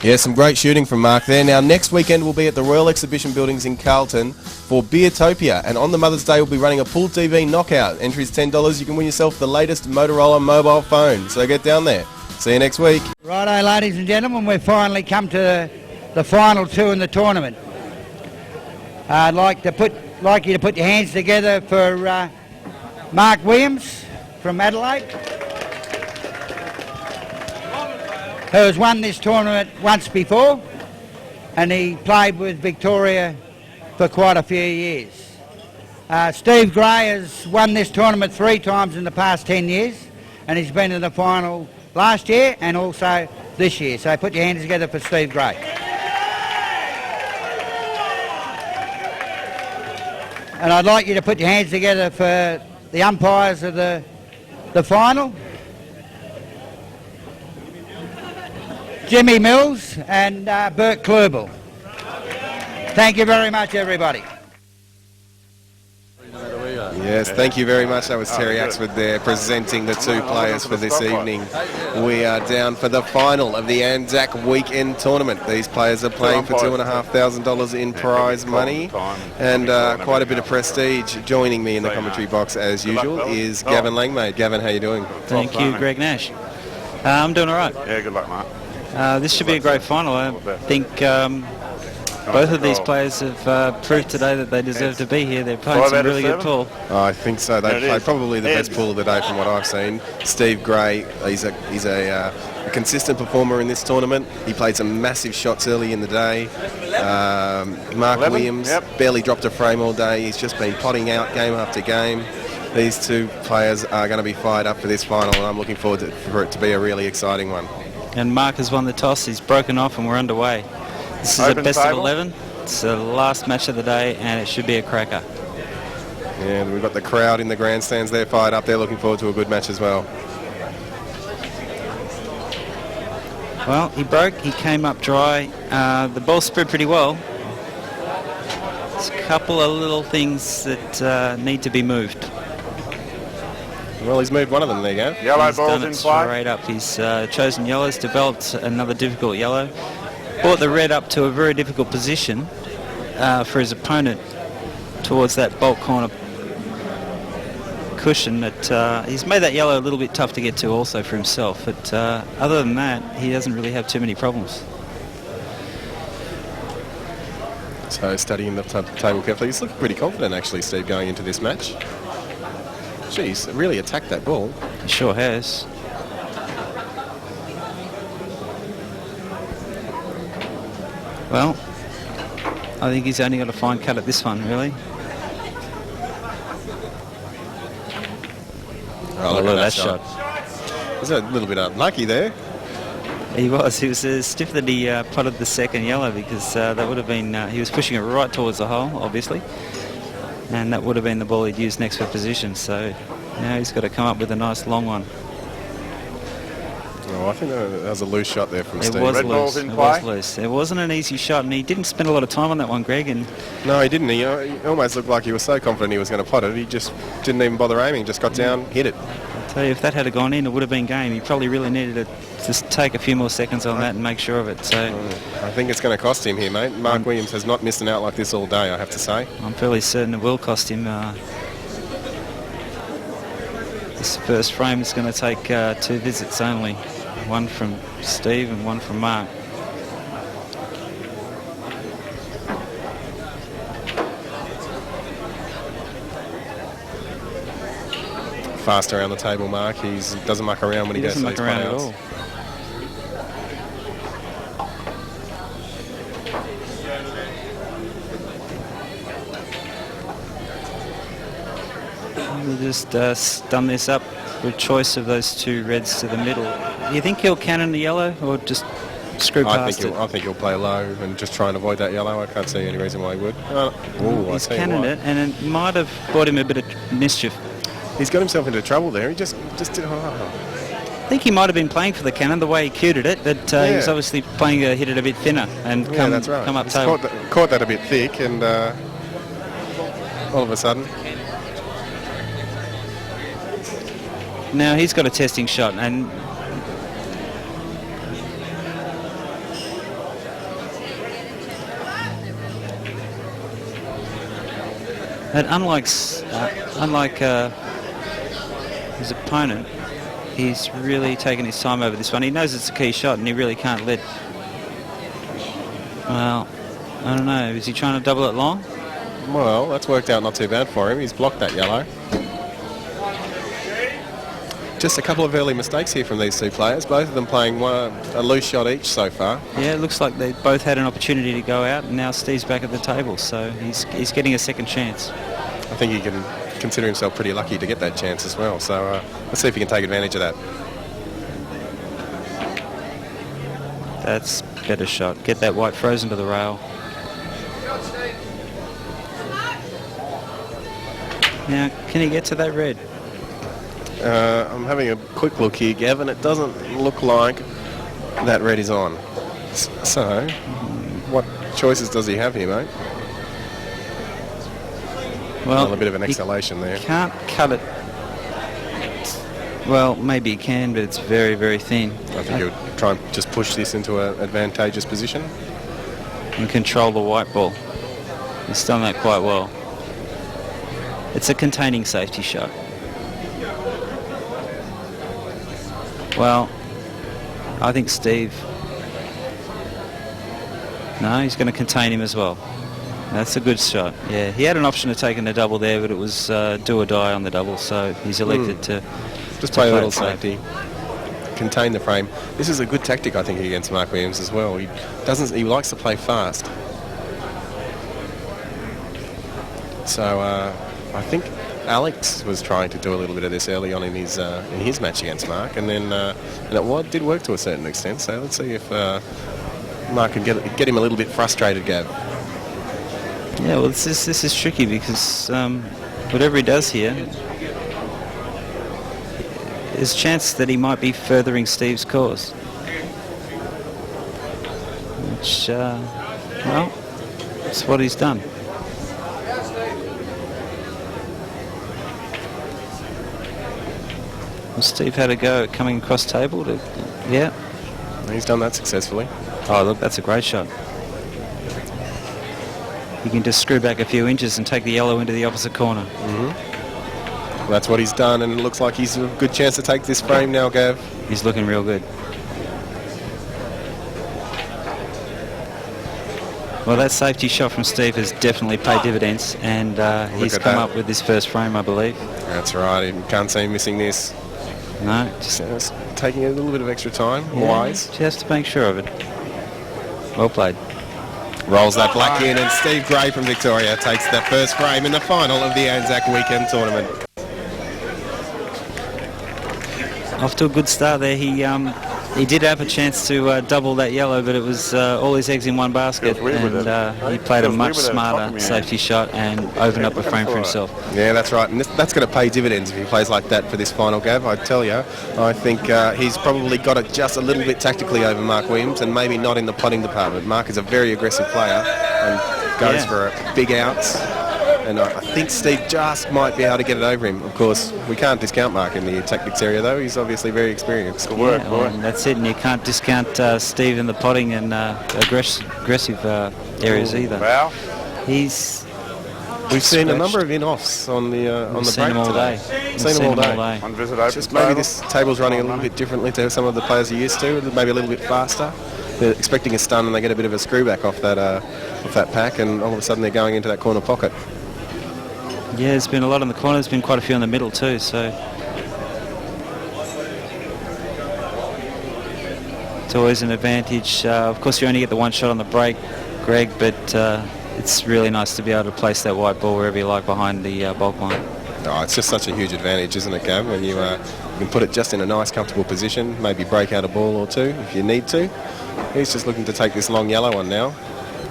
[SPEAKER 1] Yeah, some great shooting from Marc there. Now, next weekend we'll be at the Royal Exhibition Buildings in Carlton for Beertopia, and on the Mother's Day we'll be running a Pool TV knockout. Entry's $10. You can win yourself the latest Motorola mobile phone, so get down there. See you next week.
[SPEAKER 3] Righto, ladies and gentlemen, we've finally come to the final two in the tournament. I'd like you to put your hands together for Marc Williams from Adelaide, who has won this tournament once before, and he played with Victoria for quite a few years. Steve Gray has won this tournament 3 times in the past 10 years, and he's been in the final last year and also this year. So put your hands together for Steve Gray. And I'd like you to put your hands together for the umpires of the final. Jimmy Mills and Bert Kluebel. Thank you very much, everybody.
[SPEAKER 1] Yeah, Yes, thank you very much. That was Terry Axford there presenting the two players for this evening. We are down for the final of the ANZAC weekend tournament. These players are playing for $2,500 in prize money and quite a bit of prestige. Joining me in the commentary box as usual is Gavin Langmaid. Gavin, how you doing?
[SPEAKER 7] Thank you, Greg Nash. I'm doing all right.
[SPEAKER 13] Yeah, good luck, Mark.
[SPEAKER 7] This should be a great final. I think both of these players have proved today that they deserve to be here. They're playing some really good pool.
[SPEAKER 1] I think so. They played probably the best pool of the day from what I've seen. Steve Gray, he's a consistent performer in this tournament. He played some massive shots early in the day. Marc Williams barely dropped a frame all day. He's just been potting out game after game. These two players are going to be fired up for this final, and I'm looking forward for it to be a really exciting one.
[SPEAKER 7] And Marc has won the toss. He's broken off and we're underway. This is a best of 11. It's the last match of the day and it should be a cracker.
[SPEAKER 1] Yeah, we've got the crowd in the grandstands there fired up. They're looking forward to a good match as well.
[SPEAKER 7] Well, he broke. He came up dry. The ball spread pretty well. There's a couple of little things that need to be moved.
[SPEAKER 1] Well, he's moved one of them. There you go.
[SPEAKER 13] Yellow
[SPEAKER 7] He's
[SPEAKER 13] ball's
[SPEAKER 7] done
[SPEAKER 13] in
[SPEAKER 7] it
[SPEAKER 13] play.
[SPEAKER 7] straight up. He's chosen yellows, developed another difficult yellow. Brought the red up to a very difficult position for his opponent towards that bolt corner cushion. That he's made that yellow a little bit tough to get to also for himself. But other than that, he doesn't really have too many problems.
[SPEAKER 1] So studying the table carefully. He's looking pretty confident actually, Steve, going into this match. Jeez, really attacked that ball.
[SPEAKER 7] He sure has. Well, I think he's only got a fine cut at this one, really.
[SPEAKER 1] Oh, look at that shot. Was a little bit unlucky there.
[SPEAKER 7] He was stiff that he potted the second yellow because that would have been, he was pushing it right towards the hole, obviously. And that would have been the ball he'd used next for position. So now he's got to come up with a nice long one.
[SPEAKER 1] Oh, I think that was a loose shot there from Steve.
[SPEAKER 7] It was loose. It wasn't an easy shot, and he didn't spend a lot of time on that one, Greg. And
[SPEAKER 1] no, he didn't. He almost looked like he was so confident he was going to pot it. He just didn't even bother aiming. Just got down, hit it.
[SPEAKER 7] I'll tell you, if that had gone in, it would have been game. He probably really needed to just take a few more seconds on that and make sure of it. So
[SPEAKER 1] I think it's going to cost him here, mate. Marc Williams has not missed an out like this all day, I have to say.
[SPEAKER 7] I'm fairly certain it will cost him. This first frame is going to take 2 visits only. One from Steve and one from Marc.
[SPEAKER 1] Fast around the table, Marc. He doesn't muck around when he goes to these
[SPEAKER 7] around at all. We'll just stun this up with choice of those 2 reds to the middle. Do you think he'll cannon the yellow or just screw past it?
[SPEAKER 1] I think he'll play low and just try and avoid that yellow. I can't see any reason why he would.
[SPEAKER 7] He's cannoned it, and it might have brought him a bit of mischief.
[SPEAKER 1] He's got himself into trouble there. He just did.
[SPEAKER 7] I think he might have been playing for the cannon the way he cued it, but he was obviously playing to hit it a bit thinner and come up table.
[SPEAKER 1] Caught that a bit thick, and all of a sudden.
[SPEAKER 7] Now he's got a testing shot, and unlike his opponent, he's really taken his time over this one. He knows it's a key shot, and he really can't let. Well, I don't know. Is he trying to double it long?
[SPEAKER 1] Well, that's worked out not too bad for him. He's blocked that yellow. Just a couple of early mistakes here from these two players, both of them playing a loose shot each so far.
[SPEAKER 7] Yeah, it looks like they both had an opportunity to go out, and now Steve's back at the table, so he's getting a second chance.
[SPEAKER 1] I think he can consider himself pretty lucky to get that chance as well, so let's see if he can take advantage of that.
[SPEAKER 7] That's a better shot. Get that white frozen to the rail. Now, can he get to that red?
[SPEAKER 1] I'm having a quick look here, Gavin. It doesn't look like that red is on. So, what choices does he have here, mate?
[SPEAKER 7] Well,
[SPEAKER 1] a bit of an exhalation there.
[SPEAKER 7] Can't cut it. Well, maybe he can, but it's very, very thin.
[SPEAKER 1] I think he would try and just push this into an advantageous position.
[SPEAKER 7] And control the white ball. He's done that quite well. It's a containing safety shot. Well, I think Steve... No, he's going to contain him as well. That's a good shot. Yeah, he had an option of taking the double there, but it was do or die on the double, so he's elected to
[SPEAKER 1] just play a little
[SPEAKER 7] safe.
[SPEAKER 1] safety, contain the frame. This is a good tactic, I think, against Marc Williams as well. He likes to play fast. So I think Alex was trying to do a little bit of this early on in his match against Marc, and then and it did work to a certain extent. So let's see if Marc can get him a little bit frustrated, Gav.
[SPEAKER 7] Yeah, well, this is tricky because whatever he does here, there's a chance that he might be furthering Steve's cause. Which, well, that's what he's done. Well, Steve had a go at coming across table to, yeah.
[SPEAKER 1] He's done that successfully.
[SPEAKER 7] Oh, look, that's a great shot. You can just screw back a few inches and take the yellow into the opposite corner.
[SPEAKER 1] Mm-hmm. That's what he's done, and it looks like he's a good chance to take this frame now, Gav.
[SPEAKER 7] He's looking real good. Well, that safety shot from Steve has definitely paid dividends, and he's come up with his first frame, I believe.
[SPEAKER 1] That's right. You can't see him missing this.
[SPEAKER 7] No.
[SPEAKER 1] Just taking a little bit of extra time. Yeah, wise.
[SPEAKER 7] Just to make sure of it. Well played.
[SPEAKER 1] Rolls that black in, and Steve Gray from Victoria takes the first frame in the final of the ANZAC weekend tournament.
[SPEAKER 7] Off to a good start there. He did have a chance to double that yellow, but it was all his eggs in one basket, and he played a much smarter safety shot and opened up a frame for himself.
[SPEAKER 1] Yeah, that's right, and that's going to pay dividends if he plays like that for this final, Gav. I tell you, I think he's probably got it just a little bit tactically over Marc Williams, and maybe not in the potting department. Marc is a very aggressive player and goes for big outs. And I think Steve just might be able to get it over him. Of course, we can't discount Marc in the tactics area, though. He's obviously very experienced.
[SPEAKER 7] Good work, boy. And that's it, and you can't discount Steve in the potting and aggressive areas either.
[SPEAKER 13] Wow.
[SPEAKER 1] We've seen a number of in-offs on the break
[SPEAKER 7] them all
[SPEAKER 1] today.
[SPEAKER 7] Day.
[SPEAKER 1] Seen them all day.
[SPEAKER 13] One visit open
[SPEAKER 1] Just maybe this table's running a little bit differently to some of the players are used to. Maybe a little bit faster. They're expecting a stun, and they get a bit of a screw back off that pack, and all of a sudden they're going into that corner pocket.
[SPEAKER 7] Yeah, there's been a lot in the corner. There's been quite a few in the middle too, so it's always an advantage. Of course, you only get the one shot on the break, Greg, but it's really nice to be able to place that white ball wherever you like behind the bulk line.
[SPEAKER 1] Oh, it's just such a huge advantage, isn't it, Gav, when you can put it just in a nice, comfortable position, maybe break out a ball or two if you need to. He's just looking to take this long yellow one now.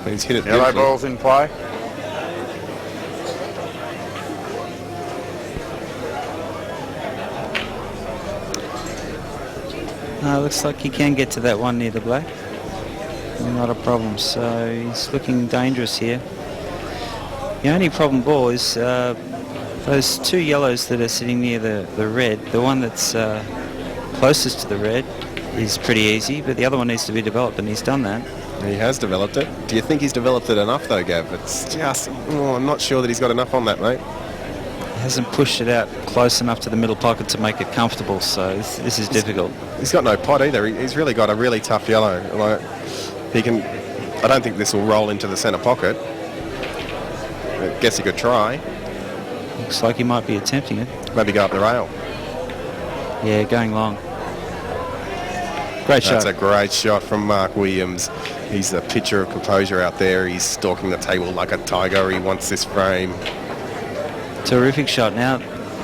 [SPEAKER 1] He's hit it
[SPEAKER 13] Yellow
[SPEAKER 1] beautifully.
[SPEAKER 13] ball's in play.
[SPEAKER 7] Looks like he can get to that one near the black. Not a problem, so he's looking dangerous here. The only problem, ball, is those two yellows that are sitting near the red. The one that's closest to the red is pretty easy, but the other one needs to be developed, and he's done that.
[SPEAKER 1] He has developed it. Do you think he's developed it enough, though, Gav? It's just, I'm not sure that he's got enough on that, mate.
[SPEAKER 7] Hasn't pushed it out close enough to the middle pocket to make it comfortable, so this is difficult.
[SPEAKER 1] He's got no pot either. He's really got a really tough yellow. Like, I don't think this will roll into the centre pocket. I guess he could try.
[SPEAKER 7] Looks like he might be attempting it.
[SPEAKER 1] Maybe go up the rail.
[SPEAKER 7] Yeah, going long. Great shot.
[SPEAKER 1] That's a great shot from Marc Williams. He's a picture of composure out there. He's stalking the table like a tiger. He wants this frame.
[SPEAKER 7] Terrific shot. Now,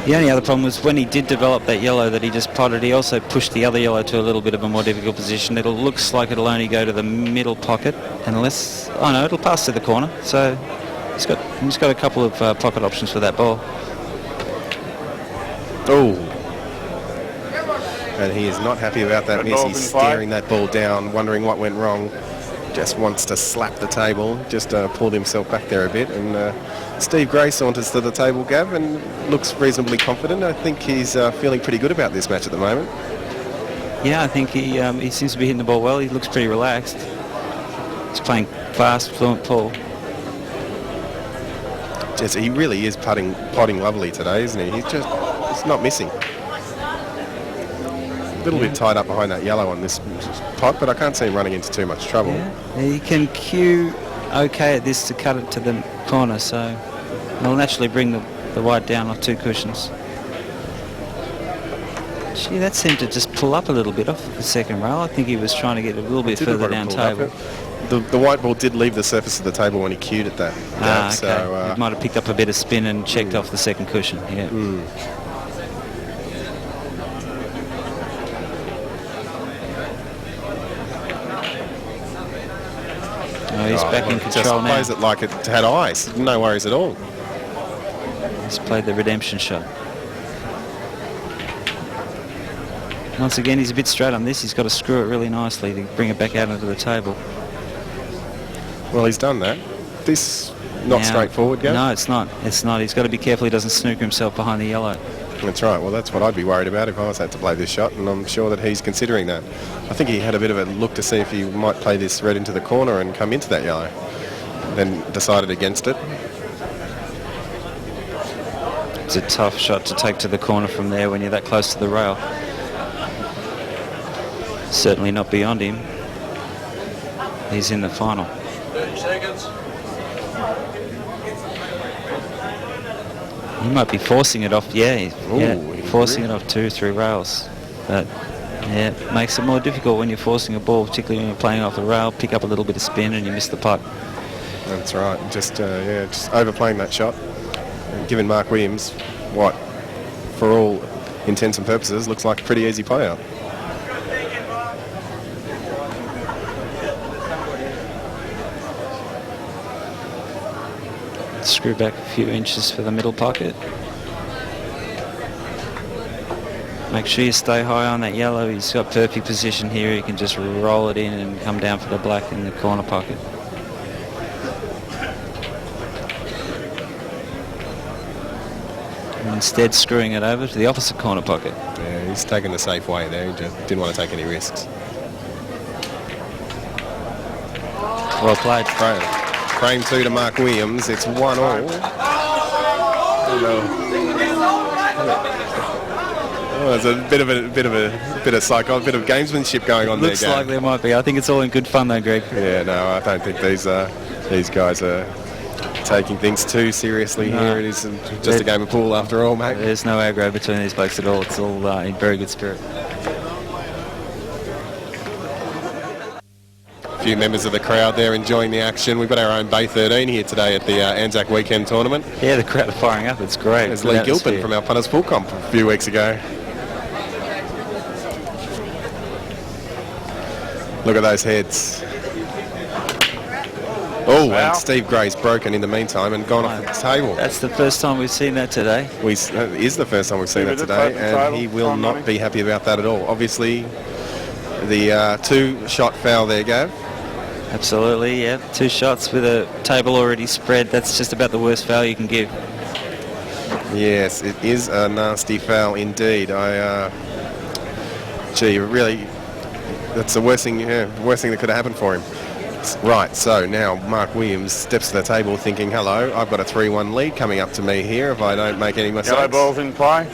[SPEAKER 7] the only other problem was when he did develop that yellow that he just potted, he also pushed the other yellow to a little bit of a more difficult position. It looks like it'll only go to the middle pocket unless... Oh no, it'll pass to the corner. So he's got a couple of pocket options for that ball.
[SPEAKER 1] Oh. And he is not happy about that miss. He's staring that ball down, wondering what went wrong. Just wants to slap the table. Just pulled himself back there a bit, and Steve Gray saunters to the table, Gav, and looks reasonably confident. I think he's feeling pretty good about this match at the moment.
[SPEAKER 7] Yeah, I think he seems to be hitting the ball well. He looks pretty relaxed. He's playing fast, fluent Paull.
[SPEAKER 1] Yes, he really is putting lovely today, isn't he? He's not missing. A little bit tied up behind that yellow on this pot, but I can't see him running into too much trouble.
[SPEAKER 7] Yeah. He can cue okay at this to cut it to the corner, so it'll naturally bring the white down off 2 cushions. Gee, that seemed to just pull up a little bit off the second rail. I think he was trying to get a little bit further down table.
[SPEAKER 1] The white ball did leave the surface of the table when he cued at that.
[SPEAKER 7] Okay.
[SPEAKER 1] So,
[SPEAKER 7] it might have picked up a bit of spin and checked off the second cushion. Yeah. Oh, he's back in control
[SPEAKER 1] just
[SPEAKER 7] now.
[SPEAKER 1] Plays it like it had ice. No worries at all.
[SPEAKER 7] He's played the redemption shot. Once again, he's a bit straight on this. He's got to screw it really nicely to bring it back out onto the table.
[SPEAKER 1] Well, he's done that. This not straightforward, Gav?
[SPEAKER 7] No, it's not. It's not. He's got to be careful he doesn't snooker himself behind the yellow.
[SPEAKER 1] That's right. Well, that's what I'd be worried about if I was had to play this shot, and I'm sure that he's considering that. I think he had a bit of a look to see if he might play this red into the corner and come into that yellow. Then decided against it.
[SPEAKER 7] It's a tough shot to take to the corner from there when you're that close to the rail. Certainly not beyond him. He's in the final.
[SPEAKER 11] 30 seconds.
[SPEAKER 7] He might be forcing it off. Yeah, forcing it off 2 or 3 rails. But yeah, it makes it more difficult when you're forcing a ball, particularly when you're playing off the rail. Pick up a little bit of spin and you miss the putt.
[SPEAKER 1] That's right. Just overplaying that shot, and giving Marc Williams what, for all intents and purposes, looks like a pretty easy play out.
[SPEAKER 7] Screw back a few inches for the middle pocket. Make sure you stay high on that yellow. He's got perfect position here. He can just roll it in and come down for the black in the corner pocket. And instead screwing it over to the opposite corner pocket.
[SPEAKER 1] Yeah, he's taking the safe way there. He just didn't want to take any risks.
[SPEAKER 7] Well played.
[SPEAKER 1] Frame 2 to Marc Williams. It's 1-all. Oh, there's a bit of psycho, a bit of gamesmanship going on.
[SPEAKER 7] Looks
[SPEAKER 1] there.
[SPEAKER 7] Looks like there might be. I think it's all in good fun though, Greg.
[SPEAKER 1] Yeah, no, I don't think these guys are taking things too seriously here. It is just a game of pool after all, mate.
[SPEAKER 7] There's no aggro between these blokes at all. It's all in very good spirit.
[SPEAKER 1] A few members of the crowd there enjoying the action. We've got our own Bay 13 here today at the ANZAC weekend tournament.
[SPEAKER 7] Yeah, the crowd are firing up. It's great.
[SPEAKER 1] There's Lee Gilpin from our Punters Pool Comp a few weeks ago. Look at those heads. Oh, and Steve Gray's broken in the meantime and gone off the table.
[SPEAKER 7] That's the first time we've seen that today.
[SPEAKER 1] It is the first time we've seen that today, and he will not be happy about that at all. Obviously, the 2-shot foul there, Gav.
[SPEAKER 7] Absolutely, yeah. 2 shots with a table already spread. That's just about the worst foul you can give.
[SPEAKER 1] Yes, it is a nasty foul indeed. Really, that's the worst thing that could have happened for him. Right, so now Marc Williams steps to the table thinking, hello, I've got a 3-1 lead coming up to me here if I don't make any mistakes.
[SPEAKER 13] Yellow ball's in play.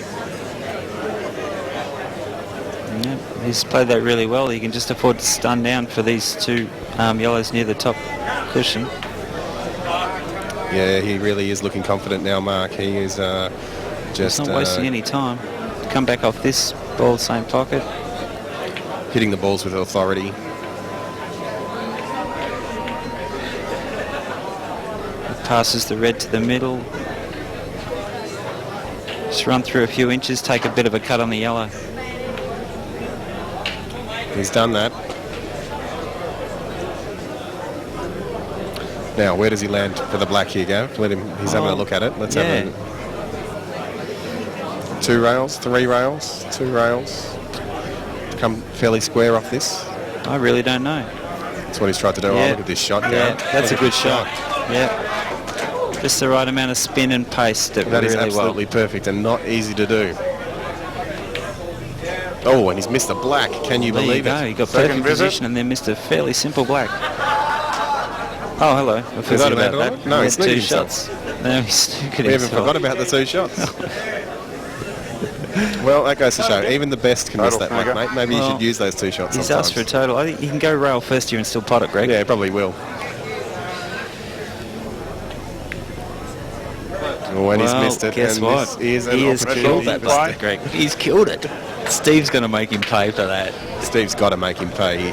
[SPEAKER 7] Yeah, he's played that really well. He can just afford to stun down for these 2 yellows near the top cushion.
[SPEAKER 1] Yeah, he really is looking confident now, Marc. He is just...
[SPEAKER 7] He's not wasting any time. Come back off this ball, same pocket.
[SPEAKER 1] Hitting the balls with authority.
[SPEAKER 7] Passes the red to the middle. Just run through a few inches, take a bit of a cut on the yellow.
[SPEAKER 1] He's done that. Now, where does he land for the black here, Gav? He's having a look at it. Let's have a... 2 rails, 3 rails, 2 rails. Come fairly square off this.
[SPEAKER 7] I really don't know.
[SPEAKER 1] That's what he's tried to do.
[SPEAKER 7] Yeah.
[SPEAKER 1] Oh, look at this shot, Gav.
[SPEAKER 7] Yeah, that's a good shot. Yeah. Just the right amount of spin and pace that
[SPEAKER 1] That
[SPEAKER 7] really
[SPEAKER 1] is absolutely perfect and not easy to do. Oh, and he's missed a black. Can you believe it?
[SPEAKER 7] He got perfect position and then missed a fairly simple black. Oh, hello. I forgot about that.
[SPEAKER 1] No,
[SPEAKER 7] He
[SPEAKER 1] he's
[SPEAKER 7] had 2
[SPEAKER 1] snookered himself.
[SPEAKER 7] shots. No, he snookered
[SPEAKER 1] We haven't
[SPEAKER 7] himself.
[SPEAKER 1] forgot about the 2 shots. Well, that goes to show. Even the best can miss that one, mate. Maybe you should use those 2 shots
[SPEAKER 7] He's
[SPEAKER 1] sometimes.
[SPEAKER 7] asked for a total. I think he can go rail first year and still pot it, Greg.
[SPEAKER 1] Yeah, he probably will. Oh, and he's missed it.
[SPEAKER 7] Guess
[SPEAKER 1] and
[SPEAKER 7] what?
[SPEAKER 1] This is
[SPEAKER 7] He has killed that
[SPEAKER 1] mistake.
[SPEAKER 7] mistake, Greg. He's killed it. Steve's going to make him pay for that.
[SPEAKER 1] Steve's got to make him pay.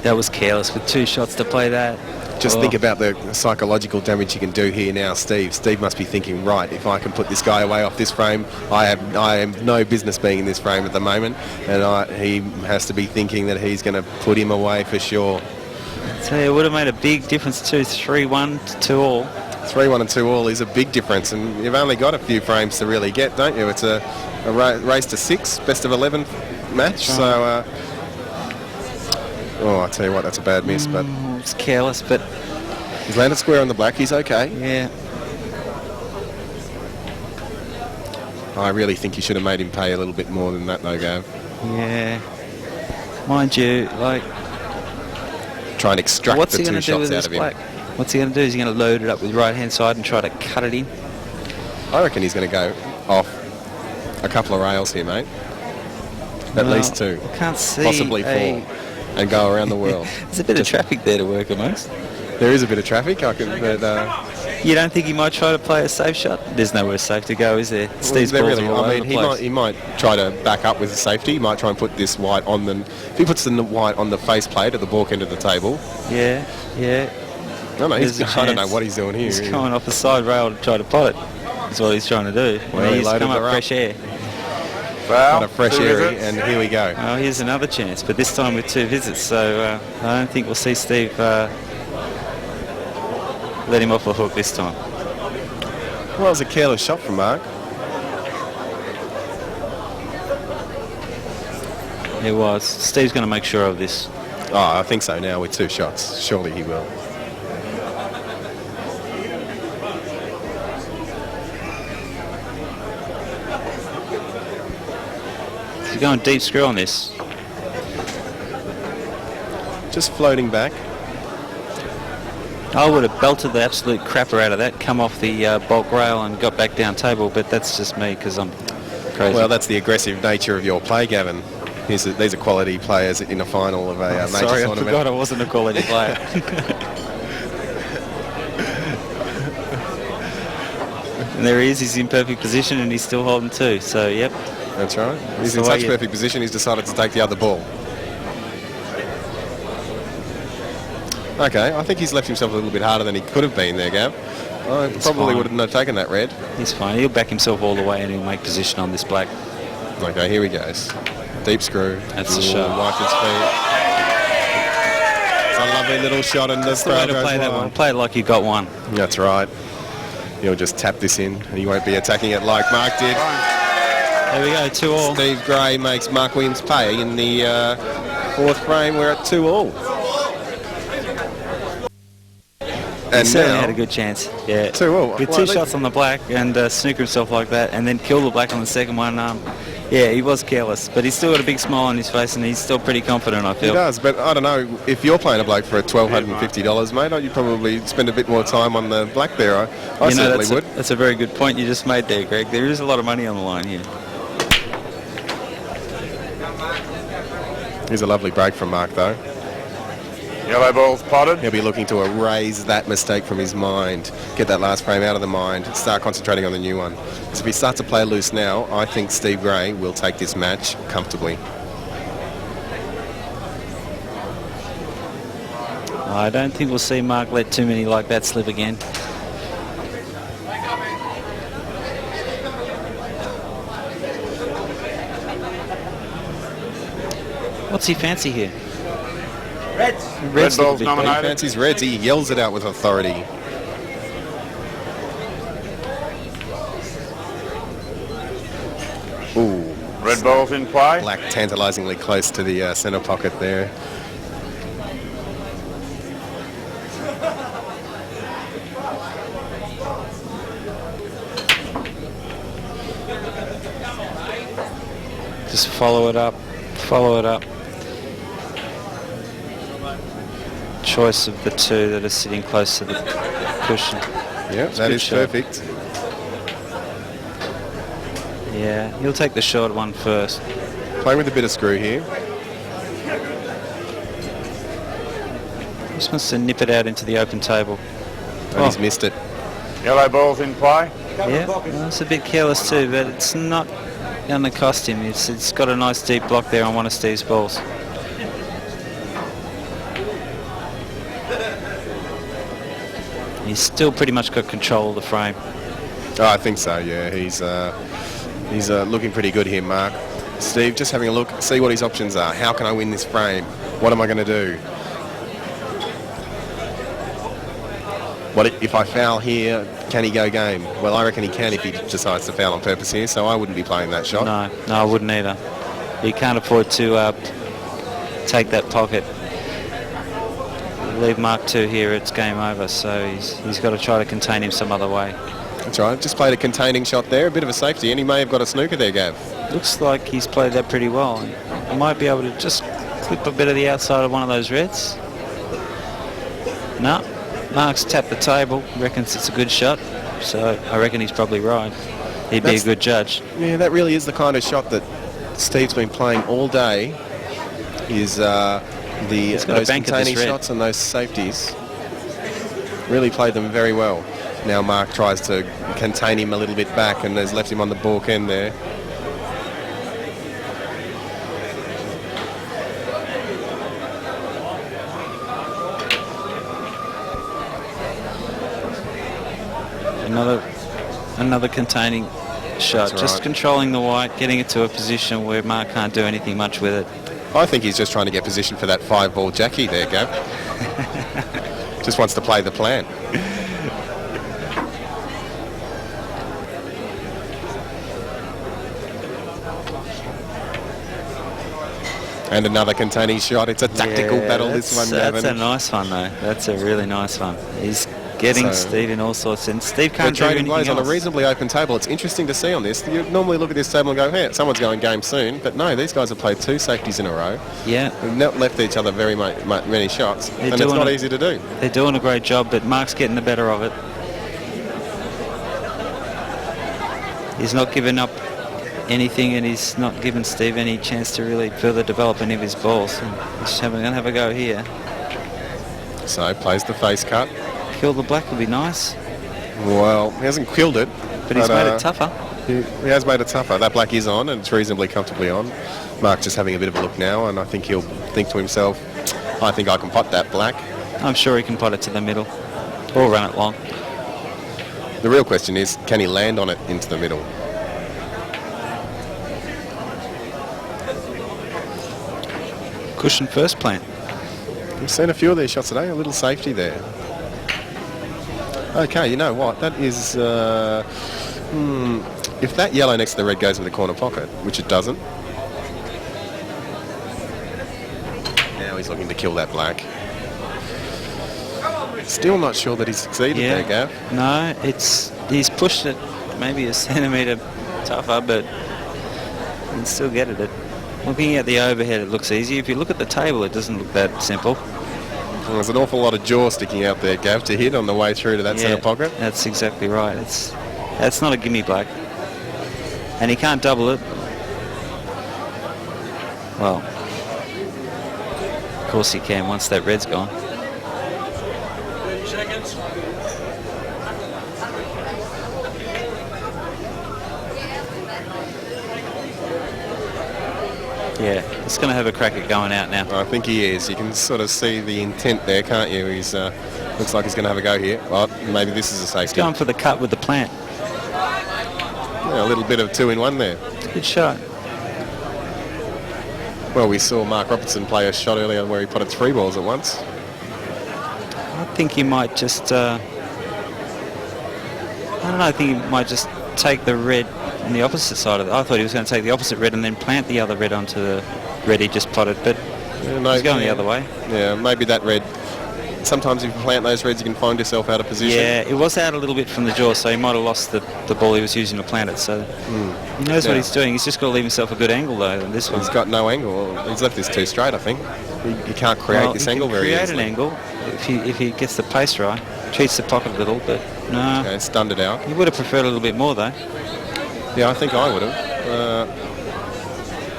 [SPEAKER 7] That was careless with 2 shots to play that.
[SPEAKER 1] Just think about the psychological damage you can do here now, Steve. Steve must be thinking, right, if I can put this guy away off this frame, I have no business being in this frame at the moment, and he has to be thinking that he's going to put him away for sure.
[SPEAKER 7] So it would have made a big difference too, 3-1 to 2 all.
[SPEAKER 1] 3-1 and 2 all is a big difference, and you've only got a few frames to really get, don't you? It's a race to 6, best of 11 match, so... oh, I tell you what, that's a bad miss, but...
[SPEAKER 7] It's careless, but...
[SPEAKER 1] He's landed square on the black, he's okay.
[SPEAKER 7] Yeah.
[SPEAKER 1] I really think you should have made him pay a little bit more than that, though, Gav.
[SPEAKER 7] Yeah. Mind you, like...
[SPEAKER 1] Try and extract
[SPEAKER 7] what's
[SPEAKER 1] the
[SPEAKER 7] he
[SPEAKER 1] 2
[SPEAKER 7] gonna do with
[SPEAKER 1] shots out
[SPEAKER 7] this
[SPEAKER 1] of him.
[SPEAKER 7] black? What's he going to do? Is he going to load it up with right-hand side and try to cut it in?
[SPEAKER 1] I reckon he's going to go off a couple of rails here, mate. At least 2.
[SPEAKER 7] I can't see.
[SPEAKER 1] Possibly 4. And go around the world.
[SPEAKER 7] There's a bit of traffic there to work amongst.
[SPEAKER 1] There is a bit of traffic. But,
[SPEAKER 7] you don't think he might try to play a safe shot? There's nowhere safe to go, is there? Steve's balls are all over the place.
[SPEAKER 1] he might try to back up with a safety. He might try and put this white on the... If he puts the white on the face plate at the balk end of the table...
[SPEAKER 7] Yeah.
[SPEAKER 1] No, I don't know what he's doing here.
[SPEAKER 7] He's coming off the side rail to try to pot it. That's what he's trying to do.
[SPEAKER 1] Well,
[SPEAKER 7] he's come up fresh air.
[SPEAKER 1] Got a fresh air, and here we go.
[SPEAKER 7] Oh, here's another chance, but this time with 2 visits, so I don't think we'll see Steve let him off the hook this time.
[SPEAKER 1] Well, it was a careless shot from Marc.
[SPEAKER 7] It was. Steve's going to make sure of this.
[SPEAKER 1] Oh, I think so now with 2 shots. Surely he will.
[SPEAKER 7] He's going deep screw on this.
[SPEAKER 1] Just floating back.
[SPEAKER 7] I would have belted the absolute crapper out of that, come off the bulk rail and got back down table, but that's just me because I'm crazy.
[SPEAKER 1] Well, that's the aggressive nature of your play, Gavin. These are quality players in a final of a major
[SPEAKER 7] sorry,
[SPEAKER 1] tournament.
[SPEAKER 7] I forgot I wasn't a quality player. And there he is, he's in perfect position and he's still holding 2, so yep.
[SPEAKER 1] That's right. He's in such perfect position, he's decided to take the other ball. Okay, I think he's left himself a little bit harder than he could have been there, Gav. I probably wouldn't have taken that red.
[SPEAKER 7] He's fine. He'll back himself all the way and he'll make position on this black.
[SPEAKER 1] Okay, here he goes. Deep screw.
[SPEAKER 7] That's the shot.
[SPEAKER 1] Wipe his feet. It's a lovely little shot, and
[SPEAKER 7] That's the way to play that one. Play it like you got one.
[SPEAKER 1] That's right. He'll just tap this in, and he won't be attacking it like Marc did.
[SPEAKER 7] There we go, 2 all.
[SPEAKER 1] Steve Gray makes Marc Williams pay in the 4th frame. We're at 2 all.
[SPEAKER 7] He
[SPEAKER 1] And
[SPEAKER 7] certainly
[SPEAKER 1] now,
[SPEAKER 7] had a good chance. Yeah.
[SPEAKER 1] 2 all.
[SPEAKER 7] With 2 shots on the black and snooker himself like that and then kill the black on the second one. Yeah, he was careless, but he's still got a big smile on his face and he's still pretty confident, I feel.
[SPEAKER 1] He does, but I don't know, if you're playing a bloke for $1,250, mate, you'd probably spend a bit more time on the black there. I certainly would.
[SPEAKER 7] That's a very good point you just made there, Greg. There is a lot of money on the line here.
[SPEAKER 1] Here's a lovely break from Marc, though.
[SPEAKER 13] Yellow ball's potted.
[SPEAKER 1] He'll be looking to erase that mistake from his mind, get that last frame out of the mind, start concentrating on the new one. Because if he starts to play loose now, I think Steve Gray will take this match comfortably.
[SPEAKER 7] I don't think we'll see Marc let too many like that slip again. What's he fancy here?
[SPEAKER 13] Reds.
[SPEAKER 1] Red
[SPEAKER 13] ball's nominated.
[SPEAKER 1] He fancies reds. He yells it out with authority. Ooh.
[SPEAKER 13] Red ball's in play.
[SPEAKER 1] Black tantalisingly close to the centre pocket there.
[SPEAKER 7] Just follow it up. Follow it up. Choice of the two that are sitting close to the cushion.
[SPEAKER 1] Yep, that is perfect.
[SPEAKER 7] Yeah, he'll take the short one first.
[SPEAKER 1] Playing with a bit of screw here.
[SPEAKER 7] Just wants to nip it out into the open table.
[SPEAKER 1] And he's missed it.
[SPEAKER 13] Yellow balls in play.
[SPEAKER 7] Yeah, well, it's a bit careless too, but it's not going to cost him. It's got a nice deep block there on one of Steve's balls. He's still pretty much got control of the frame.
[SPEAKER 1] Oh, I think so, yeah. He's looking pretty good here, Marc. Steve, just having a look, see what his options are. How can I win this frame? What am I going to do? What if I foul here, can he go game? Well, I reckon he can if he decides to foul on purpose here, so I wouldn't be playing that shot.
[SPEAKER 7] No, I wouldn't either. He can't afford to take that pocket. Leave Mark 2 here, it's game over, so he's got to try to contain him some other way.
[SPEAKER 1] That's right, just played a containing shot there, a bit of a safety, and he may have got a snooker there, Gav.
[SPEAKER 7] Looks like he's played that pretty well. He might be able to just clip a bit of the outside of one of those reds. No, Mark's tapped the table, reckons it's a good shot, so I reckon he's probably right. He'd be a good judge.
[SPEAKER 1] Yeah, that really is the kind of shot that Steve's been playing all day, is those containing shots and those safeties. Really played them very well. Now Marc tries to contain him a little bit back and has left him on the balk end there.
[SPEAKER 7] Another containing shot.
[SPEAKER 1] That's
[SPEAKER 7] just
[SPEAKER 1] right.
[SPEAKER 7] controlling the white, getting it to a position where Marc can't do anything much with it.
[SPEAKER 1] I think he's just trying to get position for that 5-ball Jackie there, Gav. Just wants to play the plan. And another containing shot. It's a tactical battle, this one, Gavin.
[SPEAKER 7] That's a nice one, though. That's a really nice one. He's getting Steve in all sorts, and Steve can't do anything else.
[SPEAKER 1] On a reasonably open table. It's interesting to see on this. You normally look at this table and go, hey, someone's going game soon. But no, these guys have played 2 safeties in a row.
[SPEAKER 7] Yeah.
[SPEAKER 1] They've not left each other very many shots. And it's not easy to do.
[SPEAKER 7] They're doing a great job, but Marc's getting the better of it. He's not giving up anything, and he's not giving Steve any chance to really further develop any of his balls. He's going to have a go here.
[SPEAKER 1] So plays the face cut.
[SPEAKER 7] Kill the black would be nice.
[SPEAKER 1] Well, he hasn't killed it.
[SPEAKER 7] But he's made it tougher.
[SPEAKER 1] He has made it tougher. That black is on, and it's reasonably comfortably on. Marc just having a bit of a look now, and I think he'll think to himself, I think I can pot that black.
[SPEAKER 7] I'm sure he can pot it to the middle or run it long.
[SPEAKER 1] The real question is, can he land on it into the middle?
[SPEAKER 7] Cushion first plant.
[SPEAKER 1] We've seen a few of these shots today, a little safety there. Okay, you know what? That is... if that yellow next to the red goes with the corner pocket, which it doesn't. Now he's looking to kill that black. Still not sure that he's succeeded there, Gav.
[SPEAKER 7] No, he's pushed it maybe a centimetre tougher, but he can still get at it. Looking at the overhead, it looks easy. If you look at the table, it doesn't look that simple.
[SPEAKER 1] Well, there's an awful lot of jaw sticking out there, Gav, to hit on the way through to that centre pocket.
[SPEAKER 7] That's exactly right. That's not a gimme black. And he can't double it. Well, of course he can once that red's gone.
[SPEAKER 11] 30 seconds.
[SPEAKER 7] Yeah, he's going to have a crack at going out now.
[SPEAKER 1] I think he is. You can sort of see the intent there, can't you? He's looks like he's going to have a go here. Well, maybe this is a safety.
[SPEAKER 7] He's going for the cut with the plant.
[SPEAKER 1] Yeah, a little bit of 2-in-1 there.
[SPEAKER 7] Good shot.
[SPEAKER 1] Well, we saw Marc Robertson play a shot earlier where he potted 3 balls at once.
[SPEAKER 7] I think he might just... I don't know, I think he might just take the red on the opposite side of it. I thought he was going to take the opposite red and then plant the other red onto the red he just potted, but he's going the other way.
[SPEAKER 1] Yeah, maybe that red sometimes if you plant those reds, you can find yourself out of position.
[SPEAKER 7] Yeah, it was out a little bit from the jaw, so he might have lost the ball he was using to plant it. So he knows what he's doing. He's just got to leave himself a good angle, though, on this one.
[SPEAKER 1] He's got no angle. He's left this too straight, I think. He can't create this angle very easily.
[SPEAKER 7] He can create an angle if he gets the pace right. Cheats the pocket a little, but no.
[SPEAKER 1] Okay, stunned it out.
[SPEAKER 7] He would have preferred a little bit more, though.
[SPEAKER 1] Yeah, I think I would have.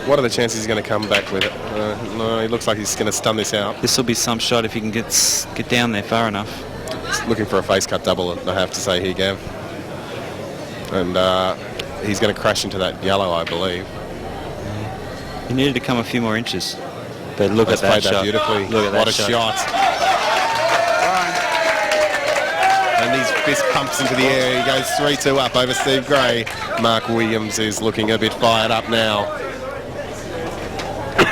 [SPEAKER 1] What are the chances he's going to come back with it? No, he looks like he's going to stun this out.
[SPEAKER 7] This will be some shot if he can get down there far enough.
[SPEAKER 1] He's looking for a face cut double, I have to say here, Gav. And he's going to crash into that yellow, I believe.
[SPEAKER 7] He needed to come a few more inches. But look at that shot.
[SPEAKER 1] Beautifully.
[SPEAKER 7] Look at that
[SPEAKER 1] what a shot. And his fist pumps into the air. He goes 3-2 up over Steve Gray. Marc Williams is looking a bit fired up now.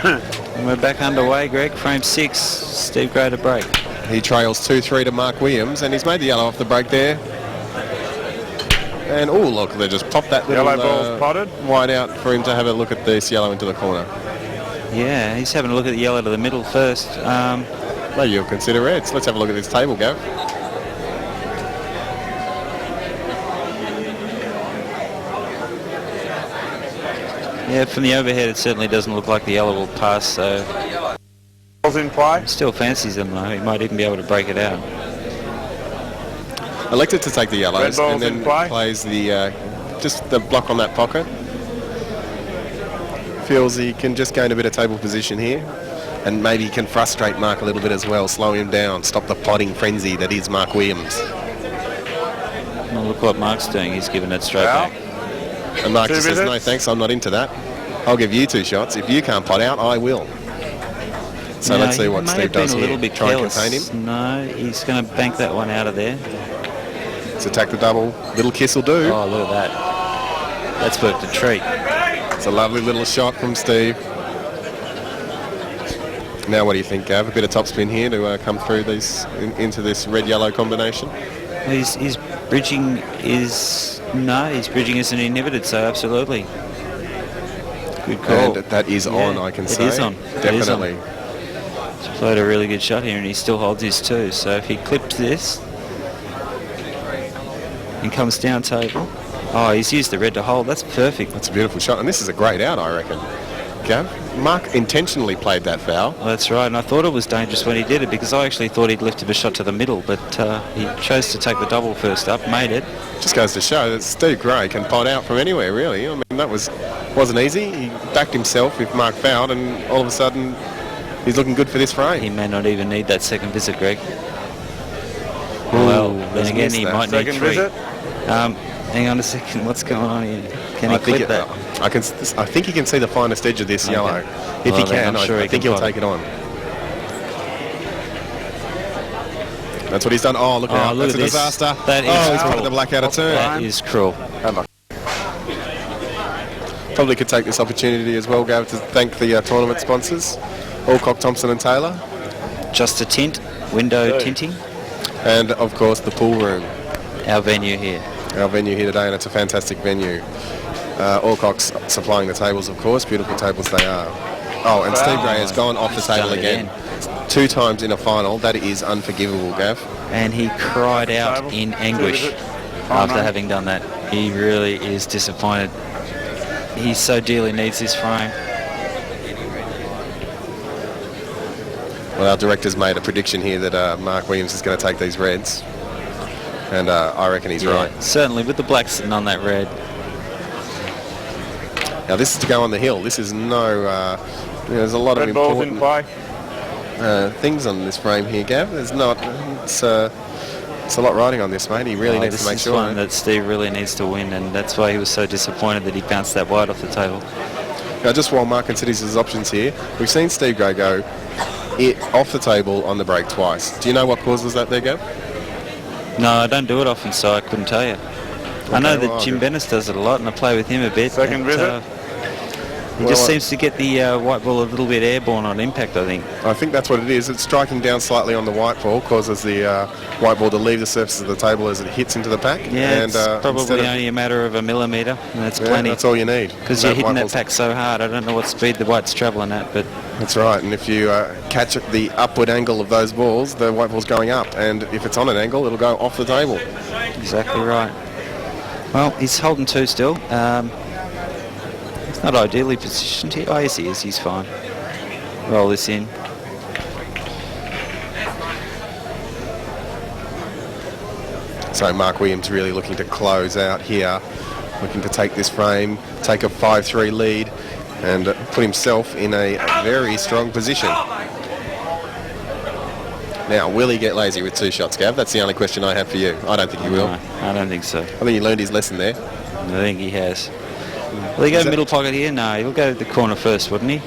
[SPEAKER 7] And we're back underway, Greg. Frame 6. Steve Gray to break.
[SPEAKER 1] He trails 2-3 to Marc Williams, and he's made the yellow off the break there. And, oh, look, they just popped that little
[SPEAKER 13] Yellow ball's potted.
[SPEAKER 1] wide out for him to have a look at this yellow into the corner.
[SPEAKER 7] Yeah, he's having a look at the yellow to the middle first.
[SPEAKER 1] Maybe you'll consider reds. Let's have a look at this table, Gav.
[SPEAKER 7] Yeah, from the overhead, it certainly doesn't look like the yellow will pass, so...
[SPEAKER 13] Balls in play.
[SPEAKER 7] Still fancies them, though. He might even be able to break it out.
[SPEAKER 1] Elected to take the yellows and then plays the just the block on that pocket. Feels he can just gain a bit of table position here, and maybe he can frustrate Marc a little bit as well, slow him down, stop the potting frenzy that is Marc Williams.
[SPEAKER 7] Well, look what Marc's doing. He's giving it straight back.
[SPEAKER 1] And Marc just says, no thanks, I'm not into that. I'll give you 2 shots. If you can't pot out, I will. So
[SPEAKER 7] Yeah,
[SPEAKER 1] let's see what Steve does
[SPEAKER 7] a
[SPEAKER 1] here.
[SPEAKER 7] little bit
[SPEAKER 1] Try and
[SPEAKER 7] careless.
[SPEAKER 1] contain him.
[SPEAKER 7] No, he's going to bank that one out of there.
[SPEAKER 1] Let's attack the double. Little kiss will do.
[SPEAKER 7] Oh, look at that. That's worked a treat.
[SPEAKER 1] It's a lovely little shot from Steve. Now what do you think, Gav? A bit of topspin here to come through these into this red-yellow combination?
[SPEAKER 7] His bridging is... No, his bridging isn't inhibited, so absolutely. Good call.
[SPEAKER 1] And that is on, I can say.
[SPEAKER 7] It is on.
[SPEAKER 1] Definitely.
[SPEAKER 7] He's played a really good shot here, and he still holds his 2. So if he clipped this and comes down table... Oh, he's used the red to hold. That's perfect.
[SPEAKER 1] That's a beautiful shot, and this is a great out, I reckon. Gav, Marc intentionally played that foul.
[SPEAKER 7] Well, that's right, and I thought it was dangerous when he did it because I actually thought he'd lifted a shot to the middle, but he chose to take the double first up, made it.
[SPEAKER 1] Just goes to show that Steve Gray can pot out from anywhere, really. I mean, that wasn't easy. He backed himself if Marc fouled, and all of a sudden he's looking good for this frame.
[SPEAKER 7] He may not even need that second visit, Greg. Well, then again, he might need 3.
[SPEAKER 13] Visit?
[SPEAKER 7] Hang on a second, what's going on here? Can he clip that?
[SPEAKER 1] I think he can see the finest edge of this yellow. If he can, I think he'll take it on. That's what he's done. Oh, look out. That's a disaster.
[SPEAKER 7] That is
[SPEAKER 1] he's put the black out of turn.
[SPEAKER 7] That is cruel.
[SPEAKER 1] Probably could take this opportunity as well, Gav, to thank the tournament sponsors, Alcock, Thompson and Taylor.
[SPEAKER 7] Just a tint, window tinting.
[SPEAKER 1] And, of course, the pool room.
[SPEAKER 7] Our venue here.
[SPEAKER 1] Our venue here today, and it's a fantastic venue. Alcock's supplying the tables, of course. Beautiful tables they are. Oh, and Steve Gray has gone off the table again. 2 times in a final. That is unforgivable, Gav.
[SPEAKER 7] And he cried out in anguish after having done that. He really is disappointed. He so dearly needs this frame.
[SPEAKER 1] Well, our director's made a prediction here that Marc Williams is going to take these reds. And I reckon he's right.
[SPEAKER 7] Certainly, with the black sitting on that red.
[SPEAKER 1] Now, this is to go on the hill. This is no... there's a lot of important things on this frame here, Gav. There's not... It's a lot riding on this, mate. He really needs to make sure.
[SPEAKER 7] This is one that Steve really needs to win, and that's why he was so disappointed that he bounced that wide off the table.
[SPEAKER 1] Now, just while Marc considers his options here, we've seen Steve Gray go off the table on the break twice. Do you know what causes that there, Gav?
[SPEAKER 7] No, I don't do it often, so I couldn't tell you. I know that Jim Bennis does it a lot, and I play with him a bit.
[SPEAKER 13] Second visit?
[SPEAKER 7] He just seems to get the white ball a little bit airborne on impact, I think.
[SPEAKER 1] I think that's what it is. It's striking down slightly on the white ball, causes the white ball to leave the surface of the table as it hits into the pack.
[SPEAKER 7] Yeah,
[SPEAKER 1] and,
[SPEAKER 7] it's probably only a matter of a millimetre, and that's plenty.
[SPEAKER 1] That's all you need.
[SPEAKER 7] Because you're hitting that pack so hard, I don't know what speed the white's travelling at, but...
[SPEAKER 1] That's right, and if you catch the upward angle of those balls, the white ball's going up, and if it's on an angle, it'll go off the table.
[SPEAKER 7] Exactly right. Well, he's holding 2 still. He's not ideally positioned here. Oh, yes, he is. He's fine. Roll this in.
[SPEAKER 1] So Marc Williams really looking to close out here, looking to take this frame, take a 5-3 lead, and put himself in a very strong position. Now, will he get lazy with 2 shots, Gav? That's the only question I have for you. I don't think he will.
[SPEAKER 7] No, I don't think so.
[SPEAKER 1] I think he learned his lesson there.
[SPEAKER 7] I think he has. Will he go middle pocket here? No, he'll go to the corner first, wouldn't he?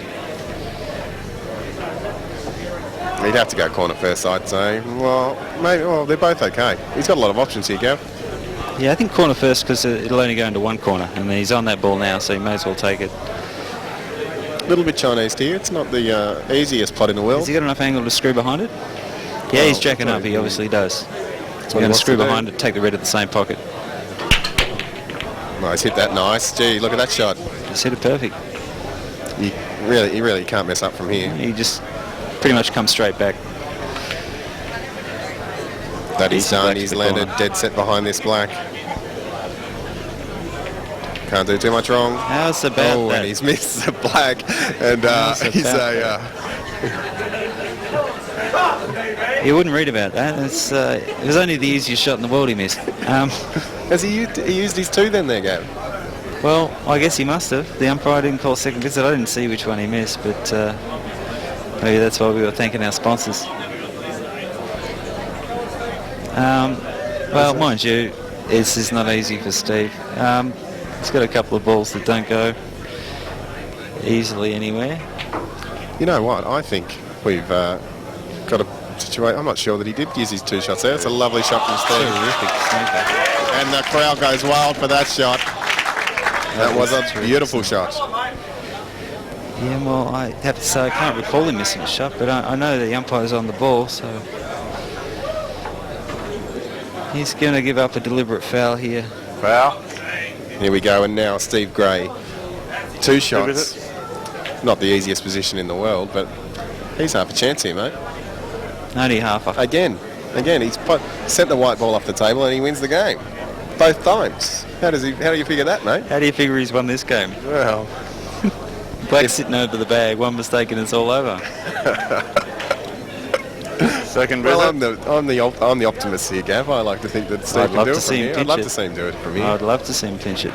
[SPEAKER 1] He'd have to go corner first, I'd say. Well, maybe. Well, they're both okay. He's got a lot of options here, Gav.
[SPEAKER 7] Yeah, I think corner first because it'll only go into one corner, and he's on that ball now, so he may as well take it.
[SPEAKER 1] A little bit Chinese here. It's not the easiest pot in the world.
[SPEAKER 7] Has he got enough angle to screw behind it? Yeah, he's jacking up. He obviously does. He's going to screw behind it, take the red at the same pocket.
[SPEAKER 1] Nice, hit that nice. Gee, look at that shot.
[SPEAKER 7] Just hit it perfect.
[SPEAKER 1] You really can't mess up from here.
[SPEAKER 7] He just pretty much comes straight back.
[SPEAKER 1] That he's done. He's landed dead set behind this black. Can't do too much wrong.
[SPEAKER 7] How's about that?
[SPEAKER 1] And he's missed the black. And he's
[SPEAKER 7] You wouldn't read about that. It was only the easiest shot in the world he missed.
[SPEAKER 1] Has he used his 2 then there, Gav?
[SPEAKER 7] Well, I guess he must have. The umpire didn't call second visit. I didn't see which one he missed, but maybe that's why we were thanking our sponsors. Well, mind you, this is not easy for Steve. He's got a couple of balls that don't go easily anywhere.
[SPEAKER 1] You know what? I think we've got a situation. I'm not sure that he did use his 2 shots there. It's a lovely shot from Steve.
[SPEAKER 7] Terrific snooker.
[SPEAKER 1] And the crowd goes wild for that shot. That was a beautiful shot.
[SPEAKER 7] Yeah, well, I have to say I can't recall him missing a shot, but I know the umpire's on the ball, so he's going to give up a deliberate foul here.
[SPEAKER 1] Foul. Here we go, and now Steve Gray. 2 shots. Not the easiest position in the world, but he's half a chance here, mate.
[SPEAKER 7] Only half.
[SPEAKER 1] Again, he's sent the white ball off the table and he wins the game. Both times. How do you figure that, mate?
[SPEAKER 7] How do you figure he's won this game?
[SPEAKER 1] Well,
[SPEAKER 7] Black's sitting over the bag, one mistake and it's all over.
[SPEAKER 13] Second
[SPEAKER 1] well,
[SPEAKER 13] visit.
[SPEAKER 1] I'm the optimist here, Gav. I like to think that Steve can do it from here. I'd love to see him do it from here.
[SPEAKER 7] I'd love to see him pinch it.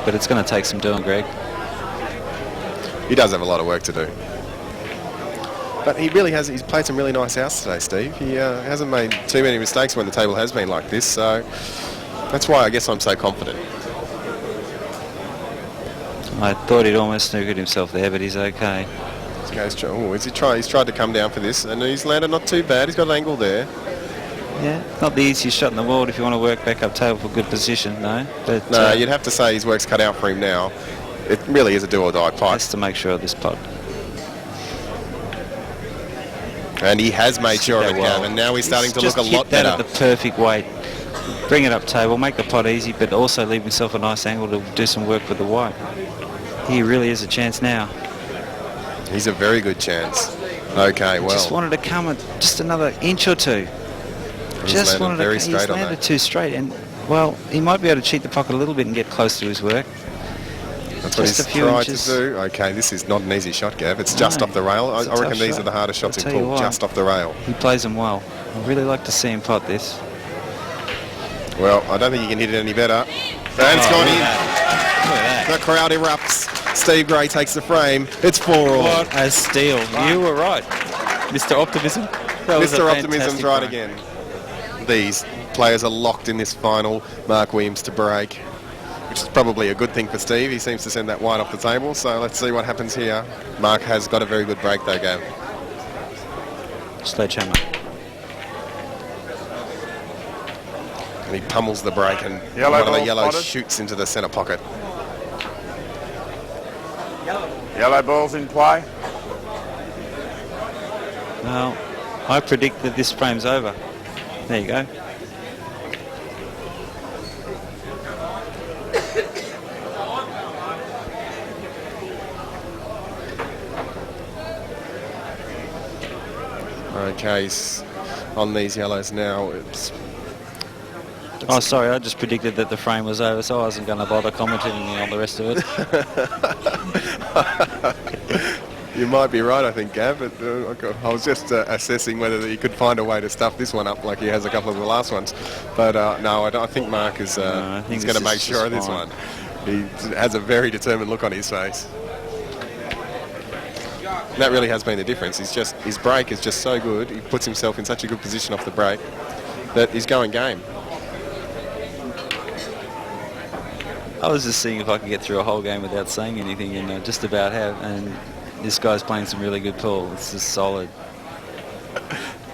[SPEAKER 7] But it's going to take some doing, Greg.
[SPEAKER 1] He does have a lot of work to do. But he really has. He's played some really nice outs today, Steve. He hasn't made too many mistakes when the table has been like this, so that's why I guess I'm so confident.
[SPEAKER 7] I thought he'd almost snookered himself there, but he's okay.
[SPEAKER 1] He's tried to come down for this, and he's landed not too bad. He's got an angle there.
[SPEAKER 7] Yeah, not the easiest shot in the world if you want to work back up table for good position, no. But
[SPEAKER 1] no, you'd have to say his work's cut out for him now. It really is a do-or-die pot.
[SPEAKER 7] Has to make sure of this pot.
[SPEAKER 1] And he has made sure of it, Gav, and now he's starting to look a lot better.
[SPEAKER 7] Just hit that at the perfect weight. Bring it up table, make the pot easy, but also leave himself a nice angle to do some work with the white. He really is a chance now.
[SPEAKER 1] He's a very good chance. Okay, well.
[SPEAKER 7] Just wanted to come at just another inch or 2. Just wanted to. He's landed 2 straight, and well, he might be able to cheat the pocket a little bit and get close to his work.
[SPEAKER 1] That's what he's tried to do. Okay, this is not an easy shot, Gav. It's just off the rail. I reckon these are the hardest shots in pool, just off the rail.
[SPEAKER 7] He plays them well. I'd really like to see him pot this.
[SPEAKER 1] Well, I don't think you can hit it any better. And it's gone in.
[SPEAKER 7] Look at that.
[SPEAKER 1] The crowd erupts. Steve Gray takes the frame. It's 4-all.
[SPEAKER 7] What a steal. You were right. Mr. Optimism.
[SPEAKER 1] Mr. Optimism's right again. These players are locked in this final. Marc Williams to break, which is probably a good thing for Steve. He seems to send that white off the table, so let's see what happens here. Marc has got a very good break though, Gav.
[SPEAKER 7] Sledgehammer.
[SPEAKER 1] And he pummels the break, and
[SPEAKER 13] Yellow
[SPEAKER 1] one of the
[SPEAKER 13] ball
[SPEAKER 1] yellows
[SPEAKER 13] spotted.
[SPEAKER 1] shoots into the centre pocket.
[SPEAKER 13] Yellow ball's in play.
[SPEAKER 7] Well, I predict that this frame's over. There you go.
[SPEAKER 1] Okay, on these yellows now, it's
[SPEAKER 7] Oh, sorry, I just predicted that the frame was over, so I wasn't going to bother commenting on the rest of it.
[SPEAKER 1] You might be right, I think, Gav, but I was just assessing whether he could find a way to stuff this one up like he has a couple of the last ones. But no, I think Marc is he's going to make sure of this one. He has a very determined look on his face. And that really has been the difference. His break is just so good. He puts himself in such a good position off the break that he's going game.
[SPEAKER 7] I was just seeing if I could get through a whole game without saying anything, and just about have. And this guy's playing some really good pool. This is solid.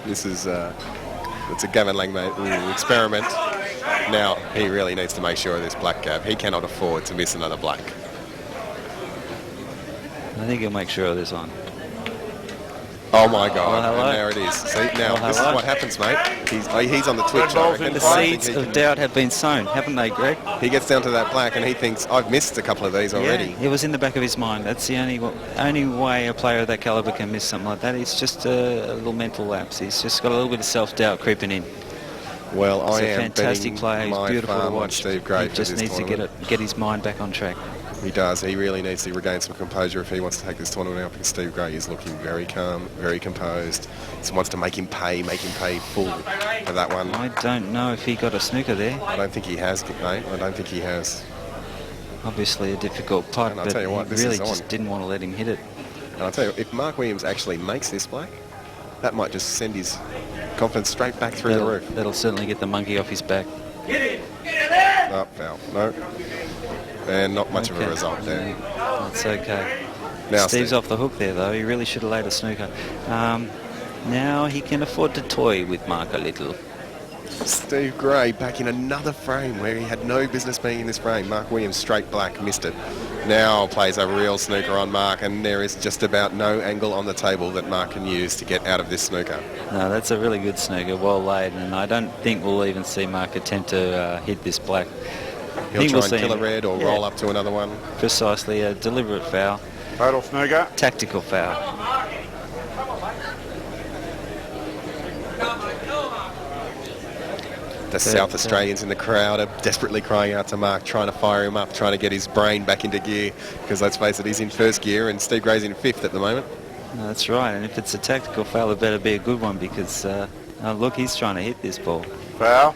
[SPEAKER 1] This is it's a Gavin Langmaid experiment. Now he really needs to make sure of this black, Gav. He cannot afford to miss another black.
[SPEAKER 7] I think he'll make sure of this one.
[SPEAKER 1] Oh my God!
[SPEAKER 7] Well,
[SPEAKER 1] and there it is. See, now this is what happens, mate. He's on the twitch. I reckon.
[SPEAKER 7] The seeds of doubt have been sown, haven't they, Greg?
[SPEAKER 1] He gets down to that black and he thinks, I've missed a couple of these already.
[SPEAKER 7] Yeah, it was in the back of his mind. That's the only way a player of that calibre can miss something like that. It's just a little mental lapse. He's just got a little bit of self-doubt creeping in.
[SPEAKER 1] Well,
[SPEAKER 7] He's
[SPEAKER 1] I
[SPEAKER 7] a
[SPEAKER 1] am
[SPEAKER 7] fantastic player. He's beautiful to watch.
[SPEAKER 1] Steve Gray
[SPEAKER 7] he just needs to get his mind back on track.
[SPEAKER 1] He does. He really needs to regain some composure if he wants to take this tournament out, because Steve Gray is looking very calm, very composed. He wants to make him pay full for that one.
[SPEAKER 7] I don't know if he got a snooker there.
[SPEAKER 1] I don't think he has, mate. I don't think he has.
[SPEAKER 7] Obviously a difficult putt,
[SPEAKER 1] And I'll
[SPEAKER 7] but
[SPEAKER 1] tell you what,
[SPEAKER 7] he
[SPEAKER 1] this
[SPEAKER 7] really
[SPEAKER 1] is on.
[SPEAKER 7] just didn't want to let him hit it.
[SPEAKER 1] And I'll tell you, if Marc Williams actually makes this black, that might just send his confidence straight back through the roof.
[SPEAKER 7] That'll certainly get the monkey off his back.
[SPEAKER 1] Oh, foul. No. And not much of a result there.
[SPEAKER 7] That's okay.
[SPEAKER 1] Now
[SPEAKER 7] Steve's off the hook there, though. He really should have laid a snooker. Now he can afford to toy with Marc a little.
[SPEAKER 1] Steve Gray back in another frame where he had no business being in this frame. Marc Williams straight black, missed it. Now plays a real snooker on Marc, and there is just about no angle on the table that Marc can use to get out of this snooker.
[SPEAKER 7] No, that's a really good snooker, well laid, and I don't think we'll even see Marc attempt to hit this black.
[SPEAKER 1] He'll try and kill a red or roll up to another one.
[SPEAKER 7] Precisely, a deliberate foul.
[SPEAKER 13] Total snooker.
[SPEAKER 7] Tactical foul.
[SPEAKER 1] The South Australians in the crowd are desperately crying out to Marc, trying to fire him up, trying to get his brain back into gear, because let's face it, he's in first gear and Steve Gray's in fifth at the moment.
[SPEAKER 7] No, that's right, and if it's a tactical foul, it better be a good one, because look, he's trying to hit this ball.
[SPEAKER 13] Foul.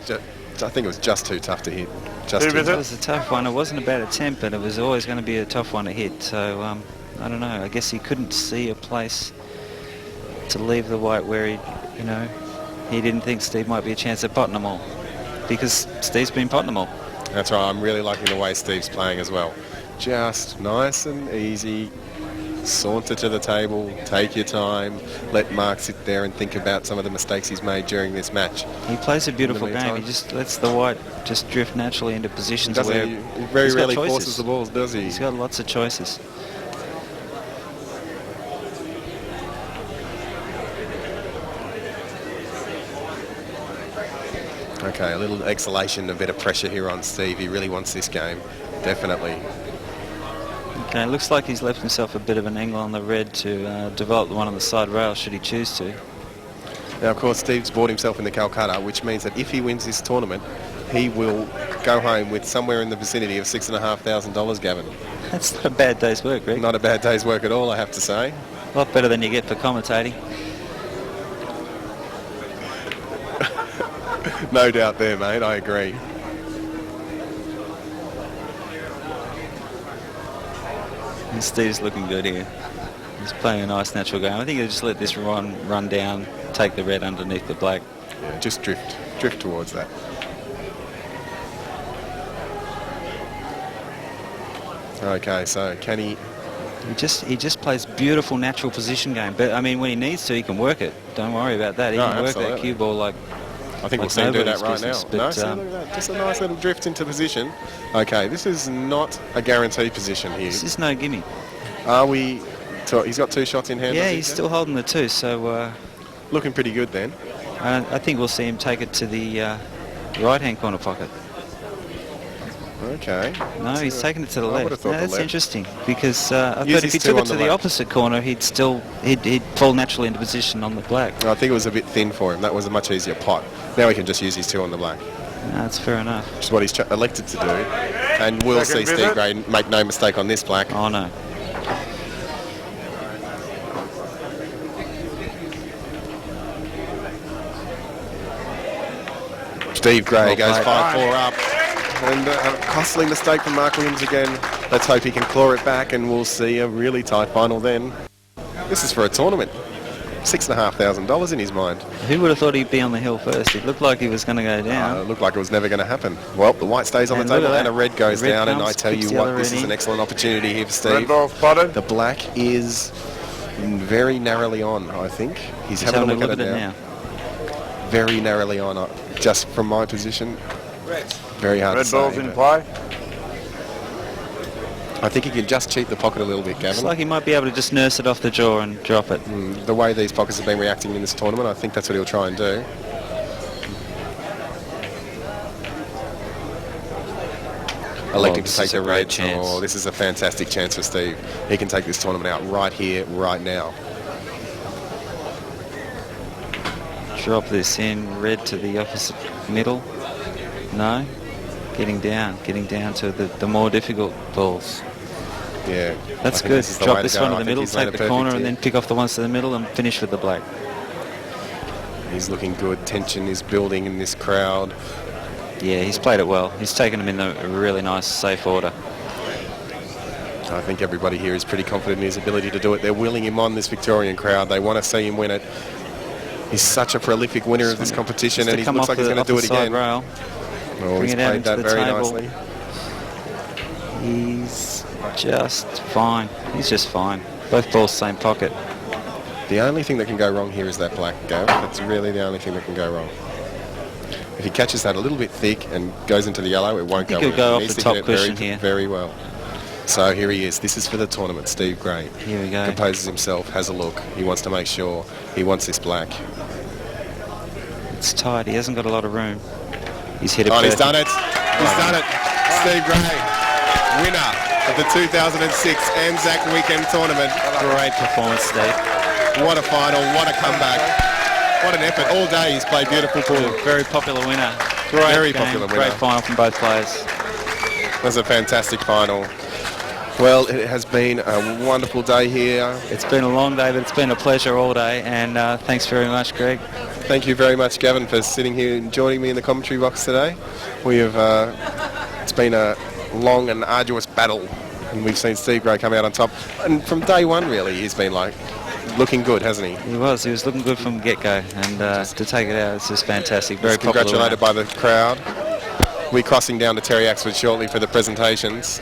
[SPEAKER 1] I think it was just too tough to hit.
[SPEAKER 7] It was a tough one. It wasn't a bad attempt, but it was always going to be a tough one to hit. So I don't know. I guess he couldn't see a place to leave the white where he didn't think Steve might be a chance at potting them all, because Steve's been potting them all.
[SPEAKER 1] That's right. I'm really liking the way Steve's playing as well. Just nice and easy. Saunter to the table, take your time, let Marc sit there and think about some of the mistakes he's made during this match.
[SPEAKER 7] He plays a beautiful game. He just lets the white just drift naturally into positions where
[SPEAKER 1] he very rarely forces the balls, does he?
[SPEAKER 7] He's got lots of choices.
[SPEAKER 1] Okay, a little exhalation, a bit of pressure here on Steve. He really wants this game, definitely.
[SPEAKER 7] Okay, it looks like he's left himself a bit of an angle on the red to develop the one on the side rail, should he choose to.
[SPEAKER 1] Now, of course, Steve's bought himself in the Calcutta, which means that if he wins this tournament, he will go home with somewhere in the vicinity of $6,500, Gavin.
[SPEAKER 7] That's not a bad day's work, Rick.
[SPEAKER 1] Not a bad day's work at all, I have to say.
[SPEAKER 7] A lot better than you get for commentating.
[SPEAKER 1] No doubt there, mate, I agree.
[SPEAKER 7] And Steve's looking good here. He's playing a nice natural game. I think he'll just let this run down, take the red underneath the black.
[SPEAKER 1] Yeah, just drift towards that. Okay, so can he...
[SPEAKER 7] He just plays beautiful natural position game. But I mean, when he needs to, he can work it. Don't worry about that. He can work that cue ball like
[SPEAKER 1] I think we'll see him do that right now. No, see, look at that. Just a nice little drift into position. Okay, this is not a guaranteed position here.
[SPEAKER 7] This is no gimme.
[SPEAKER 1] Are we... He's got 2 shots in hand.
[SPEAKER 7] Yeah, he's still holding the 2, so...
[SPEAKER 1] looking pretty good then.
[SPEAKER 7] I think we'll see him take it to the right-hand corner pocket.
[SPEAKER 1] Okay.
[SPEAKER 7] No, he's taking it to the left. No, that's interesting, because I thought
[SPEAKER 1] Use
[SPEAKER 7] if he
[SPEAKER 1] his
[SPEAKER 7] took
[SPEAKER 1] two
[SPEAKER 7] it
[SPEAKER 1] on
[SPEAKER 7] to
[SPEAKER 1] the
[SPEAKER 7] the
[SPEAKER 1] left.
[SPEAKER 7] opposite corner, he'd fall naturally into position on the black.
[SPEAKER 1] I think it was a bit thin for him. That was a much easier pot. Now he can just use his 2 on the black.
[SPEAKER 7] No, that's fair enough.
[SPEAKER 1] Which is what he's elected to do. And we'll see Steve Gray make no mistake on this black.
[SPEAKER 7] Oh, no.
[SPEAKER 1] Steve Gray goes 5-4 up. And a costly mistake from Marc Williams again. Let's hope he can claw it back, and we'll see a really tight final then. This is for a tournament. $6,500 in his mind.
[SPEAKER 7] Who would have thought he'd be on the hill first? It looked like he was going to go down.
[SPEAKER 1] It looked like it was never going to happen. Well, the white stays on the table and a red goes down, and I tell you what, this is an excellent opportunity here for Steve.
[SPEAKER 13] Red ball spotted.
[SPEAKER 1] The black is very narrowly on, I think. He's having a look at it now. Very narrowly on, just from my position. Very hard to say.
[SPEAKER 13] Red ball's in play.
[SPEAKER 1] I think he can just cheat the pocket a little bit, Gavin.
[SPEAKER 7] Looks like he might be able to just nurse it off the jaw and drop it.
[SPEAKER 1] The way these pockets have been reacting in this tournament, I think that's what he'll try and do. Electing to take the red. Oh, this is a fantastic chance for Steve. He can take this tournament out right here, right now.
[SPEAKER 7] Drop this in, red to the opposite middle. No. Getting down to the more difficult balls.
[SPEAKER 1] Yeah.
[SPEAKER 7] That's good. Drop this one to the middle, take the corner, and then pick off the ones to the middle and finish with the black.
[SPEAKER 1] He's looking good. Tension is building in this crowd.
[SPEAKER 7] Yeah, he's played it well. He's taken them in a really nice, safe order.
[SPEAKER 1] I think everybody here is pretty confident in his ability to do it. They're willing him on, this Victorian crowd. They want to see him win it. He's such a prolific winner of this competition, and he looks like he's going to do it again.
[SPEAKER 7] Rail.
[SPEAKER 1] Oh, he's played that very nicely.
[SPEAKER 7] He's just fine. He's just fine. Both balls same pocket.
[SPEAKER 1] The only thing that can go wrong here is that black go. That's really the only thing that can go wrong. If he catches that a little bit thick and goes into the yellow, it won't go.
[SPEAKER 7] He'll go off
[SPEAKER 1] He needs
[SPEAKER 7] the
[SPEAKER 1] to hit
[SPEAKER 7] top
[SPEAKER 1] it
[SPEAKER 7] cushion here.
[SPEAKER 1] very well. So here he is. This is for the tournament. Steve Gray.
[SPEAKER 7] Here we go.
[SPEAKER 1] Composes himself, has a look. He wants to make sure. He wants this black.
[SPEAKER 7] It's tight. He hasn't got a lot of room. He's hit it.
[SPEAKER 1] Oh, he's done it. He's done it. Steve Gray, winner of the 2006 ANZAC Weekend Tournament.
[SPEAKER 7] Great performance, Steve.
[SPEAKER 1] What a final. What a comeback. What an effort. All day he's played beautiful pool.
[SPEAKER 7] Very popular winner.
[SPEAKER 1] Very popular winner.
[SPEAKER 7] Great final from both players.
[SPEAKER 1] It was a fantastic final. Well, it has been a wonderful day here.
[SPEAKER 7] It's been a long day, but it's been a pleasure all day, and thanks very much, Greg.
[SPEAKER 1] Thank you very much, Gavin, for sitting here and joining me in the commentary box today. We have, it's been a long and arduous battle, and we've seen Steve Gray come out on top. And from day one, really, he's been like looking good, hasn't he?
[SPEAKER 7] He was looking good from get-go, and to take it out, it's just fantastic. Very popular.
[SPEAKER 1] Congratulated by the crowd. We're crossing down to Terry Axford shortly for the presentations.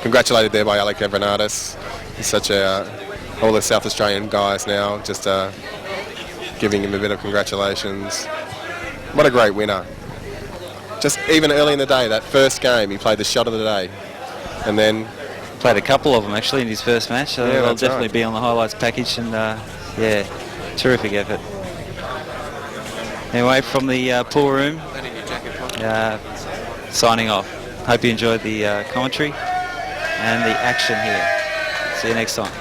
[SPEAKER 1] Congratulated there by Alec Evernatis. He's such all the South Australian guys now just giving him a bit of congratulations. What a great winner. Just even early in the day, that first game, he played the shot of the day. And then...
[SPEAKER 7] Played a couple of them, actually, in his first match. So
[SPEAKER 1] yeah,
[SPEAKER 7] they'll definitely be on the highlights package. And, yeah, terrific effort. Anyway, from the pool room, signing off. Hope you enjoyed the commentary and the action here. See you next time.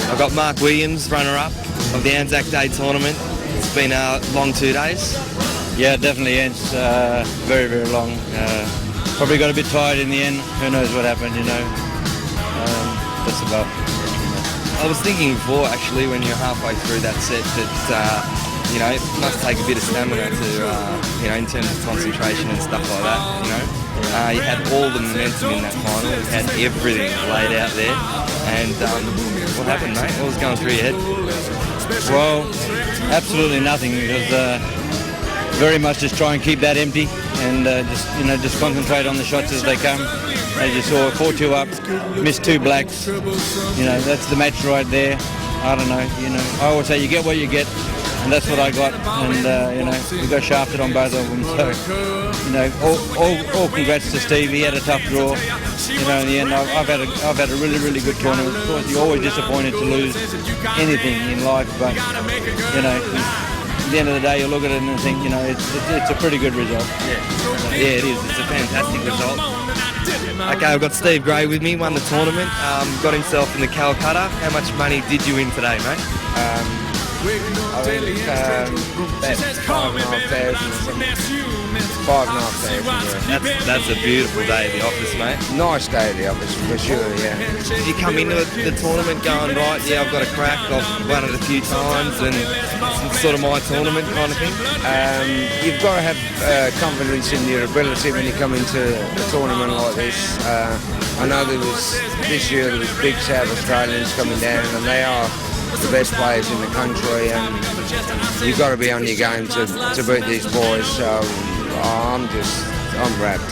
[SPEAKER 2] I've got Marc Williams, runner-up of the ANZAC Day tournament. It's been a long 2 days.
[SPEAKER 5] Yeah, definitely ends very, very long. Probably got a bit tired in the end. Who knows what happened, you know. That's about
[SPEAKER 2] I was thinking before, actually, when you're halfway through that set, that you know, it must take a bit of stamina to, you know, in terms of concentration and stuff like that. You know, you had all the momentum in that final. You had everything laid out there, and what happened, mate? What was going through your head?
[SPEAKER 5] well, absolutely nothing, because very much just try and keep that empty and just concentrate on the shots as they come. as you saw, 4-2 up, missed 2 blacks. You know, that's the match right there. I don't know, you know, I always say you get what you get, and that's what I got, and you know, we got shafted on both of them, so, you know, all congrats to Steve. He had a tough draw, you know, in the end. I've had a really good tournament. Of course, you're always disappointed to lose anything in life, but, you know, at the end of the day, you look at it and think, you know, it's a pretty good result.
[SPEAKER 2] Yeah, it is. It's a fantastic result. Okay, I've got Steve Gray with me, won the tournament, got himself in the Calcutta. How much money did you win today, mate?
[SPEAKER 15] I think about 5,500.
[SPEAKER 2] That's a beautiful day at the office, mate.
[SPEAKER 15] Nice day at the office, for sure, yeah.
[SPEAKER 2] Did you come into the tournament going, right, yeah, I've got a crack, I've won it a few times, and it's sort of my tournament kind of thing?
[SPEAKER 15] You've got to have confidence in your ability when you come into a tournament like this. I know this year there was big South Australians coming down, and they are the best players in the country, and you've got to be on your game to beat these boys. So I'm wrapped.